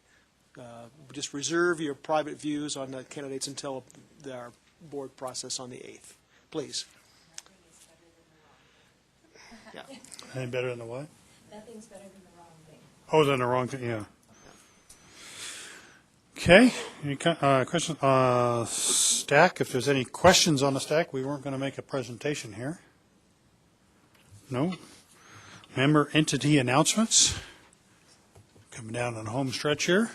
just reserve your private views on the candidates until our board process on the 8th. Please. Yeah. Any better than the what? Nothing's better than the wrong thing. Oh, than the wrong thing, yeah. Okay, any questions? Stack, if there's any questions on the stack, we weren't going to make a presentation here. No? Member entity announcements. Coming down on the home stretch here.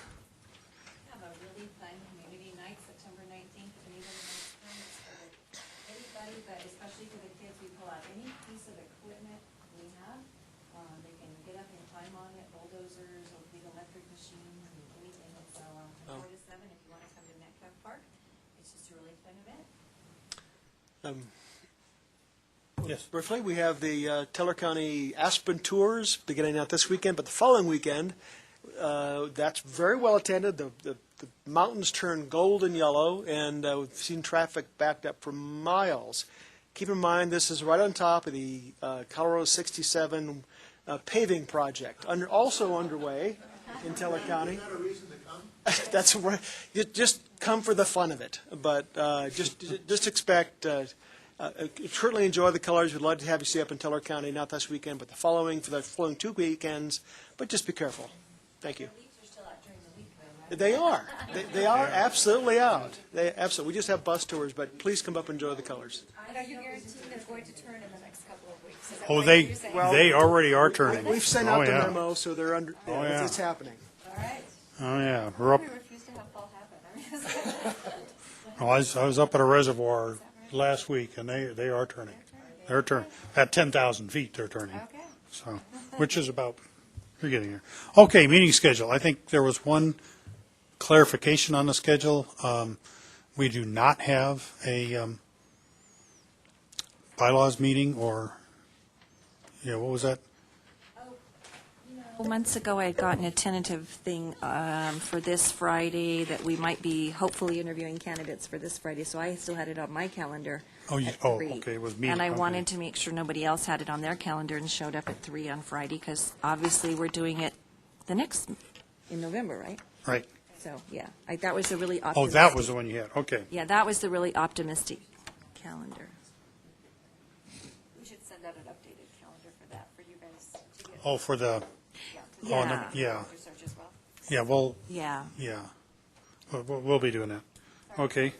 Have a really fun community night, September 19th. If anybody wants to come, it's for everybody, but especially for the kids. We pull out any piece of equipment we have. They can get up and climb on it, bulldozers, or big electric machines, and anything. So from 4 to 7, if you want to come to Metcalf Park, it's just a really fun event. Yes. Briefly, we have the Teller County Aspen Tours beginning out this weekend, but the following weekend, that's very well attended. The mountains turn gold and yellow, and we've seen traffic backed up for miles. Keep in mind, this is right on top of the Colorado 67 paving project, also underway in Teller County. That's right. You just come for the fun of it, but just expect. Certainly enjoy the colors. We'd love to have you see up in Teller County, not this weekend, but for the following 2 weekends. But just be careful. Thank you. They are. They are absolutely out. Absolutely. We just have bus tours, but please come up and enjoy the colors. Are you guaranteeing they're going to turn in the next couple of weeks? Is that Oh, what they you're saying? they already are turning. We've sent Oh, out the yeah. memo, so they're under. Oh, yeah. It's happening. All right. Oh, yeah. We're up. We refuse to have fall happen. Oh, I was up at a reservoir last week, and they are turning. They're turning at 10,000 feet. They're turning. Okay. So, which is about you're getting there. Okay, meeting schedule. I think there was one clarification on the schedule. We do not have a bylaws meeting, or what was that? Months ago, I had gotten a tentative thing for this Friday that we might be hopefully interviewing candidates for this Friday, so I still had it on my calendar. Oh, at 3. Okay, it was me. And I Okay. wanted to make sure nobody else had it on their calendar and showed up at 3 on Friday, because obviously we're doing it in November, right? Right. So, yeah, that was a really Oh, optimistic. that was the one you had. Okay. Yeah, that was the really optimistic calendar. We should send out an updated calendar for that, for you guys to get. Oh, for the. Yeah. Oh, no, yeah. Research as well. Yeah. Well. Yeah. Yeah. We'll be doing that. Okay.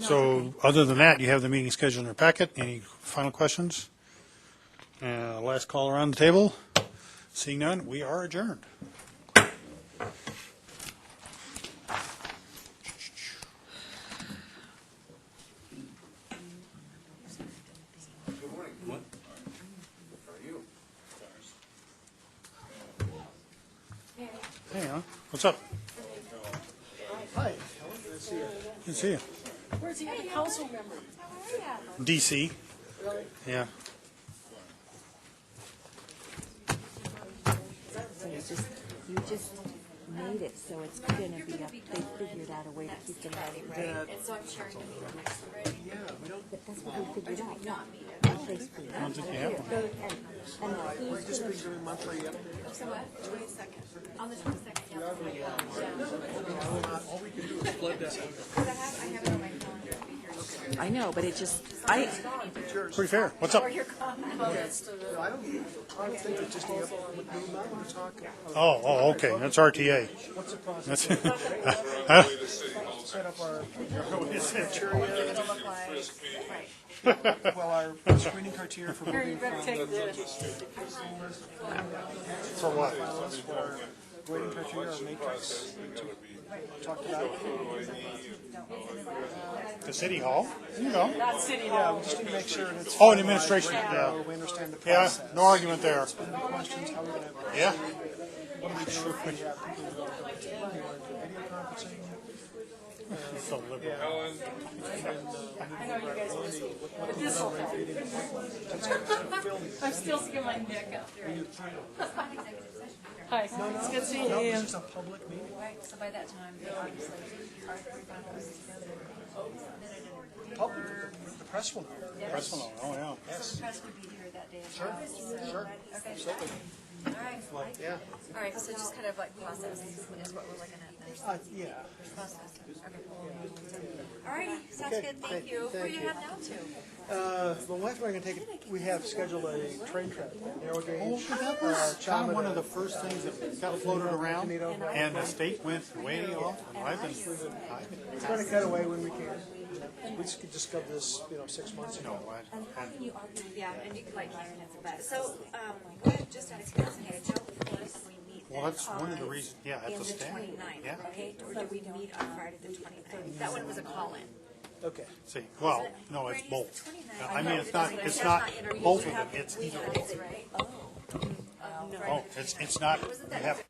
So, other than that, you have the meeting schedule in your packet. Any final questions? Last call around the table. Seeing none, we are adjourned. Hey, what's up? Hi. Good to see you. Good to see you. Where's the other council member? DC. Really? Yeah. So you just made it so it's going to be up. They figured out a way to keep them ready, right? And so I'm sharing the meeting next Friday. Yeah, we don't. But that's what we figured out. Not me. They figured out. Once it happens. We're just been doing monthly. So what? 22nd. On the 22nd. Yeah. All we can do is flood that. I have it on my calendar to be here. I know, but it just, Pretty fair. What's up? Or your comment. I don't think that just the amount of talk. Oh, okay. That's RTA. What's the process? That's, Set up our. What it's going to look like. Right. Well, our screening criteria for moving from. For what? For our grading criteria, our matrix, we talked about. The city hall? You know. Not city, yeah, we just need to make sure that it's. Oh, and administration, yeah. We understand the Yeah, process. no argument there. Any questions, how are we going to? Yeah. What do we do if we have people who are video conferencing? So liberal. I'm still sticking my neck out there. Hi, it's good seeing No, you. it's just a public meeting. So by that time, obviously, our Public, the press will know. Press will know, oh, yeah. Yes. press would be here that day as Sure, well. sure. Okay. Absolutely. All right. Yeah. All right, so just kind of like process is what we're looking at there. Yeah. Process. Okay. All righty, sounds Okay, good, thank you. Who do thank you you. have now to? Well, that's where I'm going to take it. We have scheduled a train trip, narrow gauge. Oh, that was kind of one of the first things that got floated around, and the state went way off, and I've been, It's going to cut away when we can. We just discovered this, 6 months ago. Yeah, and you can like learn it about it. So, just out of curiosity, Joe, first we meet. well, that's one of the reasons, yeah, at the stand. In the 29th, Yeah. okay? Or do we meet on Friday the 29th? That one was a call-in. Okay. See, well, no, it's both. I mean, it's That's not interviews. both of them, it's either. Right? Oh, it's not, you have